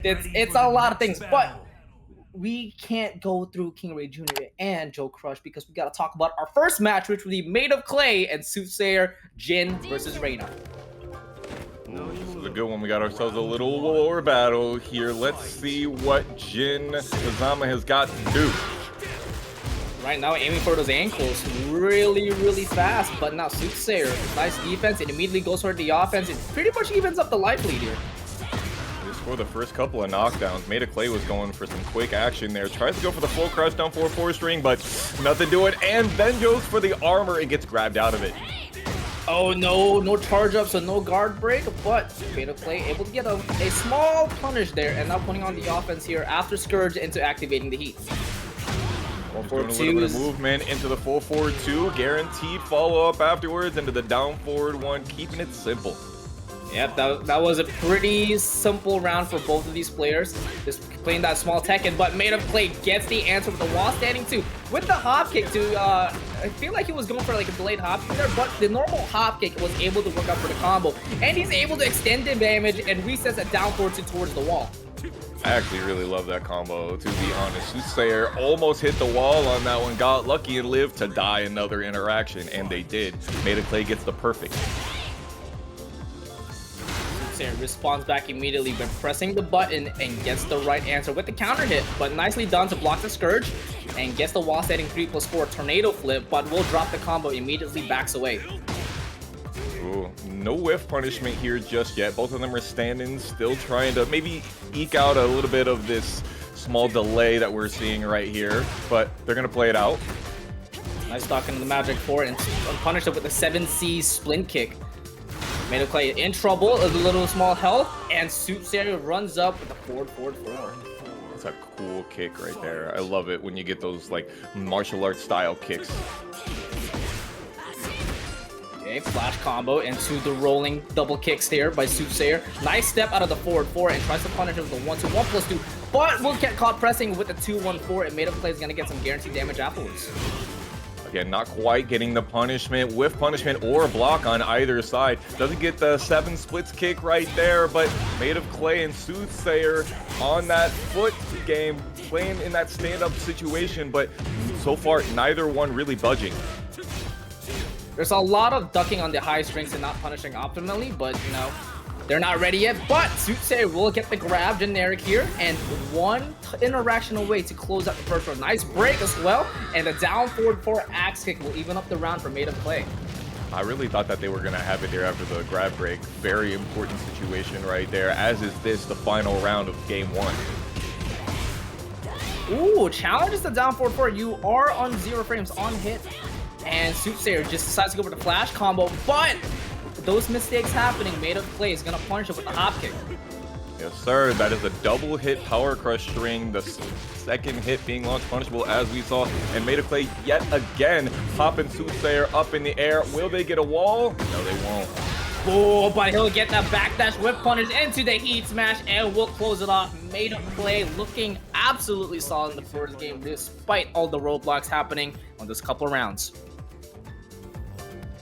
It's a lot of things, but we can't go through KingReyJr. and JoeCrush because we gotta talk about our first match, which will be Made of Clay and Soothsayer Jin versus Reina. This is a good one. We got ourselves a little war battle here. Let's see what Jin Kazama has got to do. Right now, aiming for those ankles really fast, but now Soothsayer, nice defense, it immediately goes for the offense. It pretty much evens up the life lead here. Just for the first couple of knockdowns, Made of Clay was going for some quick action there. Tries to go for the full crush down 4-4 string, but nothing to it. And then goes for the armor and gets grabbed out of it. Oh no, no charge up, so no guard break, but Made of Clay able to get a small punish there, and now putting on the offense here after Scourge into activating the heat. Doing a little bit of movement into the full forward 2, guaranteed follow-up afterwards into the down forward 1, keeping it simple. Yep, that was a pretty simple round for both of these players. Just playing that small Tekken, but Made of Clay gets the answer with the wall standing 2. With the hop kick to, I feel like he was going for like a delayed hop kick there, but the normal hop kick was able to work out for the combo. And he's able to extend the damage and resets that down forward 2 towards the wall. I actually really love that combo, to be honest. Soothsayer almost hit the wall on that one, got lucky and lived to die another interaction, and they did. Made of Clay gets the perfect. Soothsayer responds back immediately by pressing the button and gets the right answer with the counter hit, but nicely done to block the Scourge and gets the wall setting 3+4 tornado flip, but will drop the combo, immediately backs away. Ooh, no whiff punishment here just yet. Both of them are standing, still trying to maybe eke out a little bit of this small delay that we're seeing right here, but they're going to play it out. Nice stock into the Magic 4 and punished it with the 7C splint kick. Made of Clay in trouble, a little small health, and Soothsayer runs up with a forward 4. That's a cool kick right there. I love it when you get those like martial arts style kicks. Okay, flash combo into the rolling double kicks here by Soothsayer. Nice step out of the forward 4 and tries to punish it with the 1-2, 1+2, but will get caught pressing with the 2-1-4 and Made of Clay is going to get some guaranteed damage afterwards. Again, not quite getting the punishment, whiff punishment or block on either side. Doesn't get the 7 splits kick right there, but Made of Clay and Soothsayer on that foot game, playing in that stand-up situation, but so far neither one really budging. There's a lot of ducking on the high strings and not punishing optimally, but you know, they're not ready yet. But Soothsayer will get the grab generic here, and one interaction away to close out the first round. Nice break as well, and the down forward 4 axe kick will even up the round for Made of Clay. I really thought that they were going to have it there after the grab break. Very important situation right there, as is this, the final round of game 1. Ooh, challenges the down forward 4. You are on 0 frames on hit. And Soothsayer just decides to go for the flash combo, but those mistakes happening, Made of Clay is going to punish it with the hop kick. Yes, sir. That is a double hit power crush string. The second hit being launch punishable, as we saw. And Made of Clay yet again popping Soothsayer up in the air. Will they get a wall? No, they won't. Oh, but he'll get that backdash whip punish into the heat smash and we'll close it off. Made of Clay looking absolutely solid in the first game despite all the roadblocks happening on this couple of rounds.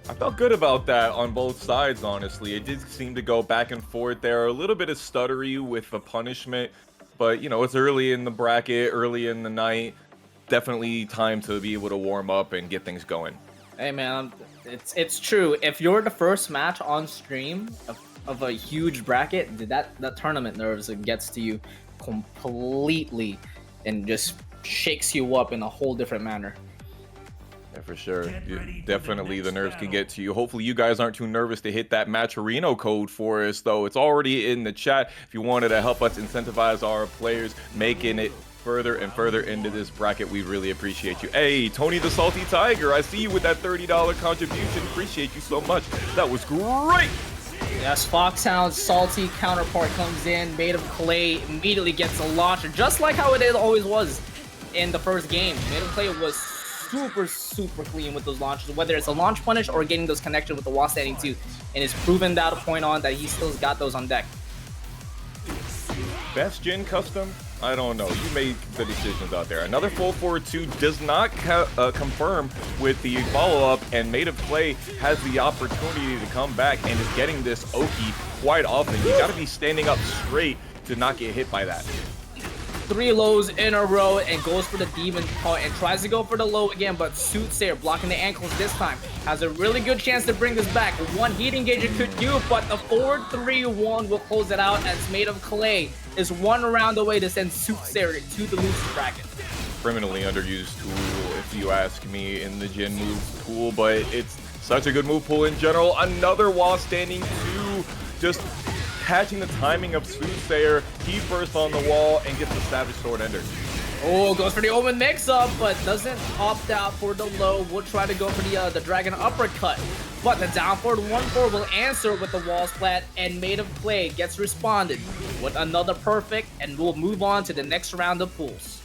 I felt good about that on both sides, honestly. It did seem to go back and forth there. A little bit of stuttery with the punishment, but, you know, it's early in the bracket, early in the night. Definitely time to be able to warm up and get things going. Hey, man, it's true. If you're the first match on stream of a huge bracket, that tournament nerves, it gets to you completely and just shakes you up in a whole different manner. Yeah, for sure. Definitely the nerves can get to you. Hopefully you guys aren't too nervous to hit that Matcherino code for us, though. It's already in the chat. If you wanted to help us incentivize our players making it further and further into this bracket, we really appreciate you. Hey, Tony the Salty Tiger, I see you with that $30 contribution. Appreciate you so much. That was great. Yes, Foxhound's salty counterpart comes in. Made of Clay immediately gets a launcher, just like how it always was in the first game. Made of Clay was super clean with those launches, whether it's a launch punish or getting those connections with the wall standing 2, and it's proven that point on that he still got those on deck. Best Jin custom? I don't know. You made the decisions out there. Another full forward 2 does not confirm with the follow-up, and Made of Clay has the opportunity to come back and is getting this Oki quite often. You got to be standing up straight to not get hit by that. 3 lows in a row and goes for the demon part and tries to go for the low again, but Soothsayer blocking the ankles this time has a really good chance to bring this back. One heat engager could do, but the 4-3-1 will close it out as Made of Clay is 1 round away to send Soothsayer to the loser bracket. Criminally underused tool, if you ask me, in the Jin move pool, but it's such a good move pool in general. Another wall standing 2, just catching the timing of Soothsayer. He bursts on the wall and gets the Savage Sword Ender. Oh, goes for the Omen mix-up, but doesn't opt out for the low. We'll try to go for the Dragon Uppercut. But the down forward 1-4 will answer with the wall splat, and Made of Clay gets responded with another perfect, and we'll move on to the next round of pools.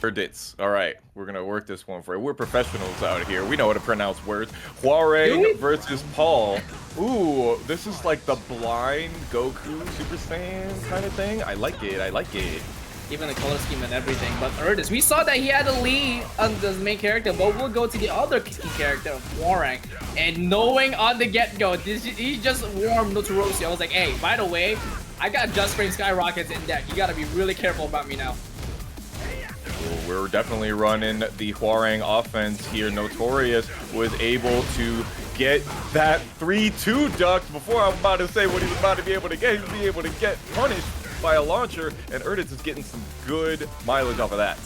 Erditse. All right, we're gonna work this one for you. We're professionals out here. We know how to pronounce words. Hwoarang versus Paul. Ooh, this is like the blind Goku Super Saiyan kind of thing. I like it. I like it. Even the color scheme and everything. But Erditse, we saw that he had a lead on the main character, but we'll go to the other key character of Hwoarang. And knowing on the get-go, he just warmed Notori-OSU. I was like, hey, by the way, I got Just Frame Skyrockets in deck. You gotta be really careful about me now. We're definitely running the Hwoarang offense here. Notorious was able to get that 3-2 ducked before I'm about to say what he's about to be able to get. He'll be able to get punished by a launcher, and Erditse is getting some good mileage off of that.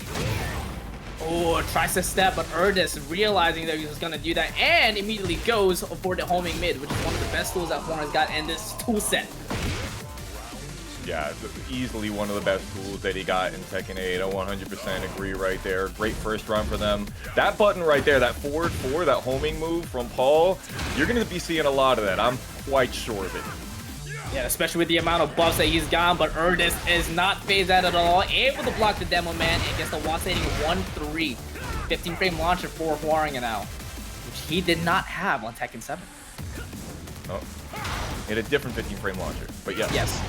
Oh, tries to step, but Erditse realizing that he was gonna do that and immediately goes for the homing mid, which is one of the best tools that Hwoarang's got in this tool set. Yeah, easily one of the best tools that he got in Tekken 8. I 100% agree right there. Great first run for them. That button right there, that forward 4, that homing move from Paul, you're going to be seeing a lot of that. I'm quite sure of it. Yeah, especially with the amount of buffs that he's gotten, but Erditse is not phased out at all. Able to block the Demo Man and gets the wall-standing 1-3. 15-frame launcher for Hwoarang now, which he did not have on Tekken 7. Oh, in a different 15-frame launcher, but yes. Yes.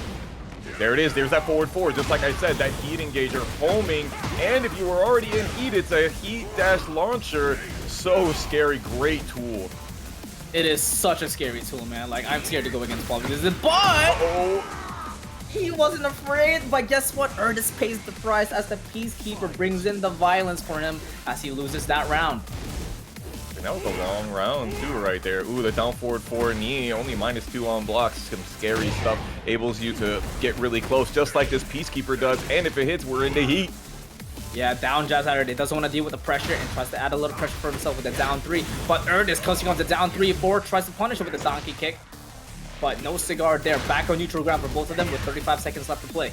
There it is. There's that forward 4. Just like I said, that heat engager homing. And if you were already in heat, it's a heat dash launcher. So scary. Great tool. It is such a scary tool, man. Like, I'm scared to go against Paul because of it, but he wasn't afraid. But guess what? Erditse pays the price as the Peacekeeper brings in the violence for him as he loses that round. And that was a long round too right there. Ooh, the down forward 4 knee, only -2 on blocks. Some scary stuff. Ables you to get really close, just like this Peacekeeper does. And if it hits, we're in the heat. Yeah, down jazz Erditse doesn't want to deal with the pressure and tries to add a little pressure for himself with the down 3. But Erditse comes on the down 3-4, tries to punish him with the donkey kick. But no cigar there. Back on neutral ground for both of them with 35 seconds left to play.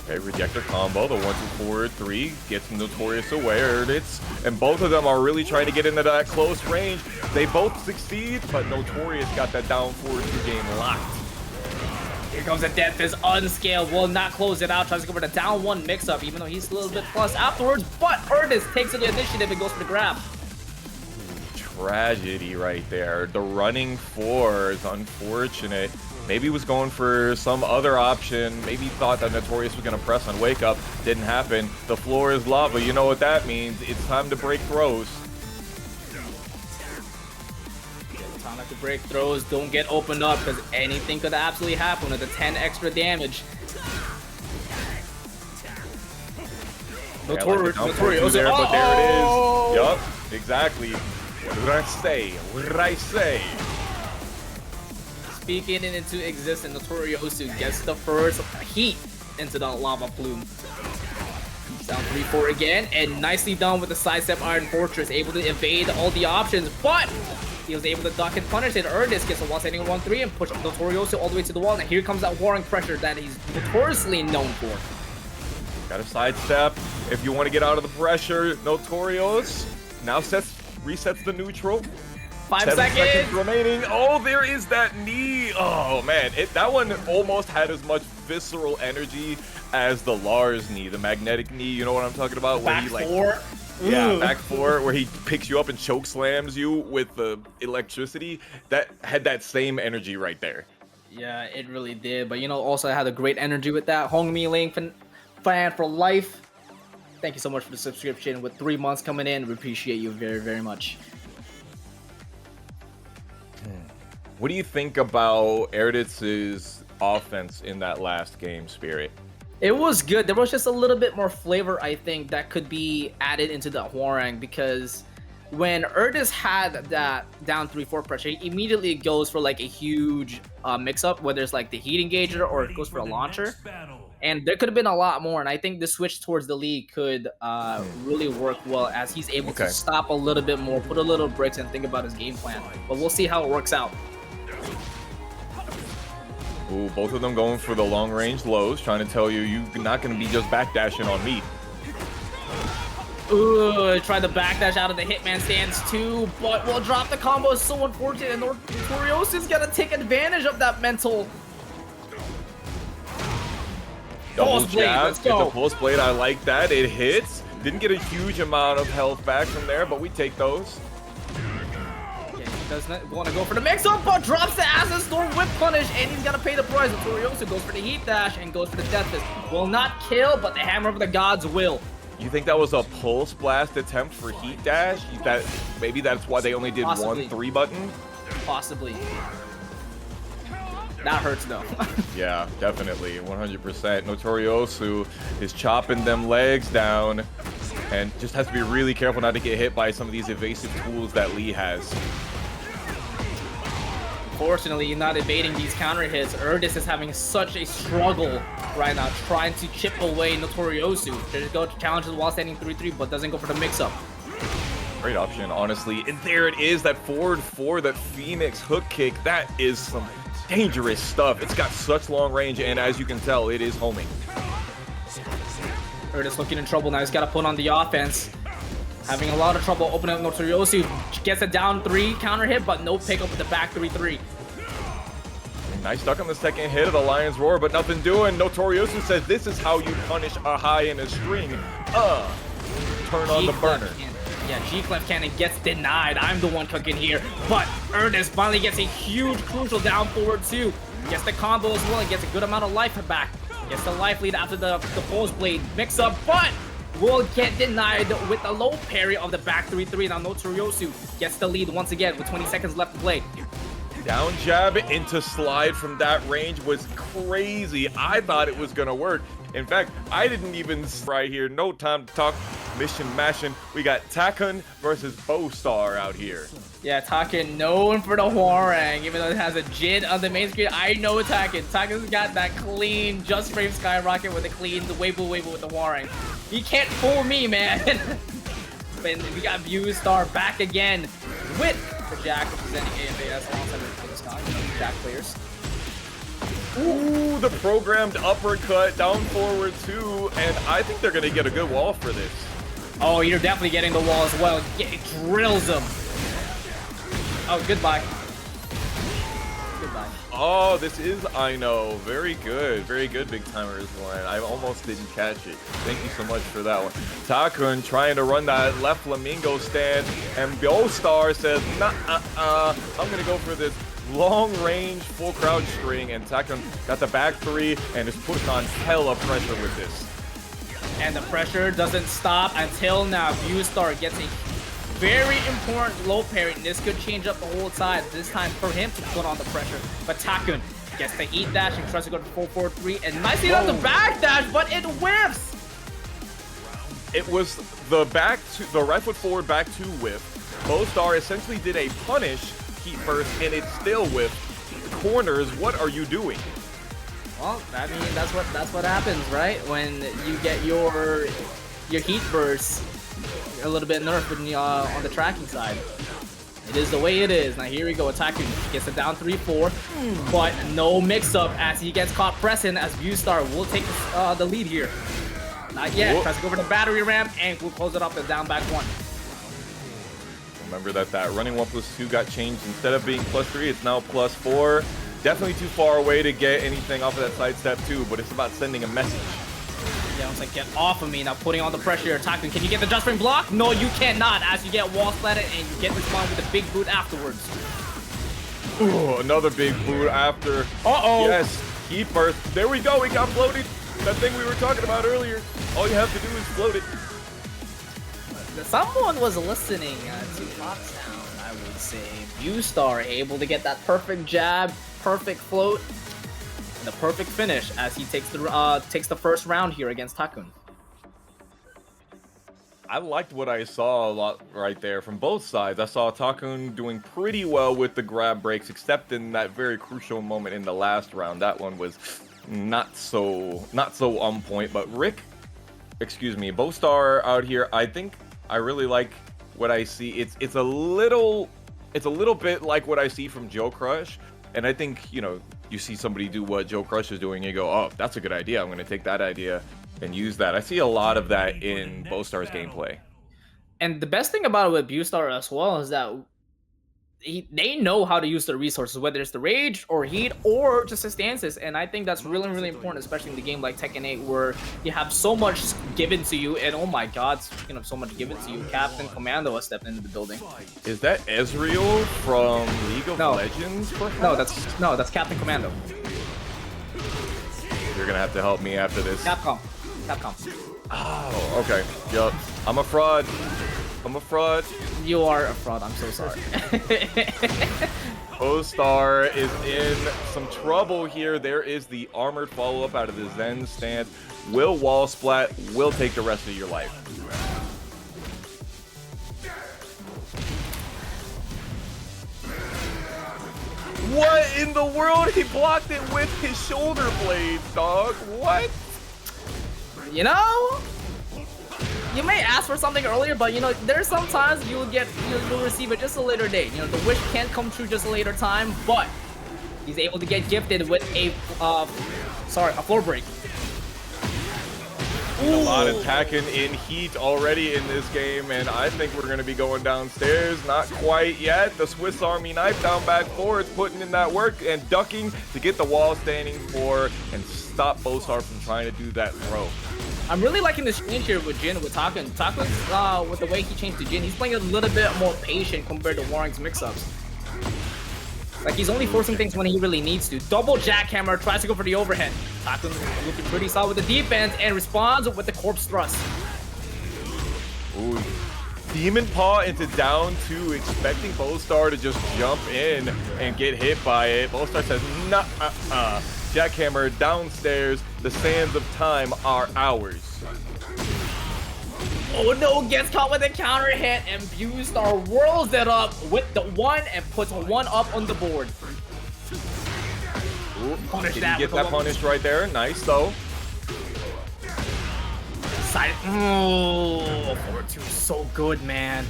Okay, rejector combo, the 1-2 forward 3 gets Notorious away, Erditse, and both of them are really trying to get into that close range. They both succeed, but Notorious got that down forward 2 game locked. Here comes the death is unscaled, will not close it out, tries to go for the down 1 mix-up, even though he's a little bit plus afterwards, but Erditse takes the initiative and goes for the grab. Tragedy right there. The running 4 is unfortunate. Maybe he was going for some other option. Maybe thought that Notorious was going to press on Wake Up. Didn't happen. The floor is lava. You know what that means. It's time to break throws. Time to break throws. Don't get opened up because anything could absolutely happen with the 10 extra damage. Notori-OSU there, but there it is. Yup, exactly. What did I say? What did I say? Speaking it into existence, Notori-OSU gets the first heat into the lava plume. Down 3-4 again, and nicely done with the sidestep Iron Fortress, able to evade all the options, but he was able to duck and punish it. Erditse gets a wall standing 1-3 and push Notori-OSU all the way to the wall. And here comes that Hwoarang pressure that he's notoriously known for. Got a sidestep. If you want to get out of the pressure, Notori-OSU now resets the neutral. 5 seconds remaining. Oh, there is that knee. Oh man, that one almost had as much visceral energy as the Lars knee, the magnetic knee. You know what I'm talking about? Back where he, like, 4. Yeah, back 4, where he picks you up and choke slams you with the electricity. That had that same energy right there. Yeah, it really did. But you know, also had a great energy with that. Hongmi Ling fan for life. Thank you so much for the subscription. With 3 months coming in, we appreciate you very, very much. What do you think about Erditse's offense in that last game, Spirit. It was good. There was just a little bit more flavor, I think, that could be added into the Hwoarang, because when Erditse had that down 3-4 pressure, he immediately goes for like a huge mix-up, whether it's like the heat engager or it goes for a launcher. And there could have been a lot more, and I think the switch towards the lead could really work well, as he's able to stop a little bit more, put a little bricks, and think about his game plan. But we'll see how it works out. Ooh, both of them going for the long-range lows, trying to tell you you're not going to be just backdashing on me. Ooh, tried to backdash out of the Hitman stance too, but will drop the combo. Is so unfortunate, and Notori-OSU is going to take advantage of that mental. Double Pulse blade, jab, let's it's a go. pulse blade, I like that. It hits. Didn't get a huge amount of health back from there, but we take those. Yeah, he does not want to go for the mix-up, but drops the Acid Storm Whip Punish, and he's got to pay the price. Notori-OSU goes for the Heat Dash and goes for the Death Fist. Will not kill, but the Hammer of the Gods will. You think that was a pulse blast attempt for Heat Dash? Maybe that's why they only did Possibly. one 3 button? Possibly. That hurts though. Yeah, definitely, 100%. Notori-OSU is chopping them legs down and just has to be really careful not to get hit by some of these evasive tools that Lee has. Fortunately, not evading these counter hits. Erditse is having such a struggle right now, trying to chip away Notori-OSU. Just go to challenge the wall standing 3-3, but doesn't go for the mix-up. Great option, honestly. And there it is, that forward 4, that Phoenix hook kick. That is some dangerous stuff. It's got such long range, and as you can tell, it is homing. Erditse looking in trouble now. He's got to put on the offense. Having a lot of trouble opening up Notori-OSU. Gets a down 3 counter hit, but no pick up with the back 3-3. Nice stuck on the second hit of the Lion's Roar, but nothing doing. Notori-OSU says this is how you punish a high in a string. Turn on the burner. Yeah, G-Clef Cannon gets denied. I'm the one cooking here. But Erditse finally gets a huge crucial down forward too. Gets the combo as well and gets a good amount of life back. Gets the life lead after the pulse blade mix up, but will get denied with the low parry of the back 3-3. Now Notori-OSU gets the lead once again with 20 seconds left to play. Down jab into slide from that range was crazy. I thought it was gonna work. In fact, I didn't even right here. No time to talk mission mashing. We got Takkun versus Beaustar out here. Yeah, Takkun known for the Hwoarang, even though it has a Jin on the main screen. I know Takkun. Takkun's got that clean just frame skyrocket with a clean wable with the Hwoarang. He can't fool me, man. And we got Beaustar back again with the Jack representing AFAS alongside the Jack players. Ooh, the programmed uppercut down forward too, and I think they're gonna get a good wall for this. Oh, you're definitely getting the wall as well. It drills him. Oh, goodbye. Goodbye. Oh, this is, I know, very good big timers one. I almost didn't catch it. Thank you so much for that one. Takkun trying to run that left flamingo stand, and Beaustar says, nah, I'm gonna go for this long range full crouch string, and Takkun got the back 3 and is pushed on hella pressure with this. And the pressure doesn't stop until now. Beaustar gets a very important low parry, and this could change up the whole side. This time for him to put on the pressure. But Takkun gets the eat dash and tries to go to 4-4-3, and nicely on the back dash, but it whiffs. It was the right foot forward back 2 whiff. Beaustar essentially did a punish heat burst, and it still whiffed. Corners, what are you doing? Well, I mean, that's what happens, right? When you get your heat bursts a little bit nerfed on the tracking side. It is the way it is. Now here we go, attacking. Gets it down 3-4, but no mix-up as he gets caught pressing, as Beaustar will take the lead here. Not yet. Whoa. Tries to go for the battery ramp, and we'll close it up and down back 1. Remember that running 1+2 got changed. Instead of being +3, it's now +4. Definitely too far away to get anything off of that sidestep too, but it's about sending a message. Yeah, it's like, get off of me. Now putting on the pressure, attacking. Can you get the just frame block? No, you cannot, as you get wall splatted and you get respawned with a big boot afterwards. Ooh, another big boot after. Uh-oh. Yes, heat burst. There we go, we got floated. That thing we were talking about earlier. All you have to do is float it. Someone was listening to Lockdown, I would say. Beaustar able to get that perfect jab, perfect float. the perfect finish as he takes the first round here against Takkun. I liked what I saw a lot right there from both sides. I saw Takkun doing pretty well with the grab breaks, except in that very crucial moment in the last round. That one was not so on point. But Beaustar out here, I think I really like what I see. It's a little bit like what I see from JoeCrush, and I think, you know, you see somebody do what JoeCrush is doing, you go, oh, that's a good idea. I'm going to take that idea and use that. I see a lot of that in Beaustar's gameplay. And the best thing about it with Beaustar as well is that they know how to use their resources, whether it's the rage or heat or just his stances. And I think that's really, really important, especially in the game like Tekken 8, where you have so much given to you. And oh my god, speaking of so much given to you, Captain Commando has stepped into the building. Is that Ezreal from League of Legends? Perhaps? No, that's Captain Commando. You're gonna have to help me after this. Capcom. Oh, okay. Yup. I'm a fraud. You are a fraud. I'm so sorry. Beaustar is in some trouble here. There is the armored follow-up out of the Zen stance. Will wall splat, will take the rest of your life. What in the world? He blocked it with his shoulder blades, dog. What? You know, you may ask for something earlier, but you know, there's sometimes you'll receive it just a later date. You know, the wish can't come true just a later time, but he's able to get gifted with a floor break. A lot of Takkun in heat already in this game, and I think we're going to be going downstairs. Not quite yet. The Swiss Army knife down back forwards, putting in that work and ducking to get the wall standing for and stop Beaustar from trying to do that throw. I'm really liking this change here with Jin, with Takkun. Takkun's, with the way he changed to Jin, he's playing a little bit more patient compared to Hwoarang's mix-ups. Like, he's only forcing things when he really needs to. Double jackhammer, tries to go for the overhead. Takkun looking pretty solid with the defense and responds with the corpse thrust. Ooh. Demon Paw into down 2, expecting Beaustar to just jump in and get hit by it. Beaustar says, nah, jackhammer downstairs. The sands of time are ours. Oh no, gets caught with a counter hit, and Beaustar whirls it up with the 1 and puts 1 up on the board. Ooh, did he get that punish right there? Nice though. Side. Oh, 4-2, so good, man.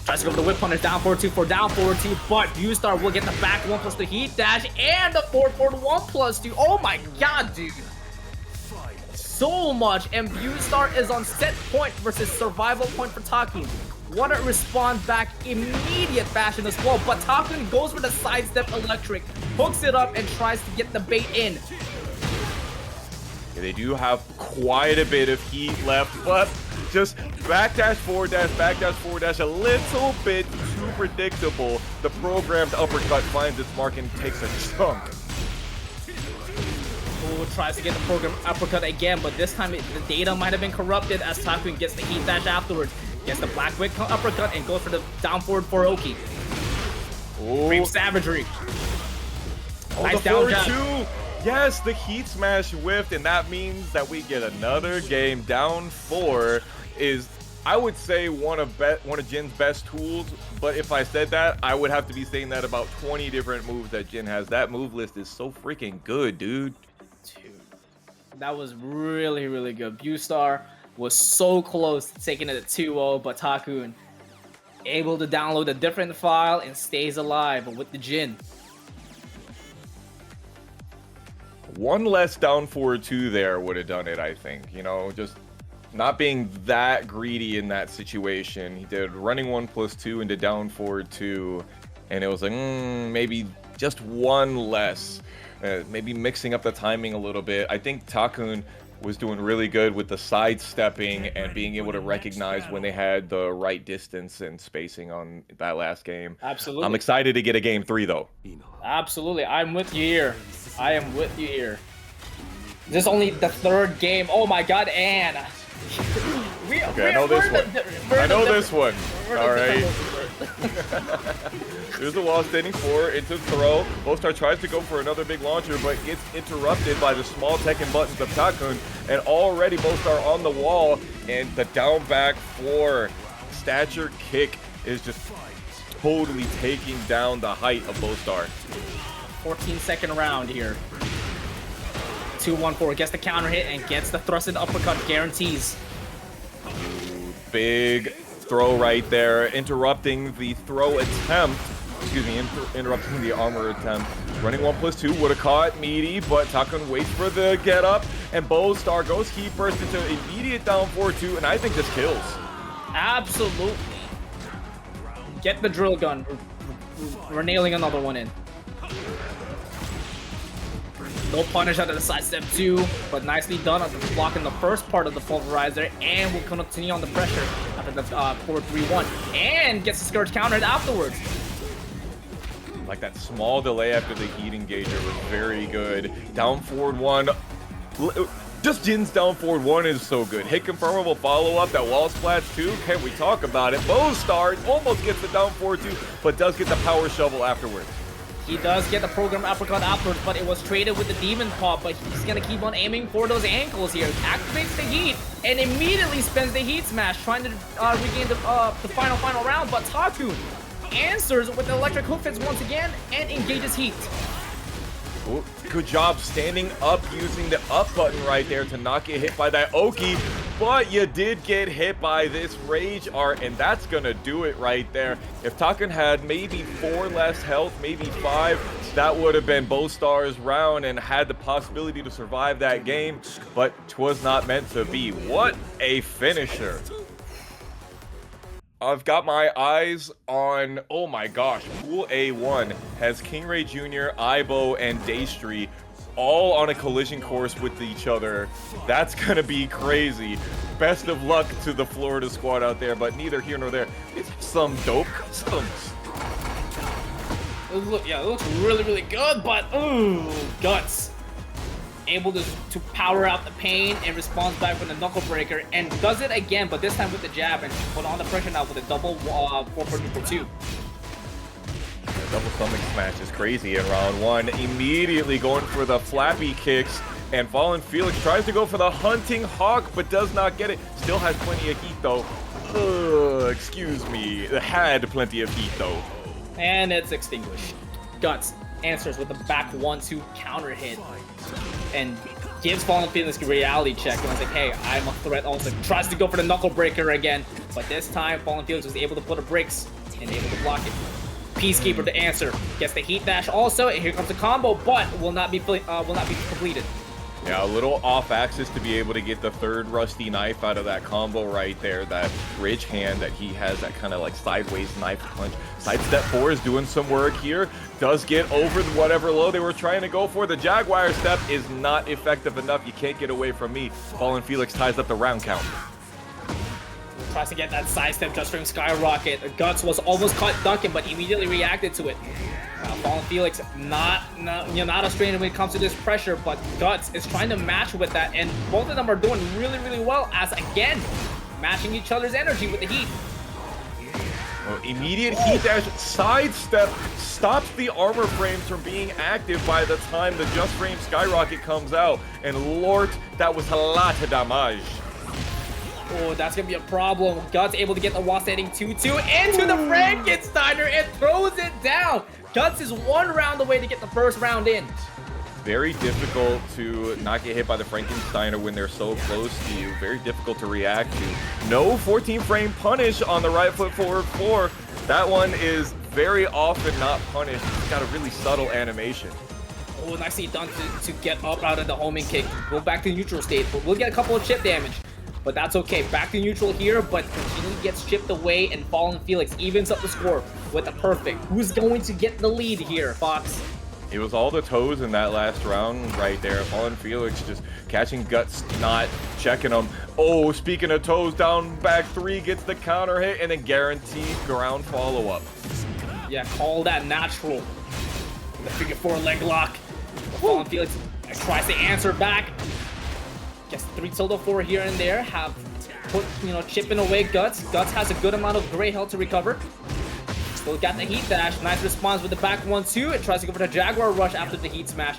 Tries to go for the whip punish, down 4-2 for down 4-2, but Beaustar will get the back 1 plus the heat dash and the forward 1 plus 2. Oh my god, dude. So much, and Beaustar is on set point versus survival point for Takkun. Want to respond back immediate fashion as well, but Takkun goes for the sidestep electric, hooks it up, and tries to get the bait in. Yeah, they do have quite a bit of heat left, but just backdash forward dash, a little bit too predictable. The programmed uppercut finds its mark and takes a chunk. Tries to get the program uppercut again, but this time the data might have been corrupted as Takkun gets the heat dash afterwards. Gets the black wick uppercut and goes for the down forward 4-oki. Brave savagery. Oh, nice the down jab. Yes, the heat smash whiffed, and that means that we get another game. Down 4 is, I would say, one of Jin's best tools, but if I said that, I would have to be saying that about 20 different moves that Jin has. That move list is so freaking good, dude. That was really, really good. Beaustar was so close to taking it at 2-0, but Takkun able to download a different file and stays alive with the Jin. One less down forward 2 there would have done it, I think. You know, just not being that greedy in that situation. He did running 1 plus 2 into down forward 2, and it was like, maybe just 1 less. Maybe mixing up the timing a little bit. I think Takkun was doing really good with the sidestepping and being able to recognize when they had the right distance and spacing on that last game. Absolutely. I'm excited to get a game 3 though. Absolutely. I'm with you here. I am with you here. This is only the 3rd game. Oh my god, and I know this one. All right. There's a wall standing 4 into throw. Beaustar tries to go for another big launcher, but gets interrupted by the small Tekken buttons of Takkun. And already Beaustar on the wall, and the down back 4 stature kick is just totally taking down the height of Beaustar. 14-second round here. 2-1-4 gets the counter hit and gets the thrusted uppercut, guarantees. Big throw right there, interrupting the throw attempt. Excuse me, interrupting the armor attempt. Running 1+2 would have caught Meaty, but Takkun waits for the get up, and Beaustar goes heat burst into immediate down 4-2, and I think this kills. Absolutely. Get the drill gun. We're nailing another one in. No punish out of the sidestep 2, but nicely done on the block in the first part of the pulverizer, and will continue on the pressure after the 4-3-1, and gets the Scourge countered afterwards. Like that small delay after the heat engager was very good. Down forward 1. Just Jin's down forward 1 is so good. Hit confirmable follow-up, that wall splash 2, can we talk about it? Beaustar almost gets the down forward 2, but does get the power shovel afterwards. He does get the program uppercut afterwards, but it was traded with the demon pop, but he's gonna keep on aiming for those ankles here. Activates the heat, and immediately spends the heat smash, trying to regain the final round, but Takkun answers with the electric hook fits once again, and engages heat. Ooh, good job standing up using the up button right there to not get hit by that Oki, but you did get hit by this Rage Art, and that's gonna do it right there. If Takkun had maybe 4 less health, maybe 5, that would have been Beaustar's round and had the possibility to survive that game, but 'twas not meant to be. What a finisher. I've got my eyes on, oh my gosh, Pool A1 has KingReyJr, Aibo, and Daystri all on a collision course with each other. That's gonna be crazy. Best of luck to the Florida squad out there, but neither here nor there. It's some dope customs. Yeah, it looks really, really good, but ooh, guts. Able to power out the pain and responds back with the knuckle breaker, and does it again, but this time with the jab, and put on the pressure now with a double 4-4-2. Double stomach smash is crazy in round 1. Immediately going for the flappy kicks, and FallenFelix tries to go for the hunting hawk, but does not get it. Still has plenty of heat though. Excuse me, had plenty of heat though. And it's extinguished. Guts answers with the back 1-2 counter hit, and gives FallenFelix a reality check. And was like, hey, I'm a threat also. Tries to go for the knuckle breaker again, but this time FallenFelix was able to put a brakes and able to block it. Peacekeeper to answer. Gets the heat dash also, and here comes the combo, but will not be completed. Yeah, a little off axis to be able to get the third rusty knife out of that combo right there. That bridge hand that he has, that kind of like sideways knife punch. Sidestep 4 is doing some work here. Does get over whatever low they were trying to go for. The Jaguar step is not effective enough. You can't get away from me. FallenFelix ties up the round count. Tries to get that sidestep just from Skyrocket. Guts was almost caught ducking, but immediately reacted to it. FallenFelix not a strain when it comes to this pressure, but Guts is trying to match with that, and both of them are doing really, really well as, again, matching each other's energy with the heat. Well, immediate heat dash sidestep stops the armor frames from being active by the time the Just Frame Skyrocket comes out, and Lord, that was a lot of damage. Oh, that's gonna be a problem. Guts able to get the wall standing 2-2 into the Frankensteiner and throws it down. Guts is 1 round away to get the first round in. Very difficult to not get hit by the Frankensteiner when they're so close to you. Very difficult to react to. No 14 frame punish on the right foot forward 4. That one is very often not punished. It's got a really subtle animation. Oh, nicely done to get up out of the homing kick. Go back to neutral state, but we'll get a couple of chip damage. But that's okay. Back to neutral here, but he gets chipped away, and FallenFelix evens up the score with a perfect. Who's going to get the lead here, Fox? It was all the toes in that last round right there. FallenFelix just catching Guts, not checking them. Oh, speaking of toes, down back 3 gets the counter hit, and a guaranteed ground follow-up. Yeah, call that natural. The figure 4 leg lock. FallenFelix tries to answer back. Just 3 solo 4 here and there have put, chipping away Guts. Guts has a good amount of gray health to recover. Still got the heat dash. Nice response with the back 1-2 and tries to go for the Jaguar rush after the heat smash.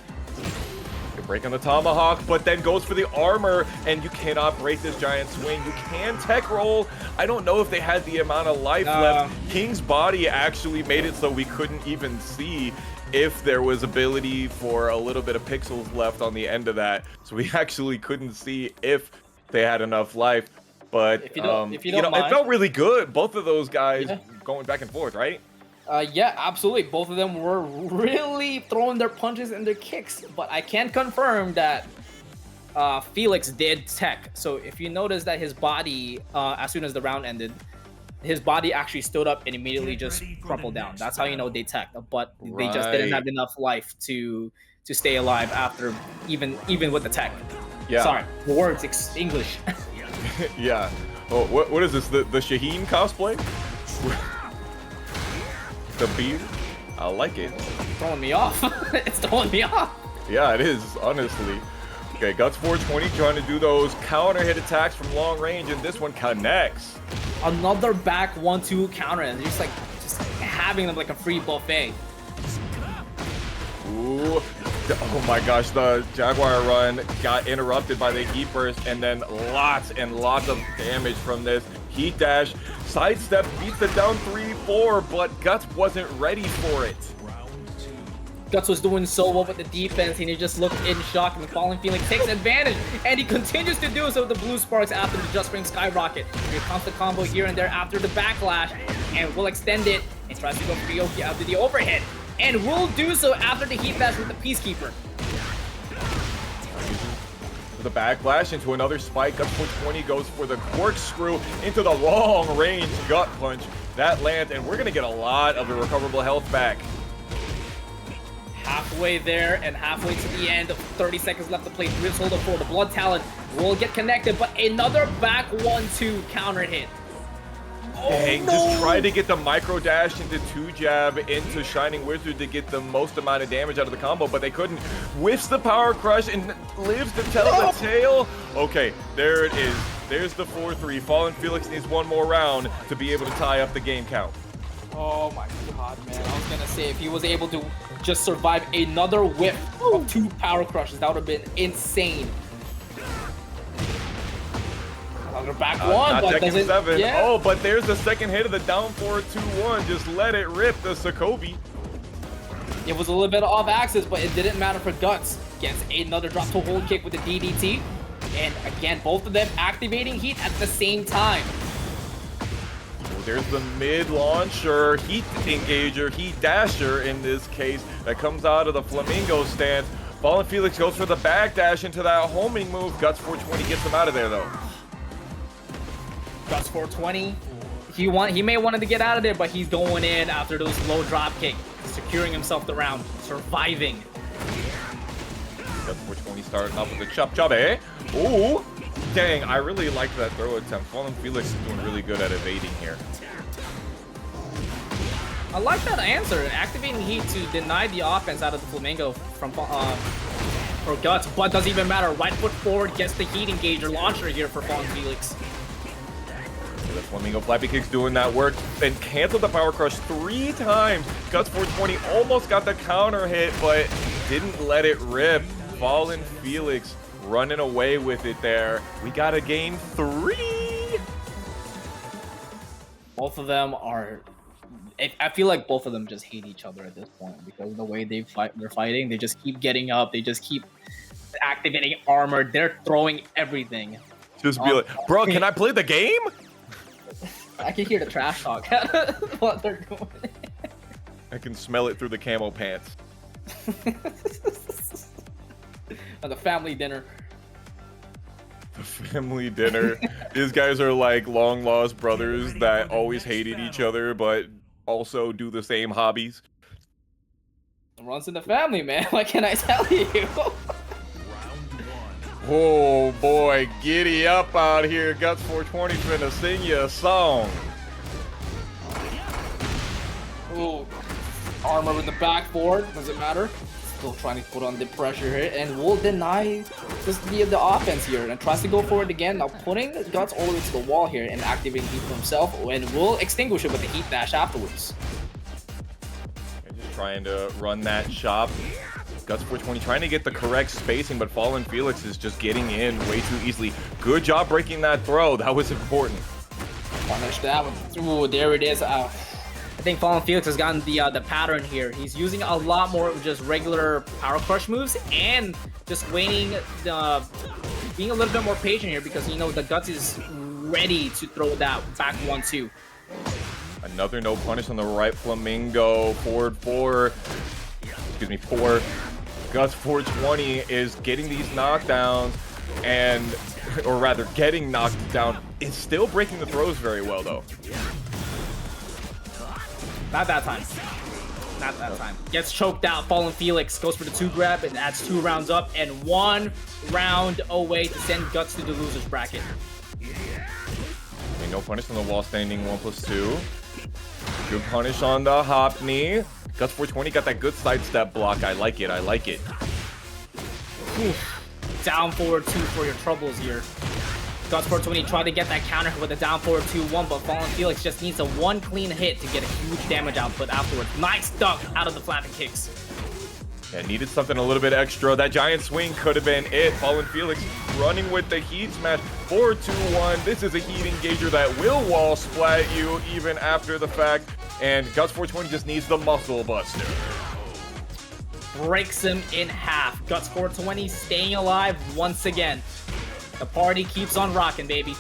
You're breaking the tomahawk, but then goes for the armor, and you cannot break this giant swing. You can tech roll. I don't know if they had the amount of life left. King's body actually made it so we couldn't even see if there was ability for a little bit of pixels left on the end of that. So we actually couldn't see if they had enough life. But if you don't it felt really good. Both of those guys going back and forth, right? Yeah, absolutely. Both of them were really throwing their punches and their kicks. But I can confirm that Felix did tech. So if you notice that his body, as soon as the round ended, his body actually stood up and immediately just crumpled down. That's how you know they teched. But they just didn't have enough life to stay alive after even with the tech. Yeah. Sorry, the words English. Yeah. Oh, what is this? The Shaheen cosplay? The beard? I like it. It's throwing me off. It's throwing me off. Yeah, it is, honestly. Okay, Guts 420 trying to do those counter hit attacks from long range, and this one connects. Another back 1-2 counter, and just having them like a free buffet. Ooh. Oh my gosh, the Jaguar run got interrupted by the heat burst, and then lots and lots of damage from this heat dash. Sidestep beats the down 3-4, but Guts wasn't ready for it. Guts was doing so well with the defense, and he just looked in shock, and FallenFelix takes advantage, and he continues to do so with the blue sparks after the Just Spring Skyrocket. Here comes the combo here and there after the backlash, and will extend it, and tries to go for Yoki after the overhead, and will do so after the heat dash with the Peacekeeper. The backlash into another spike. Guts 420 goes for the corkscrew into the long range gut punch. That lands, and we're gonna get a lot of the recoverable health back. Halfway there and halfway to the end. 30 seconds left to play. Ribs hold up for the Blood Talon will get connected, but another back 1-2 counter hit. Dang, just try to get the micro dash into 2-jab into Shining Wizard to get the most amount of damage out of the combo, but they couldn't. Whiffs the power crush and lives to tell the tale. Okay, there it is. There's the 4-3. FallenFelix needs one more round to be able to tie up the game count. Oh my god, man. I was gonna say, if he was able to just survive another whiff of 2 power crushes, that would have been insane. Another back one, but doesn't... 7. Yeah. Oh, but there's the second hit of the down 4-2-1. Just let it rip, the Sokobi. It was a little bit off axis, but it didn't matter for Guts. Gets another drop to hold kick with the DDT. And again, both of them activating heat at the same time. There's the mid-launcher, heat engager, heat dasher in this case, that comes out of the Flamingo stance. FallenFelix goes for the back dash into that homing move. Guts 420 gets him out of there, though. Guts 420. He may wanted to get out of there, but he's going in after those low drop kick, securing himself the round, surviving. Guts 420 starting off with the chop chop, eh? Ooh! Dang, I really like that throw attempt. FallenFelix is doing really good at evading here. I like that answer, activating heat to deny the offense out of the Flamingo from for Guts, but doesn't even matter. Right foot forward gets the heat engager launcher here for FallenFelix. The Flamingo flappy kicks doing that work and canceled the power crush 3 times. Guts 420 almost got the counter hit, but didn't let it rip. FallenFelix running away with it there. We got a game 3. Both of them are... I feel like both of them just hate each other at this point because the way they're fighting, they just keep getting up, they just keep activating armor, they're throwing everything. Just be like, bro, can I play the game? I can hear the trash talk what they're doing. I can smell it through the camo pants. The family dinner. The family dinner. These guys are like long lost brothers that always hated each other, but also do the same hobbies. It runs in the family, man. What can I tell you? Oh boy, giddy up out here. Guts 420 finna sing you a song. Ooh, armor with the backboard. Doesn't matter. Still trying to put on the pressure here, and will deny just the offense here, and tries to go for it again. Now putting Guts all the way to the wall here and activating heat for himself, and will extinguish it with the heat dash afterwards. trying to run that shop. Guts 420 trying to get the correct spacing, but FallenFelix is just getting in way too easily. Good job breaking that throw. That was important. Punish that one. Ooh, there it is. I think FallenFelix has gotten the pattern here. He's using a lot more of just regular power crush moves and just waiting, being a little bit more patient here because, you know, the Guts is ready to throw that back 1-2. Another no punish on the right Flamingo. Forward 4. Excuse me, 4. Guts 420 is getting these knockdowns and, or rather getting knocked down. Is still breaking the throws very well though. Not that time. Not that time. Gets choked out. FallenFelix goes for the 2 grab and adds 2 rounds up and 1 round away to send Guts to the losers bracket. Okay, no punish on the wall standing 1+2. Good punish on the hop knee. Guts 420 got that good sidestep block. I like it. I like it. Oof. Down forward 2 for your troubles here. Guts 420 tried to get that counter with a down forward 2-1, but FallenFelix just needs a 1 clean hit to get a huge damage output afterwards. Nice duck out of the flapping kicks. Yeah, needed something a little bit extra. That giant swing could have been it. FallenFelix running with the heat smash. 4-2-1. This is a heat engager that will wall splat you even after the fact. And Guts 420 just needs the muscle buster. Breaks him in half. Guts 420 staying alive once again. The party keeps on rocking, baby.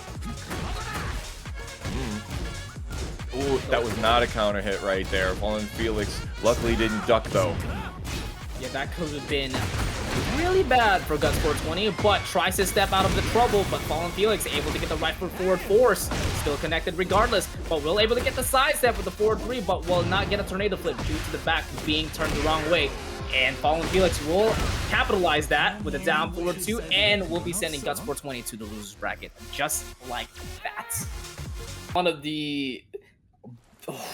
Ooh, that was not a counter hit right there. FallenFelix luckily didn't duck though. Yeah, that could have been really bad for Guts 420, but tries to step out of the trouble, but FallenFelix able to get the right foot forward force. Still connected regardless, but will able to get the side step with the forward 3, but will not get a tornado flip due to the back being turned the wrong way. And FallenFelix will capitalize that with a down forward 2 and will be sending Guts 420 to the losers bracket. Just like that. One of the...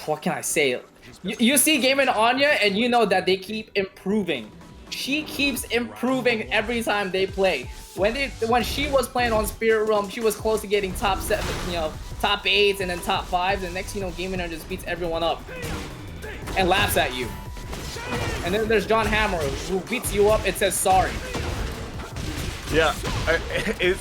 what can I say? You see Gamin Anya and you know that they keep improving. She keeps improving every time they play. When she was playing on Spirit Realm, she was close to getting top 7, you know, top 8s and then top 5s, and next, you know, Gamin Anya just beats everyone up and laughs at you. And then there's John Hammer who beats you up and says sorry. Yeah,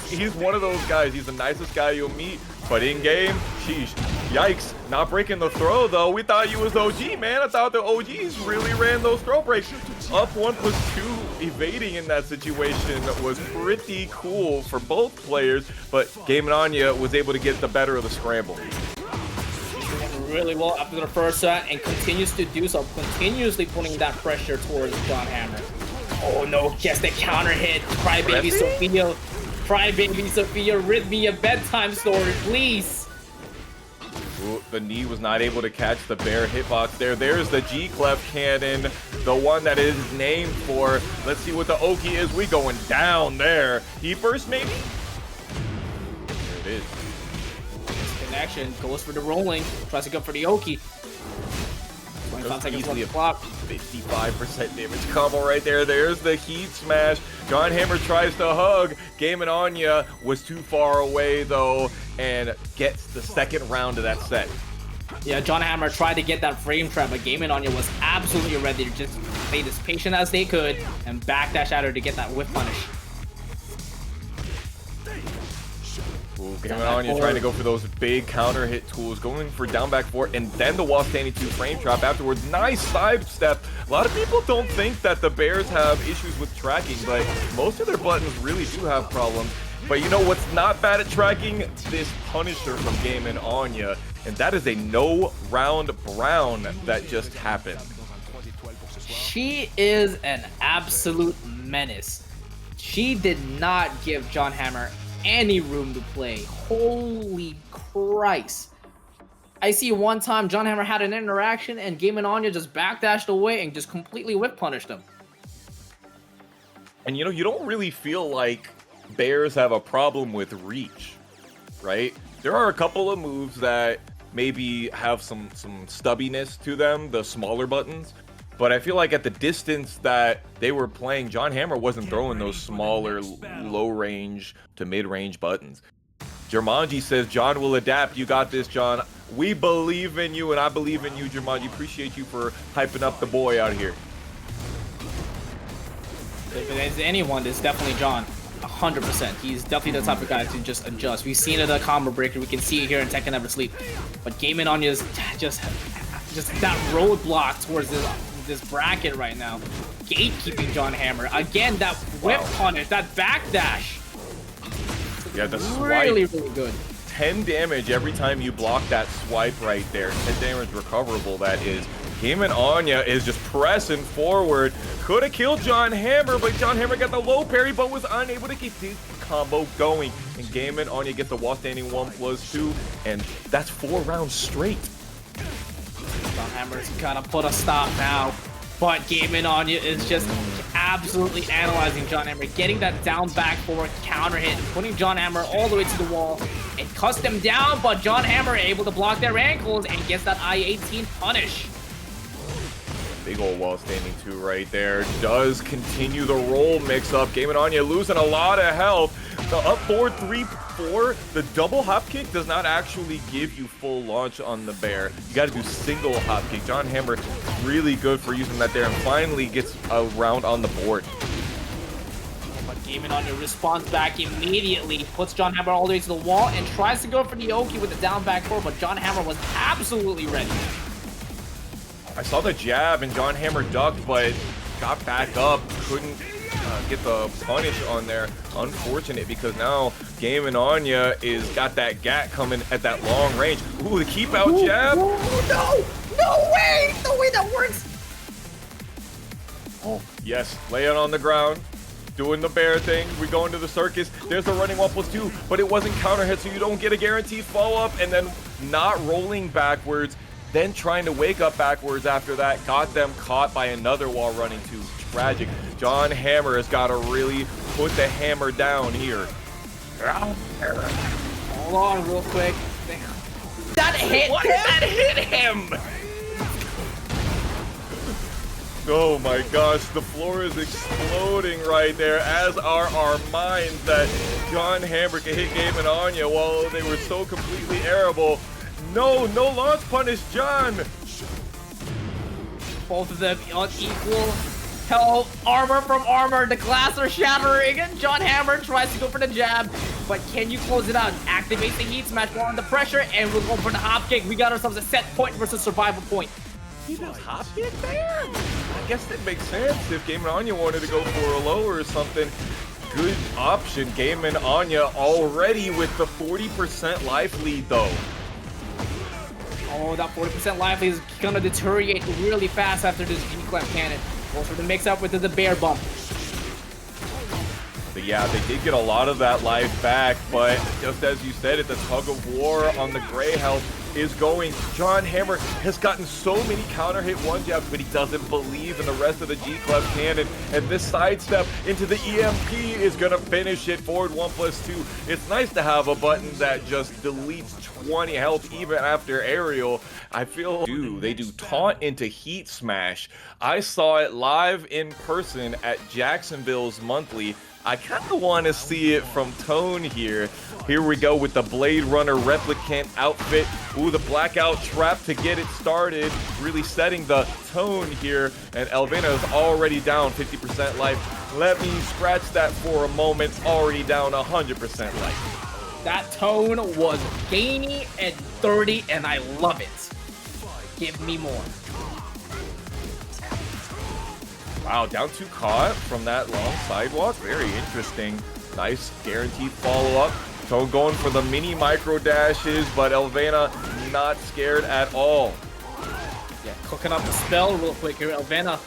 he's one of those guys. He's the nicest guy you'll meet, but in game, sheesh, yikes. Not breaking the throw though. We thought you was OG, man. I thought the OGs really ran those throw breaks. Up 1+2, evading in that situation was pretty cool for both players, but Gamin Anya was able to get the better of the scramble. Really well after the first set and continues to do so, continuously putting that pressure towards John Hammer. Oh no, gets the counter hit. Crybaby Sophia. Crybaby Sophia, read me a bedtime story, please. Ooh, the knee was not able to catch the bear hitbox there. There's the G-Clef cannon, the one that is named for. Let's see what the Oki is. We going down there. He first, maybe? There it is. Action goes for the rolling, tries to go for the Oki. 25 seconds on the clock. 55% damage combo right there. There's the heat smash. John Hammer tries to hug. Gamin Anya was too far away though and gets the second round of that set. Yeah, John Hammer tried to get that frame trap, but Gamin Anya was absolutely ready to just play as patient as they could and backdash at her to get that whip punish. Gamin Anya trying to go for those big counter hit tools, going for down back 4 and then the wall standing 2 frame trap afterwards. Nice side step. A lot of people don't think that the Bears have issues with tracking, but most of their buttons really do have problems. But you know what's not bad at tracking? This Punisher from Gamin Anya, and that is a no round brown that just happened. She is an absolute menace. She did not give John Hammer any room to play. Holy Christ. I see one time John Hammer had an interaction and Gamin Anya just backdashed away and just completely whip punished him. And you know, you don't really feel like Bears have a problem with reach, right? There are a couple of moves that maybe have some stubbiness to them, the smaller buttons. But I feel like at the distance that they were playing, John Hammer wasn't throwing those smaller, low-range to mid-range buttons. Jumanji says, John will adapt. You got this, John. We believe in you, and I believe in you, Jumanji. Appreciate you for hyping up the boy out here. If there's anyone, it's definitely John. 100%. He's definitely the type of guy to just adjust. We've seen it at Combo Breaker. We can see it here in Tekken Never Sleep. But Gamin Onya's just that roadblock towards this bracket right now. Gatekeeping John Hammer. Again, that whip punish, that backdash. Yeah, the swipe. Really good. 10 damage every time you block that swipe right there. 10 damage recoverable, that is. Gamin Onya is just pressing forward. Could have killed John Hammer, but John Hammer got the low parry, but was unable to keep the combo going. And Gamin Onya gets the wall standing 1+2, and that's 4 rounds straight. John Hammer's gonna put a stop now, but Gamin Onya is just absolutely analyzing John Hammer, getting that down back forward counter hit, putting John Hammer all the way to the wall. It cuts them down, but John Hammer able to block their ankles and gets that I-18 punish. Big old wall standing 2 right there. Does continue the roll mix up. Gamin Onya losing a lot of health. The up 4-3-4, the double hop kick does not actually give you full launch on the bear. You got to do single hop kick. John Hammer really good for using that there, and finally gets a round on the board. But Gamin Onya responds back immediately, puts John Hammer all the way to the wall, and tries to go for the Oki with the down back four, but John Hammer was absolutely ready. I saw the jab and John Hammer ducked, but got back up. Couldn't get the punish on there. Unfortunate, because now Gamin Onya is got that gat coming at that long range. Ooh, the keep out jab. Ooh, no way! No way that works! Oh, yes, lay it on the ground. Doing the bear thing. We go into the circus. There's a running 1+2, but it wasn't counter hit, so you don't get a guaranteed follow-up, and then not rolling backwards. Then trying to wake up backwards after that, got them caught by another wall running 2. Tragic. John Hammer has got to really put the hammer down here. Hold on real quick. That hit him! Oh my gosh, the floor is exploding right there, as are our minds that John Hammer can hit Gamin Onya while they were so completely arable. No launch punish, John! Both of them unequal health, armor from armor, the glass are shattering, and John Hammer tries to go for the jab, but can you close it out? Activate the heat smash while under pressure, and we'll go for the hop kick. We got ourselves a set point versus survival point. He does hop kick there? I guess that makes sense if Gamin Onya wanted to go for a low or something. Good option. Gamin Onya already with the 40% life lead though. Oh, that 40% life is gonna deteriorate really fast after this G-Clamp cannon. Goes for the mix-up with the bear bump. But yeah, they did get a lot of that life back, but just as you said, it's a tug of war on the gray health is going. John Hammer has gotten so many counter hit one jabs, but he doesn't believe in the rest of the G-Clef cannon, and this sidestep into the EMP is gonna finish it forward 1+2. It's nice to have a button that just deletes 20 health even after aerial. I feel they do taunt into heat smash. I saw it live in person at Jacksonville's monthly. I kind of want to see it from Tone here. Here we go with the Blade Runner replicant outfit. Ooh, the blackout trap to get it started. Really setting the tone here. And Elvena is already down 50% life. Let me scratch that for a moment. Already down 100% life. That tone was gainy and 30, and I love it. Give me more. Wow, down 2 caught from that long sidewalk. Very interesting. Nice guaranteed follow-up. Tone going for the mini micro dashes, but Elvena not scared at all. Yeah, cooking up the spell real quick here. Elvena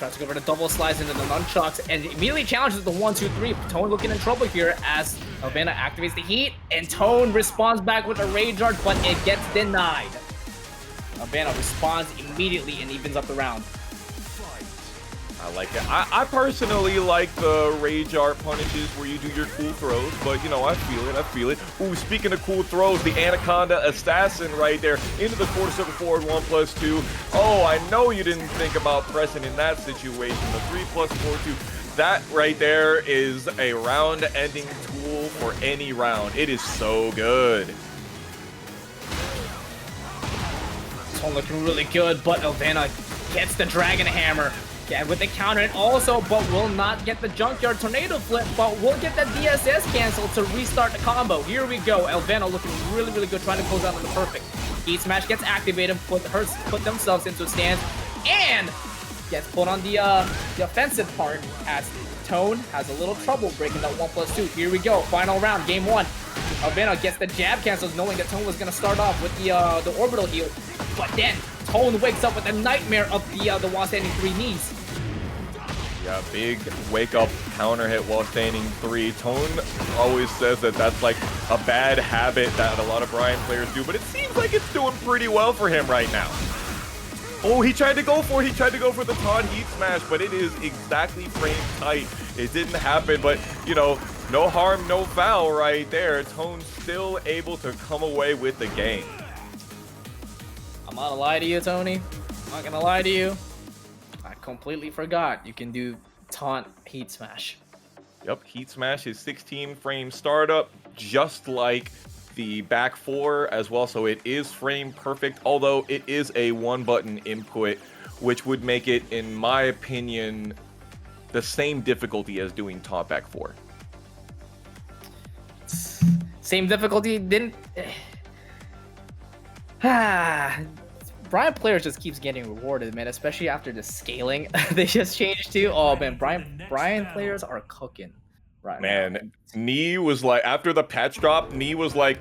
tries to go for the double slice into the nunchucks and immediately challenges the 1-2-3. Tone looking in trouble here as Elvena activates the heat, and Tone responds back with a rage art, but it gets denied. Elvena responds immediately and evens up the round. I like it. I personally like the rage art punishes where you do your cool throws, but you know, I feel it. Ooh, speaking of cool throws, the Anaconda Assassin right there into the quarter circle forward 1+2. Oh, I know you didn't think about pressing in that situation. The 3+4-2. That right there is a round-ending tool for any round. It is so good. Tone looking really good, but Elvena gets the Dragon Hammer. Yeah, with the counter and also, but will not get the Junkyard Tornado Flip, but will get the DSS cancel to restart the combo. Here we go. Elvena looking really, really good, trying to close out on the perfect. Heat Smash gets activated, put themselves into a stance, and gets put on the offensive part as Tone has a little trouble breaking that 1+2. Here we go. Final round, game 1. Elvena gets the jab cancels, knowing that Tone was going to start off with the orbital heal, but then Tone wakes up with a nightmare of the while standing 3 knees. Yeah, big wake-up counter hit while standing 3. Tone always says that that's like a bad habit that a lot of Bryan players do, but it seems like it's doing pretty well for him right now. Oh, he tried to go for the taunt Heat Smash, but it is exactly frame tight. It didn't happen, but you know, no harm, no foul right there. Tone still able to come away with the game. I'm not gonna lie to you, Tony. I'm not gonna lie to you. I completely forgot you can do taunt Heat Smash. Yep, Heat Smash is 16 frame startup, just like the back 4 as well, so it is frame perfect, although it is a 1-button input, which would make it, in my opinion, the same difficulty as doing taunt back 4. Same difficulty, didn't... Bryan players just keeps getting rewarded, man, especially after the scaling they just changed to. Oh man, Bryan players are cooking right man now. Knee was like, after the patch drop, Knee was like,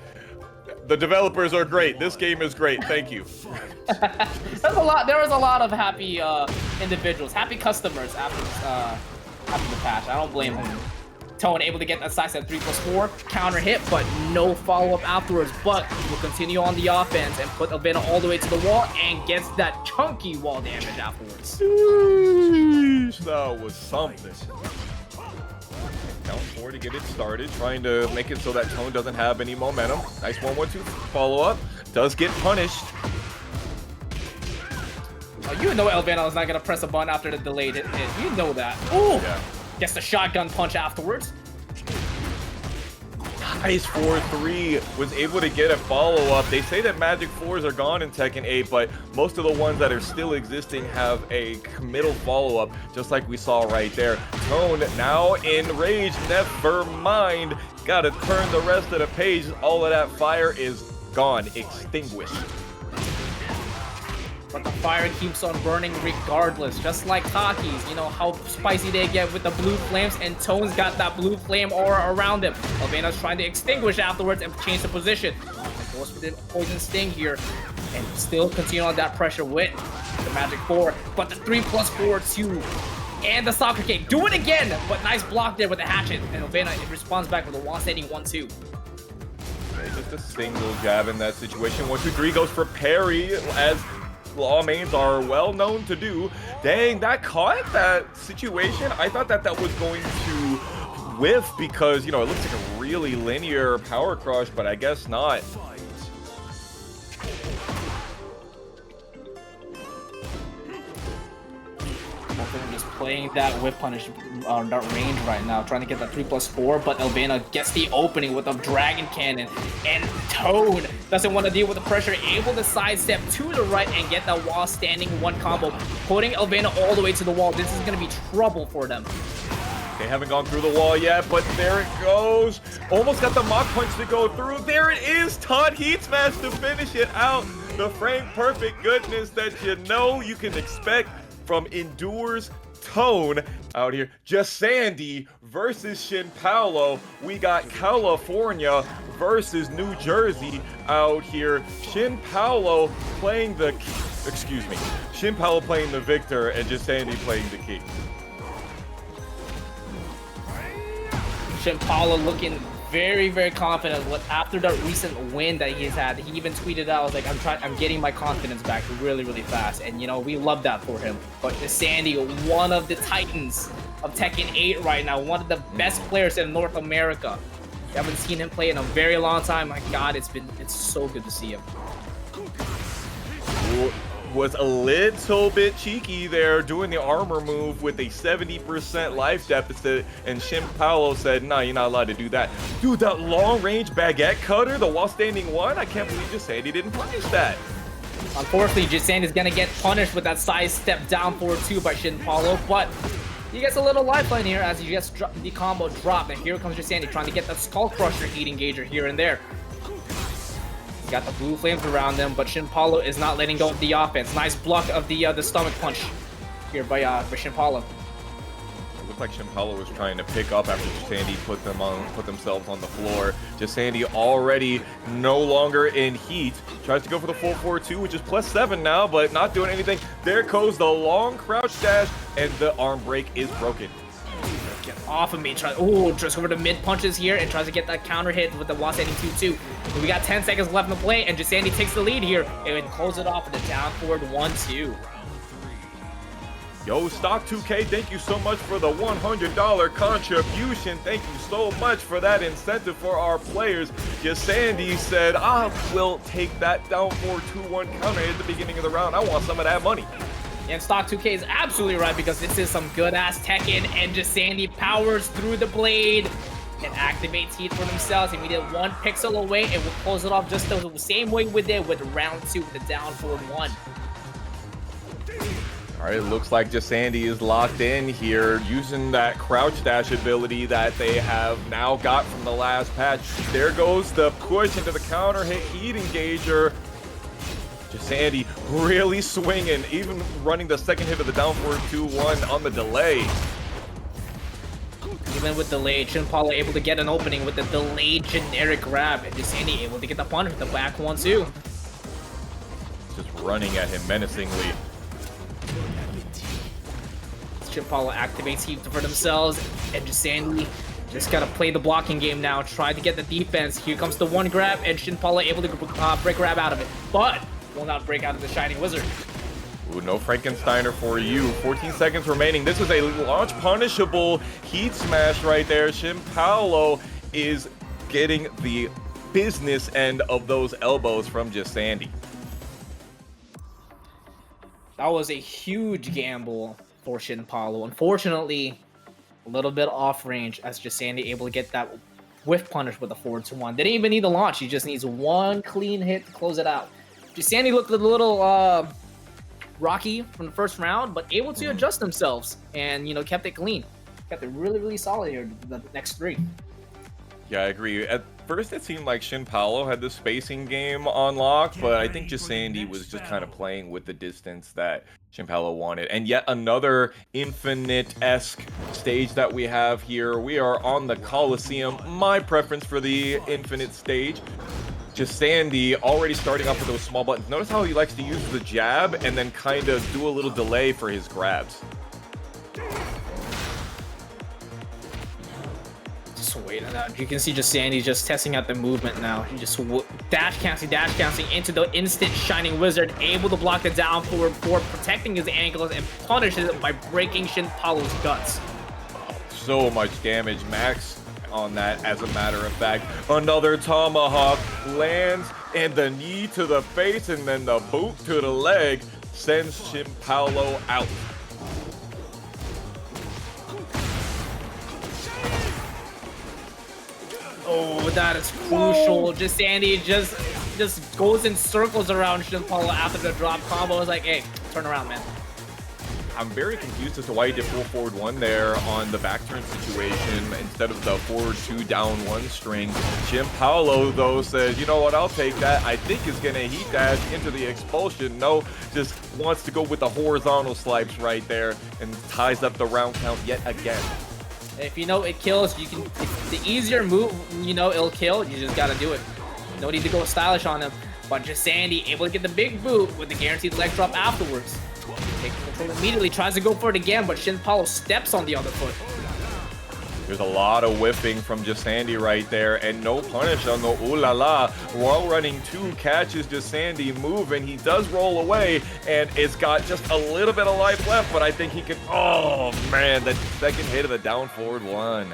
the developers are great, this game is great, thank you. There was a lot of happy individuals, happy customers after the patch. I don't blame them. Tone able to get that sidestep 3+4 counter hit, but no follow-up afterwards. But will continue on the offense and put Elvena all the way to the wall and gets that chunky wall damage afterwards. That was something. Count 4 to get it started, trying to make it so that Tone doesn't have any momentum. Nice 1-1-2 follow-up. Does get punished. Oh, you know Elvena was not gonna press a button after the delayed hit. You know that. Ooh! Yeah. Gets the shotgun punch afterwards. Nice 4-3, was able to get a follow-up. They say that Magic 4s are gone in Tekken 8, but most of the ones that are still existing have a committal follow-up, just like we saw right there. Tone now enraged, never mind. Gotta turn the rest of the page. All of that fire is gone, extinguished. But the fire keeps on burning regardless, just like Taki's. You know how spicy they get with the blue flames, and Tone's got that blue flame aura around him. Elvena's trying to extinguish afterwards and change the position. Goes for the poison sting here, and still continue on that pressure with the Magic 4. But the 3+4 too, and the soccer kick. Do it again, but nice block there with the hatchet, and Elvena responds back with a wall standing 1-2. Just a single jab in that situation. 1-2-3 goes for parry, as Law mains are well known to do. Dang, that caught that situation. I thought that was going to whiff because, you know, it looks like a really linear power crush, but I guess not. Just playing that whip punish that range right now, trying to get that 3+4, but Elvena gets the opening with a dragon cannon, and Tone doesn't want to deal with the pressure, able to sidestep to the right and get that wall standing 1 combo, putting Elvena all the way to the wall. This is going to be trouble for them. They haven't gone through the wall yet, but there it goes. Almost got the Mach Punch to go through. There it is, Taunt Heat Smash to finish it out. The frame perfect goodness that you know you can expect from Endures Tone out here. Jesandy versus Shin Paulo. We got California versus New Jersey out here. Shin Paulo playing the victor and Jesandy playing the king. Shin Paulo looking very, very confident after the recent win that he's had. He even tweeted out, like, I'm getting my confidence back really, really fast. And, you know, we love that for him. But Jesandy, one of the titans of Tekken 8 right now, one of the best players in North America. We haven't seen him play in a very long time. My God, it's so good to see him. Was a little bit cheeky there, doing the armor move with a 70% life deficit, and Shin Paulo said, nah, you're not allowed to do that. Dude, that long range baguette cutter, the while standing 1, I can't believe Jesandy didn't punish that. Unfortunately, Jesandy is gonna get punished with that side step down forward 2 by Shin Paulo, but he gets a little lifeline here as he gets the combo dropped, and here comes Jesandy trying to get that Skull Crusher Heat Engager here and there. He's got the blue flames around him, but Shin Paulo is not letting go of the offense. Nice block of the stomach punch here by Shin Paulo. It looked like Shin Paulo was trying to pick up after Jesandy put themselves on the floor. Jesandy already no longer in heat. Tries to go for the full 4-2, which is +7 now, but not doing anything. There goes the long crouch dash, and the arm break is broken. Get off of me. Tries over to mid punches here and tries to get that counter hit with the Wasani 2-2. We got 10 seconds left in the play, and Jesandy takes the lead here and close it off with a down forward 1-2. Yo, Stock2K, thank you so much for the $100 contribution. Thank you so much for that incentive for our players. Jesandy said, I will take that down 4-2-1 counter at the beginning of the round. I want some of that money. And Stock2K is absolutely right, because this is some good-ass Tekken, and Jesandy powers through the blade and activates heat for themselves. He needed 1 pixel away, and we'll close it off just the same way we did with round 2 with the down forward 1. All right, it looks like Jesandy is locked in here, using that crouch dash ability that they have now got from the last patch. There goes the push into the counter hit Heat Engager. Jesandy really swinging, even running the second hit of the down forward 2-1 on the delay. Even with delay, Shin Paulo able to get an opening with the delayed generic grab, and Jesandy able to get the punish with the back 1-2. Just running at him menacingly. Shin Paulo activates heat for themselves, and Jesandy just gotta play the blocking game now. Try to get the defense. Here comes the 1 grab, and Shin Paulo able to break grab out of it, but will not break out of the Shining Wizard. Ooh, no Frankensteiner for you. 14 seconds remaining. This is a launch punishable heat smash right there. Shin Paulo is getting the business end of those elbows from Jesandy. That was a huge gamble for Shin Paulo. Unfortunately, a little bit off range as Jesandy able to get that whiff punish with a 4-1. Didn't even need the launch. He just needs 1 clean hit to close it out. Jesandy looked a little rocky from the first round, but able to adjust themselves and, you know, kept it clean. Kept it really, really solid here the next 3. Yeah, I agree. At first, it seemed like Shin Paulo had the spacing game on lock, but I think Jesandy was just kind of playing with the distance that Shin Paulo wanted. And yet another Infinite-esque stage that we have here. We are on the Coliseum. My preference for the Infinite stage. Jesandy already starting off with those small buttons. Notice how he likes to use the jab and then kind of do a little delay for his grabs. Just wait on that. You can see Jesandy just testing out the movement now. He just dash canceling into the instant Shining Wizard, able to block the down forward for protecting his ankles and punishes it by breaking Shin Paulo's guts. So much damage, Max. On that, as a matter of fact, another tomahawk lands, and the knee to the face and then the boot to the leg sends Shin Paulo out. Oh, that is crucial. Jesandy just goes in circles around Shin Paulo after the drop combo. It's like, hey, turn around, man. I'm very confused as to why he did full forward 1 there on the back turn situation instead of the forward 2 down 1 string. Shin Paulo, though, says, you know what, I'll take that. I think he's going to heat dash into the expulsion. No, just wants to go with the horizontal swipes right there and ties up the round count yet again. If you know it kills, you can. If the easier move, you know it'll kill. You just gotta do it. No need to go stylish on him. But Jesandy able to get the big boot with the guaranteed leg drop afterwards. Takes control immediately, tries to go for it again, but Shin Paulo steps on the other foot. There's a lot of whiffing from Jesandy right there, and no punish on the ooh la la. While running 2 catches Jesandy moving. He does roll away, and it's got just a little bit of life left, but I think he can. Oh man, that second hit of the down forward 1.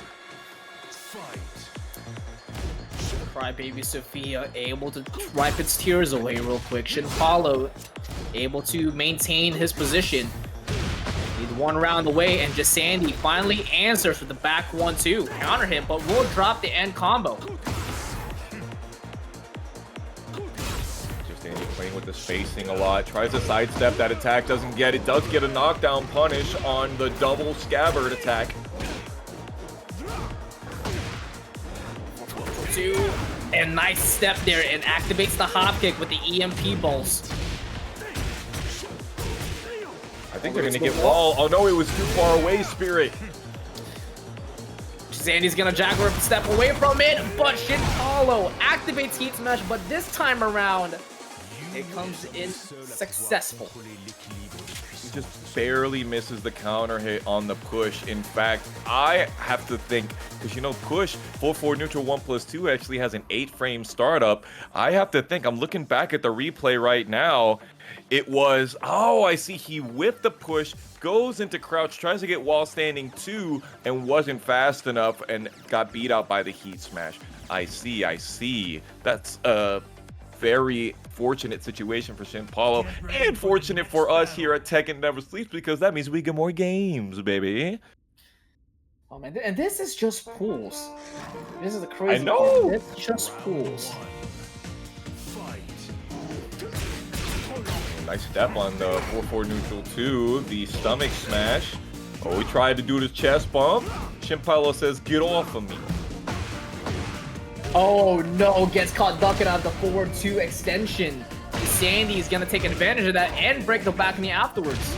Crybaby Sophia able to wipe its tears away real quick. Shin Paulo able to maintain his position. Need 1 round away, and Jesandy finally answers with the back 1-2. Counter hit, but will drop the end combo. Jesandy Playing with the spacing a lot. Tries to sidestep that attack, doesn't get it. Does get a knockdown punish on the double scabbard attack. And nice step there, and activates the hop kick with the EMP balls. I think they're gonna get wall. Oh no, it was too far away, Spirit. Jesandy's gonna Jaguar step away from it, but Shin Paulo activates Heat Smash, but this time around, it comes in successful. He just barely misses the counter hit on the push. In fact, I have to think, because you know, push full forward neutral 1+2 actually has an 8-frame startup. I have to think, I'm looking back at the replay right now. It was, oh, I see, he whipped the push, goes into crouch, tries to get wall standing 2, and wasn't fast enough and got beat out by the Heat Smash. I see. That's very fortunate situation for Shin Paulo, and fortunate for us here at Tekken Never Sleeps, because that means we get more games, baby. Oh man, and this is just pools. This is the crazy I know. Part. It's just pools. Nice step on the 4-4 neutral 2, the stomach smash. Oh, he tried to do the chest bump. Shin Paulo says, get off of me. Oh no, gets caught ducking out the forward 2 extension. Jesandy is gonna take advantage of that and break the balcony afterwards.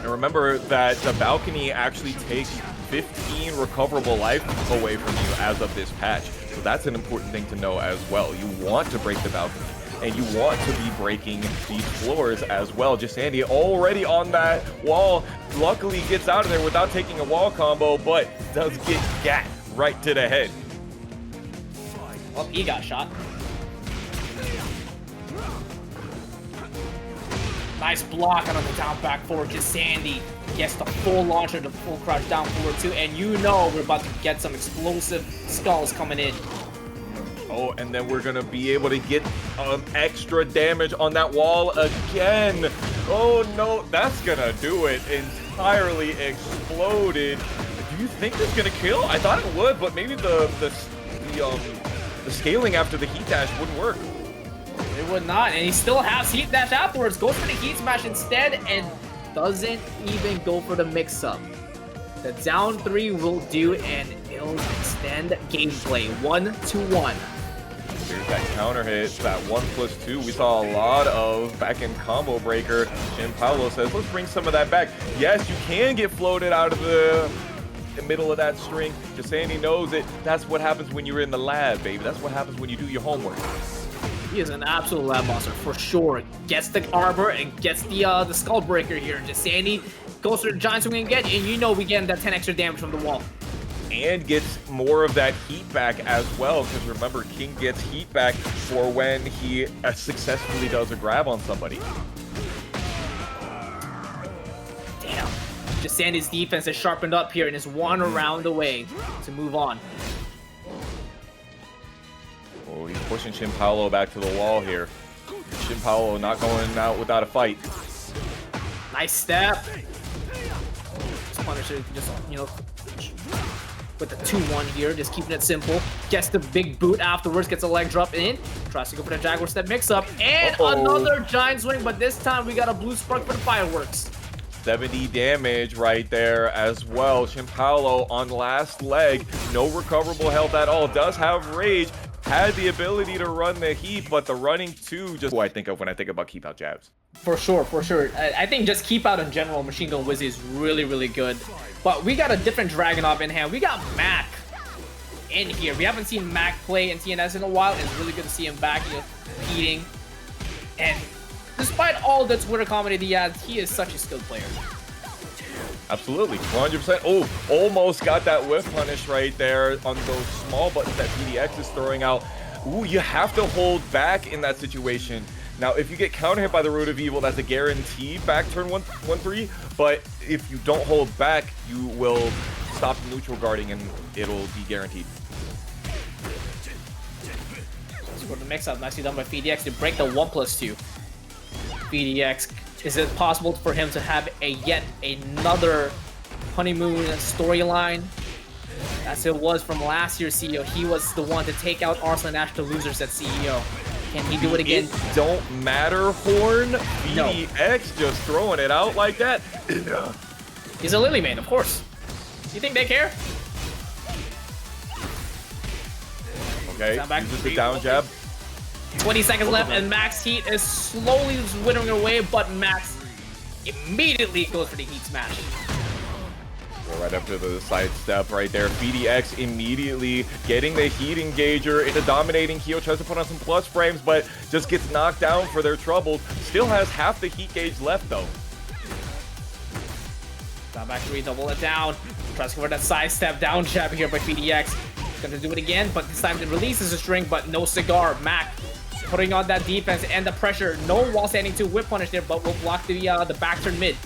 And remember that the balcony actually takes 15 recoverable life away from you as of this patch. So that's an important thing to know as well. You want to break the balcony, and you want to be breaking these floors as well. Jesandy already on that wall, luckily gets out of there without taking a wall combo, but does get gat right to the head. Well, he got shot. Nice block on the down back forward. Jesandy gets the full launcher, the full crouch down forward too, and you know we're about to get some explosive skulls coming in. Oh, and then we're gonna be able to get extra damage on that wall again. Oh no, that's gonna do it. Entirely exploded. Do you think this is gonna kill? I thought it would, but maybe the scaling after the heat dash wouldn't work. It would not, and he still has Heat Dash afterwards. Goes for the Heat Smash instead, and doesn't even go for the mix-up. The down 3 will do, and it'll extend gameplay 1-1. Here's that counter hit, that 1+2. We saw a lot of back-end combo breaker. And Paulo says, let's bring some of that back. Yes, you can get floated out of the middle of that string. Jesandy knows it. That's what happens when you're in the lab, baby. That's what happens when you do your homework. He is an absolute lab monster for sure. Gets the arbor and gets the skull breaker here. Jesandy goes for the giant swing again, and you know we get that 10 extra damage from the wall. And gets more of that heat back as well, because remember, King gets heat back for when he successfully does a grab on somebody. Damn. Jesandy's defense is sharpened up here and is 1 round away to move on. Oh, he's pushing Shin Paulo back to the wall here. Shin Paulo not going out without a fight. Nice step. Just Punisher, just, you know, with the 2-1 here, just keeping it simple. Gets the big boot afterwards, gets a leg drop in. Tries to go for the Jaguar step mix-up. And another giant swing, but this time we got a blue spark for the fireworks. 70 damage right there as well. Shin Paulo on last leg. No recoverable health at all. Does have rage. Had the ability to run the heat, but the running 2 just what I think of when I think about keep out jabs. For sure, for sure. I think just keep out in general, Machine Gun Wizzy is really, really good. But we got a different Dragunov in hand. We got Mac in here. We haven't seen Mac play in TNS in a while. It's really good to see him back, you know, competing. And despite all the Twitter comedy he has, he is such a skilled player. Absolutely, 100%. Oh, almost got that whiff punish right there on those small buttons that PhiDX is throwing out. Ooh, you have to hold back in that situation. Now, if you get counter hit by the Root of Evil, that's a guaranteed back turn 1-3. But if you don't hold back, you will stop neutral guarding and it'll be guaranteed. Let's go to the mix-up. Nicely done by PhiDX to break the 1+2. PhiDX. Is it possible for him to have yet another honeymoon storyline? as it was from last year's CEO. He was the one to take out Arslan Ash, the losers at CEO. Can he do it again? It don't matter, Horn. PhiDX just throwing it out like that. He's a Lili main, of course. You think they care? Okay, uses the down jab. 20 seconds left, and Max Heat is slowly withering away, but Max immediately goes for the Heat Smash. Right after the side step right there, PhiDX immediately getting the Heat Engager into dominating. Kyo tries to put on some plus frames, but just gets knocked down for their troubles. Still has half the Heat gauge left, though. Down back 3, double it down. Tries to convert that side step down jab here by PhiDX. Gonna do it again, but this time it releases a string, but no cigar. Mac putting on that defense and the pressure. No wall standing 2 whip punish there, but will block the back turn mid.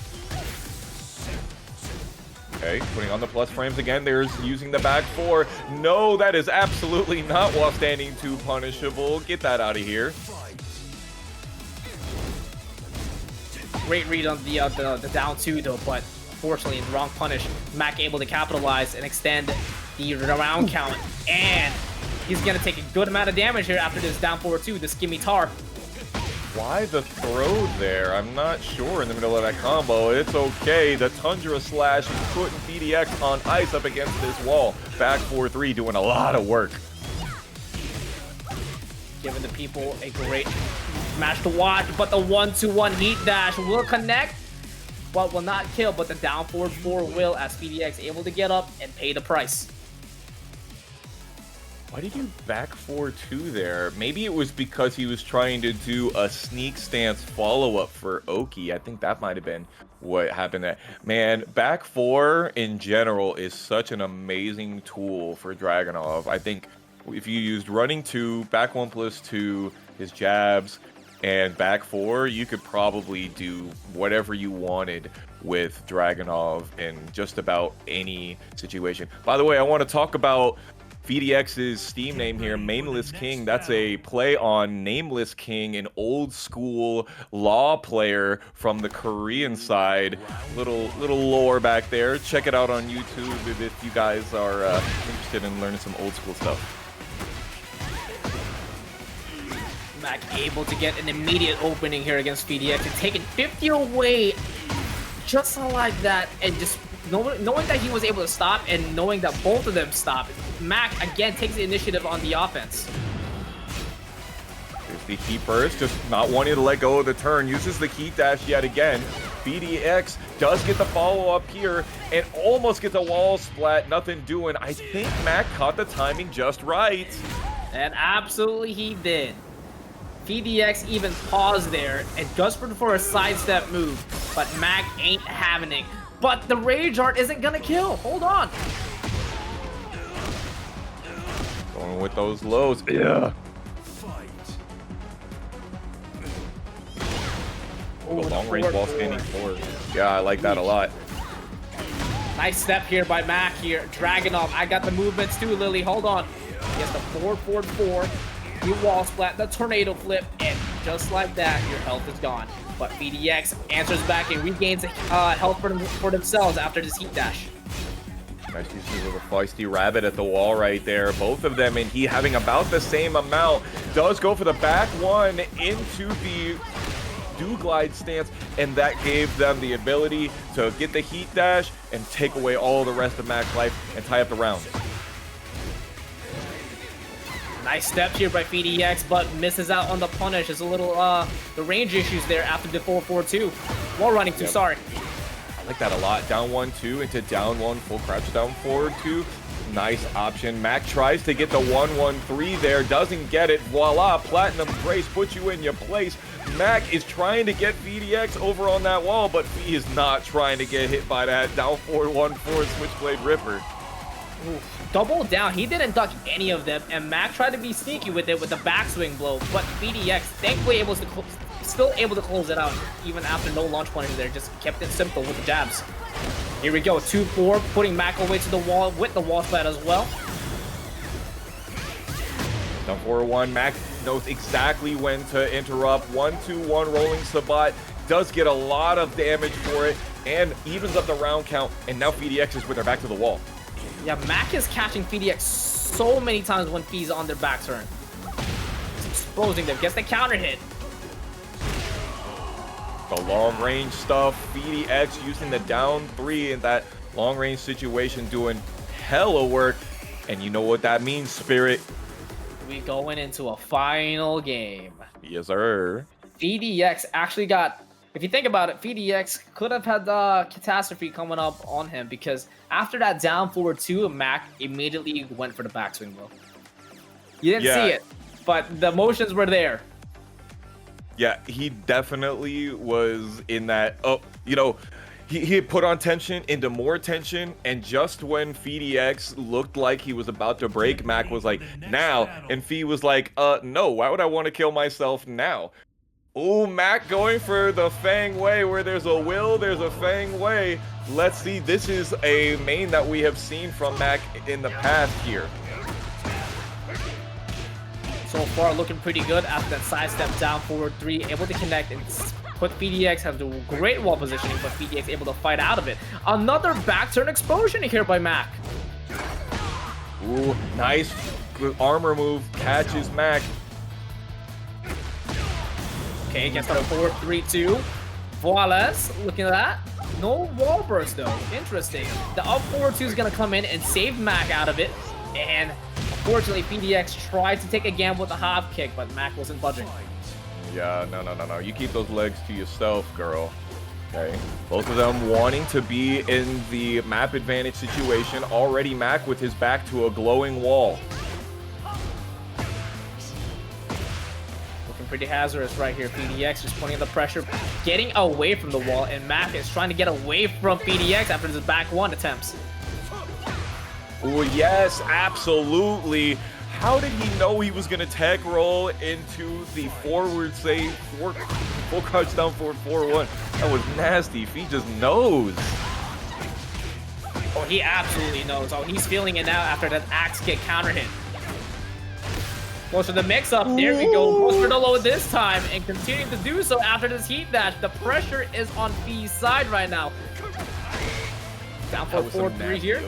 Okay, putting on the plus frames again. There's using the back 4. No, that is absolutely not while standing 2 punishable. Get that out of here. Great read on the down 2 though, but unfortunately in the wrong punish. Mac able to capitalize and extend the round count, and he's gonna take a good amount of damage here after this down 4-2, the scimitar. Why the throw there? I'm not sure in the middle of that combo. It's okay. The Tundra Slash is putting PhiDX on ice up against this wall. Back 4-3 doing a lot of work. Giving the people a great match to watch, but the 1-2-1 Heat Dash will connect, but will not kill, but the down 4-4 will, as PhiDX able to get up and pay the price. Why did you back 4-2 there? Maybe it was because he was trying to do a sneak stance follow-up for Oki. I think that might have been what happened there. Man, back 4 in general is such an amazing tool for Dragunov. I think if you used running 2, back 1+2, his jabs, and back 4, you could probably do whatever you wanted with Dragunov in just about any situation. By the way, I want to talk about PhiDX's Steam name here, Nameless King. That's a play on Nameless King, an old school law player from the Korean side. Little lore back there. Check it out on YouTube if you guys are interested in learning some old school stuff. Mac able to get an immediate opening here against PhiDX and taking 50 away just like that, and just knowing that he was able to stop and knowing that both of them stopped, Mac again takes the initiative on the offense. There's the Heat Burst, just not wanting to let go of the turn, uses the Heat Dash yet again. PhiDX does get the follow-up here and almost gets a wall splat, nothing doing. I think Mac caught the timing just right. And absolutely he did. PhiDX even paused there and just for a sidestep move, but Mac ain't having it. But the Rage Art isn't gonna kill. Hold on. Going with those lows. Yeah. Oh, long range wall standing forward. Yeah, I like that a lot. Nice step here by Mac here. Dragunov, I got the movements too, Lili. Hold on. He has the 4-4-4. You wall splat, the tornado flip, and just like that, your health is gone. But PhiDX answers back and regains health for themselves after this Heat Dash. Nice use of a feisty rabbit at the wall right there. Both of them, and he having about the same amount, does go for the back 1 into the do-glide stance, and that gave them the ability to get the Heat Dash and take away all the rest of Mac's life and tie up the round. Nice step here by PhiDX, but misses out on the punish. There's a little, the range issues there after the 4-4-2. Wall running 2, sorry. I like that a lot. Down 1-2 into down 1, full crouch down forward 2. Nice option. Mac tries to get the 1-1-3 there, doesn't get it. Voila, Platinum Brace puts you in your place. Mac is trying to get PhiDX over on that wall, but he is not trying to get hit by that down 4-1-4 Switchblade Ripper. Ooh. Double down, he didn't duck any of them, and Mac tried to be sneaky with it with the backswing blow, but PhiDX thankfully still able to close it out, even after no launch punish there, just kept it simple with the jabs. Here we go, 2-4, putting Mac away to the wall with the wall splat as well. Down 4-1, Mac knows exactly when to interrupt. 1-2-1 rolling Sabat, does get a lot of damage for it, and evens up the round count, and now PhiDX is with her back to the wall. Yeah, Mac is catching PhiDX so many times when Phi's on their back turn. He's exposing them, gets the counter hit. The long range stuff, PhiDX using the down 3 in that long range situation, doing hella work. And you know what that means, Spirit. We going into a final game. Yes, sir. PhiDX actually got, if you think about it, PhiDX could have had the catastrophe coming up on him because after that down forward 2, Mac immediately went for the backswing, bro. You didn't see it, but the motions were there. Yeah, he definitely was in that, he put on tension into more tension, and just when PhiDX looked like he was about to break, Mac was like, now, and Phi was like, no, why would I want to kill myself now? Oh, Mac going for the Feng way. Where there's a will, there's a Feng way. Let's see, this is a main that we have seen from Mac in the past here. So far, looking pretty good after that sidestep down forward 3, able to connect and put PhiDX, has the great wall positioning, but PhiDX able to fight out of it. Another back turn explosion here by Mac. Ooh, nice armor move, catches Mac. Okay, gets up 4-3-2. Voiles, looking at that. No wall burst though. Interesting. The up 4-2 is gonna come in and save Mac out of it. And unfortunately, PhiDX tried to take a gamble with the hop kick, but Mac wasn't budging. Yeah, no. You keep those legs to yourself, girl. Okay. Both of them wanting to be in the map advantage situation. Already Mac with his back to a glowing wall. Looking pretty hazardous right here. PhiDX just putting the pressure, getting away from the wall, and Mac is trying to get away from PhiDX after his back 1 attempts. Oh, yes, absolutely. How did he know he was going to tech roll into the forward save, full crouch down forward 4-1? That was nasty. He just knows. Oh, he absolutely knows. Oh, he's feeling it now after that axe kick counter hit. Goes for the mix up. There we go. Goes for the low this time and continuing to do so after this heat dash. The pressure is on Phi's side right now. Down for 4-3 here.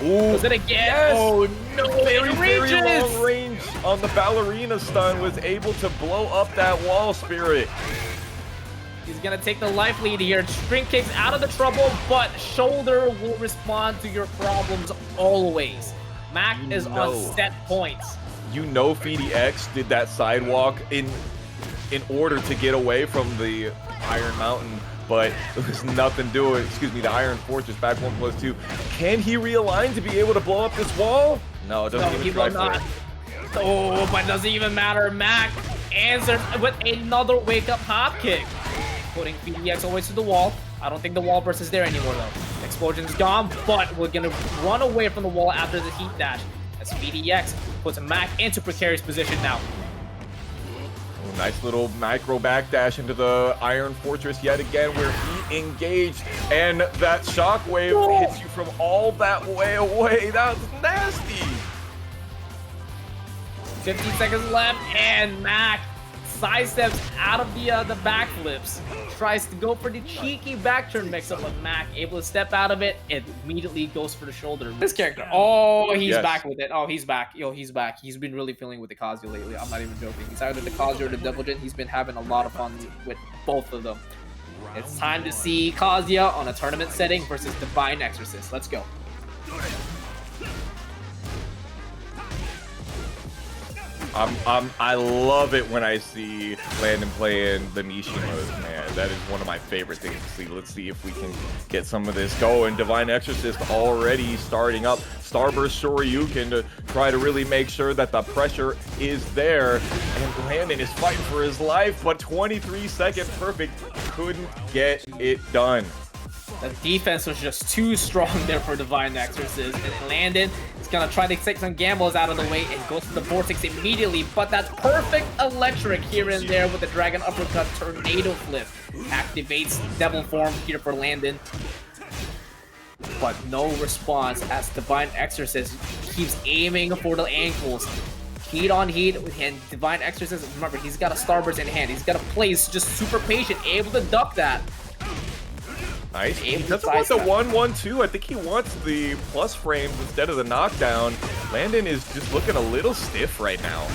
Ooh, was it again? Yes. Oh no, very long range on the ballerina stun, was able to blow up that wall, Spirit. He's gonna take the life lead here. String kicks out of the trouble, but shoulder will respond to your problems always. Mac is on set points. You know PhiDX did that sidewalk in order to get away from the Iron Mountain, but there's nothing doing. Excuse me, the Iron Fortress back 1+2. Can he realign to be able to blow up this wall? No, it doesn't even try for it. Oh, but it doesn't even matter. Mac answers with another wake-up hop kick, putting PhiDX always to the wall. I don't think the wall burst is there anymore though. Explosion's gone, but we're gonna run away from the wall after the heat dash as PhiDX puts Mac into precarious position now. Nice little micro backdash into the Iron Fortress yet again, where he engaged, and that shockwave hits you from all that way away. That's nasty. 15 seconds left, and Mac sidesteps out of the backflips. Tries to go for the cheeky back turn mix-up, but Mac able to step out of it and immediately goes for the shoulder. This character, oh, he's back with it. Oh, he's back. Yo, he's back. He's been really feeling with the Kazuya lately. I'm not even joking. He's either the Kazuya or the Devil Jin. He's been having a lot of fun with both of them. It's time to see Kazuya on a tournament setting versus Divine Exorcist. Let's go. I love it when I see Landon playing the Mishimas, man. That is one of my favorite things to see. Let's see if we can get some of this going. Divine Exorcist already starting up. Starburst Shoryuken to try to really make sure that the pressure is there. And Landon is fighting for his life, but 23-second perfect couldn't get it done. The defense was just too strong there for Divine Exorcist, and Landon is gonna try to take some gambles out of the way and goes for the vortex immediately, but that's perfect electric here and there with the Dragon Uppercut Tornado Flip. Activates Devil Form here for Landon, but no response as Divine Exorcist keeps aiming for the ankles. Heat on heat, and Divine Exorcist, remember, he's got a Starburst in hand. He's got a place, just super patient, able to duck that. Nice. He doesn't want the 1-1-2. I think he wants the plus frames instead of the knockdown. Landon is just looking a little stiff right now.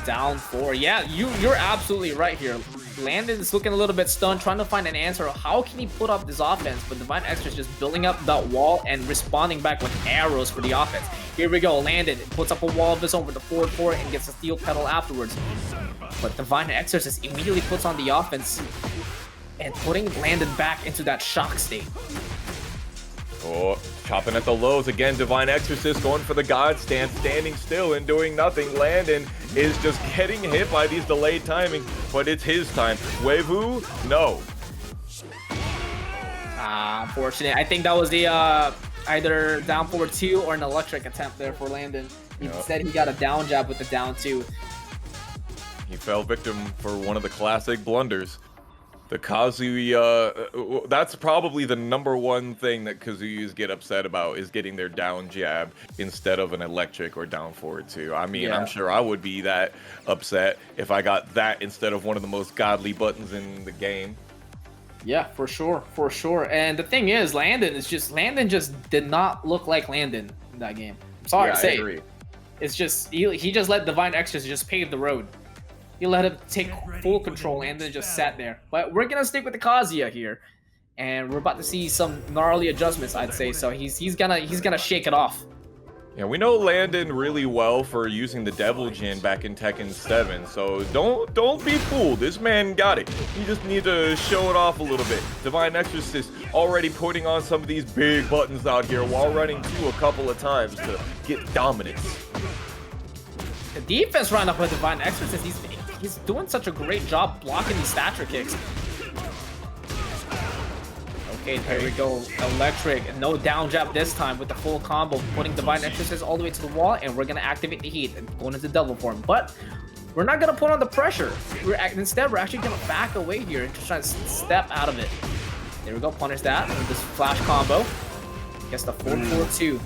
Down 4. Yeah, you're absolutely right here. Landon is looking a little bit stunned, trying to find an answer. How can he put up this offense? But Divine Extra is just building up that wall and responding back with arrows for the offense. Here we go. Landon puts up a wall of his own with the forward 4 and gets a steel pedal afterwards. But Divine Exorcist immediately puts on the offense and putting Landon back into that shock state. Oh, chopping at the lows again. Divine Exorcist going for the God stance, standing still and doing nothing. Landon is just getting hit by these delayed timings, but it's his time. Wevu, no. Unfortunate. I think that was the either down forward 2 or an electric attempt there for Landon. Instead, he got a down jab with the down 2. He fell victim for one of the classic blunders. The Kazuya, that's probably the #1 thing that Kazuyas get upset about, is getting their down jab instead of an electric or down forward 2. I mean, I'm sure I would be that upset if I got that instead of one of the most godly buttons in the game. Yeah, for sure. And the thing is, Landon just did not look like Landon in that game. I'm sorry to say. I agree. It's just, he just let Divine Extras just pave the road. He let him take full control and then just sat there. But we're gonna stick with the Kazuya here, and we're about to see some gnarly adjustments, I'd say. So he's gonna shake it off. Yeah, we know Landon really well for using the Devil Jin back in Tekken 7. So don't be fooled. This man got it. You just need to show it off a little bit. Divine Exorcist already putting on some of these big buttons out here while running 2 a couple of times to get dominance. The defense run up with Divine Exorcist. He's doing such a great job blocking these stature kicks. Okay, there we go. Electric. No down jab this time with the full combo, putting Divine Exorcist all the way to the wall, and we're going to activate the heat and going into double form. But we're not going to put on the pressure. Instead, we're actually going to back away here and just try to step out of it. There we go. Punish that with this flash combo. Gets the 4-4-2.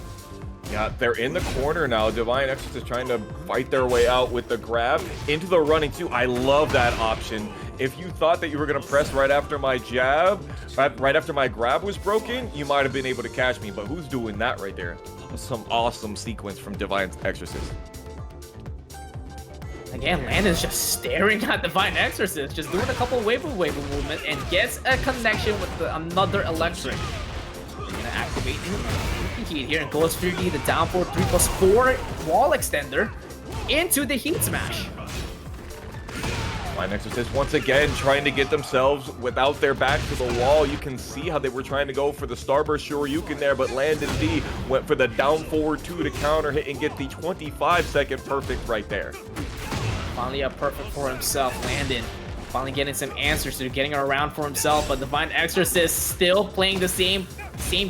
Yeah, they're in the corner now. Divine Exorcist trying to fight their way out with the grab into the running too. I love that option. If you thought that you were going to press right after my jab, right after my grab was broken, you might have been able to catch me. But who's doing that right there? Some awesome sequence from Divine Exorcist. Again, Landon's just staring at Divine Exorcist, just doing a couple wave movement, and gets a connection with another electric. We're gonna activate the heat here and goes through the down forward 3+4 wall extender into the heat smash. Divine Exorcist once again trying to get themselves without their back to the wall. You can see how they were trying to go for the Starburst Shoryuken there, but Landon D went for the down forward 2 to counter hit and get the 25-second perfect right there. Finally a perfect for himself. Landon finally getting some answers to getting around for himself, but Divine Exorcist still playing the same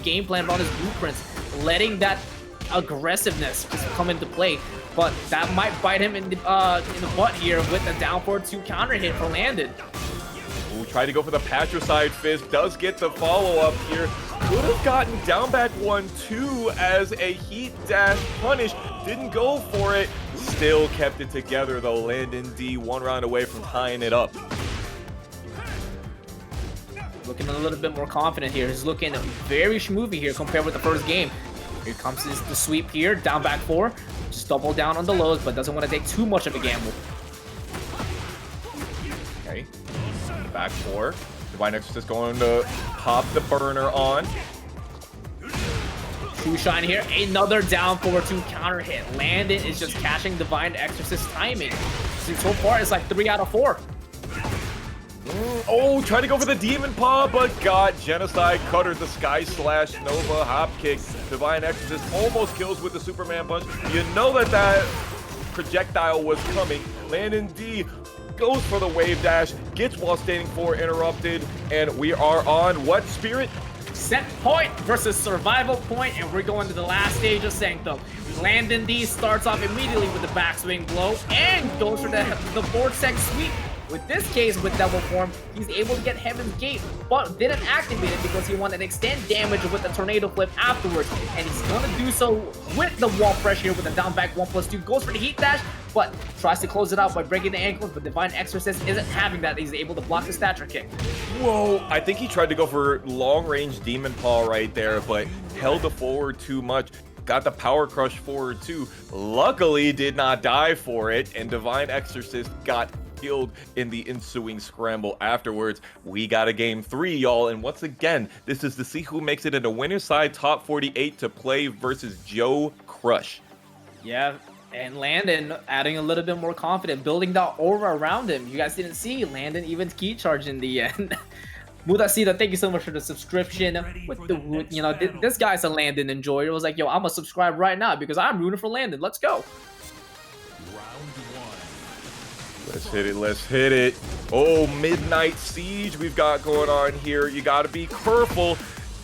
game plan on his blueprints, letting that aggressiveness just come into play. But that might bite him in the butt here with the down forward 2 counter hit for Landon. Ooh, try to go for the patricide fist, does get the follow-up here. Could have gotten down back 1-2 as a heat dash punish. Didn't go for it. Still kept it together though. Landon D 1 round away from tying it up. Looking a little bit more confident here. He's looking very schmoovy here compared with the first game. Here comes the sweep here, down back 4. Just double down on the lows, but doesn't want to take too much of a gamble. Okay, back 4. Divine Exorcist going to pop the burner on. True Shine here, another down forward 2 counter hit. Landon is just catching Divine Exorcist timing. So far, it's like 3 out of 4. Oh, trying to go for the Demon Paw, but got Genocide Cutter, the Sky Slash Nova hop kick. Divine Exorcist almost kills with the Superman Punch. You know that projectile was coming. Landon D goes for the wave dash, gets while standing 4 interrupted, and we are on what, Spirit? Set point versus survival point, and we're going to the last stage of Sanctum. Landon D starts off immediately with the backswing blow and goes for the vortex sweep With this case, with double form, he's able to get Heaven's Gate, but didn't activate it because he wanted to extend damage with the Tornado Flip afterwards. And he's going to do so with the wall pressure here with the down back 1+2. Goes for the Heat Dash, but tries to close it out by breaking the ankles, but Divine Exorcist isn't having that. He's able to block the Stature Kick. Whoa, I think he tried to go for long-range Demon Paw right there, but held the forward too much. Got the Power Crush forward too. Luckily, did not die for it, and Divine Exorcist got killed in the ensuing scramble afterwards. We got a game 3, y'all, and once again, this is to see who makes it in the winner's side top 48 to play versus JoeCrush. Yeah, and Landon adding a little bit more confident, building that aura around him. You guys didn't see Landon even key charge in the end. Mudasida, thank you so much for the subscription. You know, this guy's a Landon enjoyer. It was like, yo, I'm gonna subscribe right now because I'm rooting for Landon. Let's go. Let's hit it, let's hit it. Oh, Midnight Siege we've got going on here. You gotta be careful.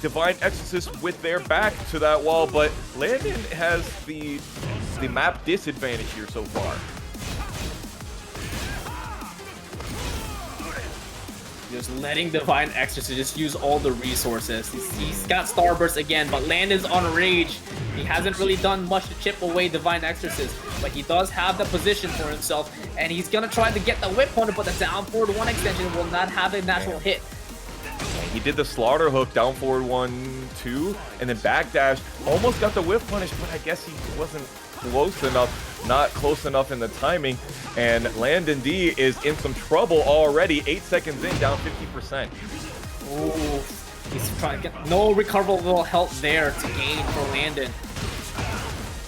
Divine Exorcist with their back to that wall, but Landon has the map disadvantage here so far. Just letting Divine Exorcist just use all the resources. He's got Starburst again, but Landon's on Rage. He hasn't really done much to chip away Divine Exorcist, but he does have the position for himself, and he's gonna try to get the whip on it, but the down forward 1 extension will not have a natural hit. He did the Slaughter Hook down forward 1-2, and then backdash. Almost got the whip punish, but I guess he wasn't close enough, not close enough in the timing. And Landon D is in some trouble already. 8 seconds in, down 50%. Ooh, he's trying to get no recoverable health there to gain for Landon.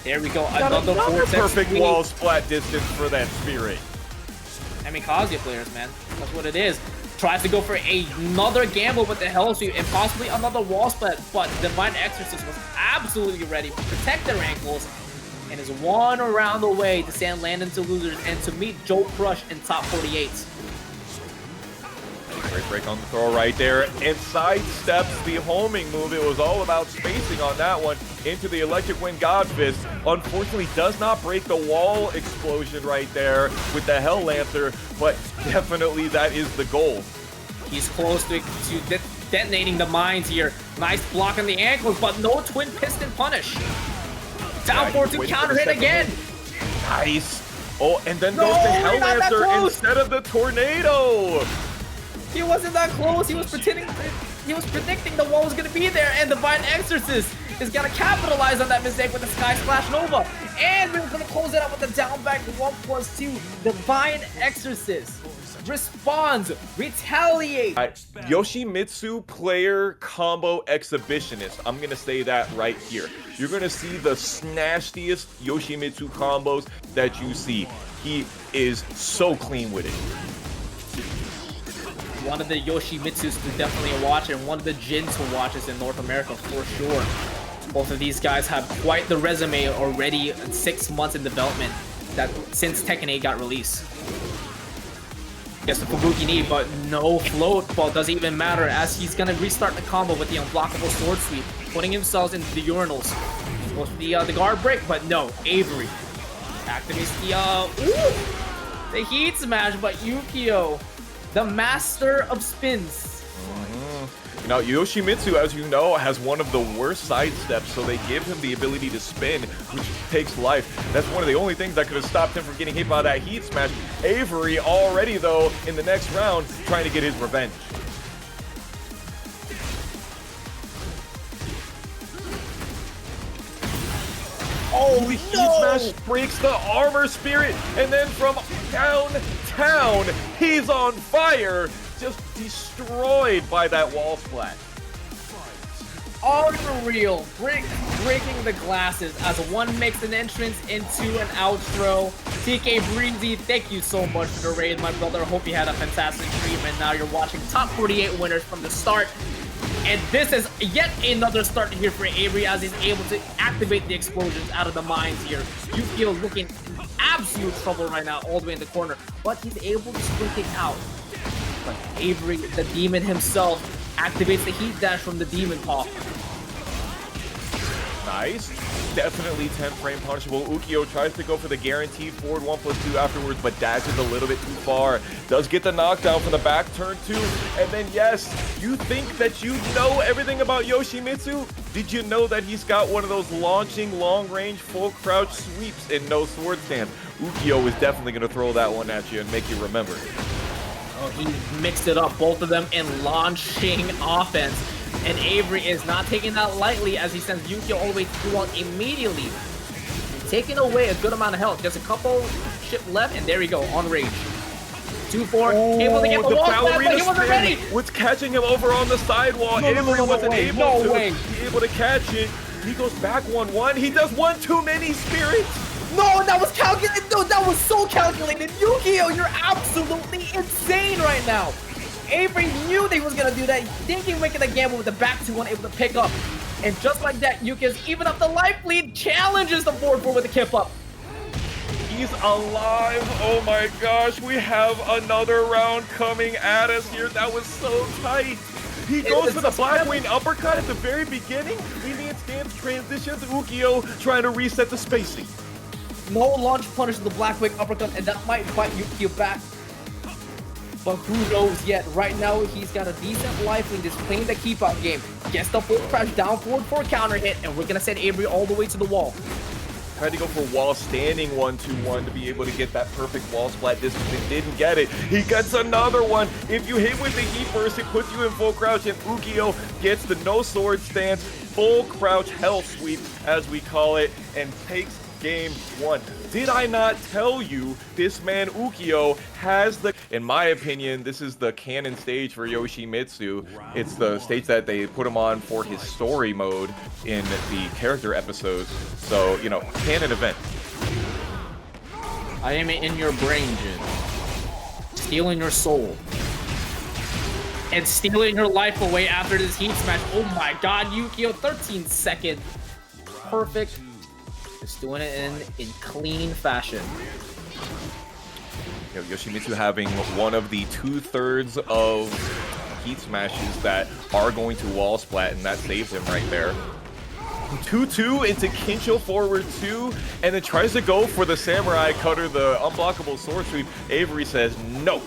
There we go, another perfect wall splat distance for that Spirit. I mean, Kazuya players, man, that's what it is. Tries to go for another gamble with the Hell Sweep and possibly another wall split, but Divine Exorcist was absolutely ready to protect their ankles and is 1 round away to send Landon to losers and to meet JoeCrush in top 48. Great break on the throw right there, and sidesteps the homing move. It was all about spacing on that one into the Electric Wind God Fist. Unfortunately, does not break the wall explosion right there with the Hell Lancer, but definitely that is the goal. He's close to detonating the mines here. Nice block on the ankles, but no Twin Piston punish. Down forward to counter hit again. Nice. Oh, and then goes the Hell Lancer instead of the Tornado. He wasn't that close. He was predicting the wall was gonna be there, and Divine Exorcist is gonna capitalize on that mistake with the Sky Splash Nova. And we're gonna close it out with the down back 1+2. Divine Exorcist responds, retaliates. Yoshimitsu player combo exhibitionist. I'm gonna say that right here. You're gonna see the snastiest Yoshimitsu combos that you see. He is so clean with it. One of the Yoshimitsus to definitely watch, and one of the Jins to watch is in North America for sure. Both of these guys have quite the resume already, 6 months in development that since Tekken 8 got released. Gets the Fubuki knee, but no float, but doesn't even matter as he's gonna restart the combo with the unblockable sword sweep, putting himself into the urinals. Goes for the guard break, but no, Avery activates the heat smash, but Ukiyo, the master of spins. Now, Yoshimitsu, as you know, has one of the worst side steps, so they give him the ability to spin, which takes life. That's one of the only things that could have stopped him from getting hit by that heat smash. Avery already, though, in the next round, trying to get his revenge. Oh, the heat smash breaks the armor spirit, and then from downtown, he's on fire, just destroyed by that wall splat. Unreal, breaking the glasses as one makes an entrance into an outro. TK Breezy, thank you so much for the raid, my brother. Hope you had a fantastic stream, and now you're watching top 48 winners from the start. And this is yet another start here for Avery as he's able to activate the explosions out of the mines here. Ukiyo looking in absolute trouble right now all the way in the corner, but he's able to sprint it out. But Avery, the demon himself, activates the heat dash from the demon paw. Nice. Definitely 10 frame punishable. Ukiyo tries to go for the guaranteed forward 1+2 afterwards, but dashes a little bit too far. Does get the knockdown from the back turn 2. And then, yes, you think that you know everything about Yoshimitsu? Did you know that he's got one of those launching long-range full crouch sweeps and no sword stance? Ukiyo is definitely going to throw that one at you and make you remember. Oh, he mixed it up, both of them in launching offense. And Avery is not taking that lightly as he sends Ukiyo all the way through immediately. Taking away a good amount of health. Just a couple ship left, and there we go, on rage. 2-4, able to get the wall back, but he wasn't ready! Was catching him over on the sidewall. Avery wasn't able to be able to catch it. He goes back 1-1. He does one too many spirits. No, that was calculated. No, that was so calculated. Ukiyo, you're absolutely insane right now. Avery knew that he was gonna do that, thinking making a gamble with the back 2-1 able to pick up. And just like that, Ukiyo's even up the life lead, challenges the 4-4 with a kip up. He's alive. Oh my gosh, we have another round coming at us here. That was so tight. He goes for the Blackwing uppercut at the very beginning. Indian stance transitions. Ukiyo trying to reset the spacing. No launch punish to the Blackwing uppercut, and that might fight Ukiyo back. But who knows yet? Right now, he's got a decent life lead, just playing the keep-up game. Gets the full crash down forward for a counter hit, and we're gonna send Avery all the way to the wall. Tried to go for wall standing 1-2-1 to be able to get that perfect wall splat distance and didn't get it. He gets another one. If you hit with the heat burst, it puts you in full crouch, and Ukiyo gets the no sword stance, full crouch hell sweep, as we call it, and takes game 1. Did I not tell you this man Ukiyo has the... In my opinion, this is the canon stage for Yoshimitsu. It's the stage that they put him on for his story mode in the character episodes. So, you know, canon event. I am in your brain, Jin. Stealing your soul. And stealing your life away after this heat smash. Oh my god, Ukiyo, 13 seconds. Perfect. Just doing it in clean fashion. You know, Yoshimitsu having one of the 2/3 of heat smashes that are going to wall splat, and that saved him right there. 2-2 into Kincho forward 2, and then tries to go for the samurai cutter, the unblockable sword sweep. Avery says no.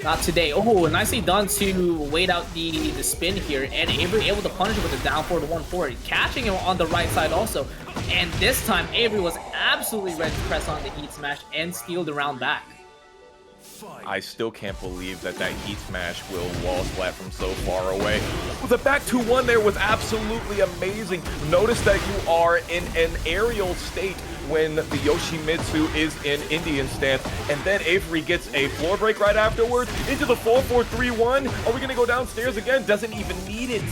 Not today. Oh, nicely done to wait out the spin here, and Avery able to punish him with a down forward 1-4, catching him on the right side also. And this time, Avery was absolutely ready to press on the heat smash and steal the round back. I still can't believe that heat smash will wall splat from so far away. The back 2-1 there was absolutely amazing. Notice that you are in an aerial state when the Yoshimitsu is in Indian stance, and then Avery gets a floor break right afterwards into the 4-4-3-1. Are we gonna go downstairs again? Doesn't even need it.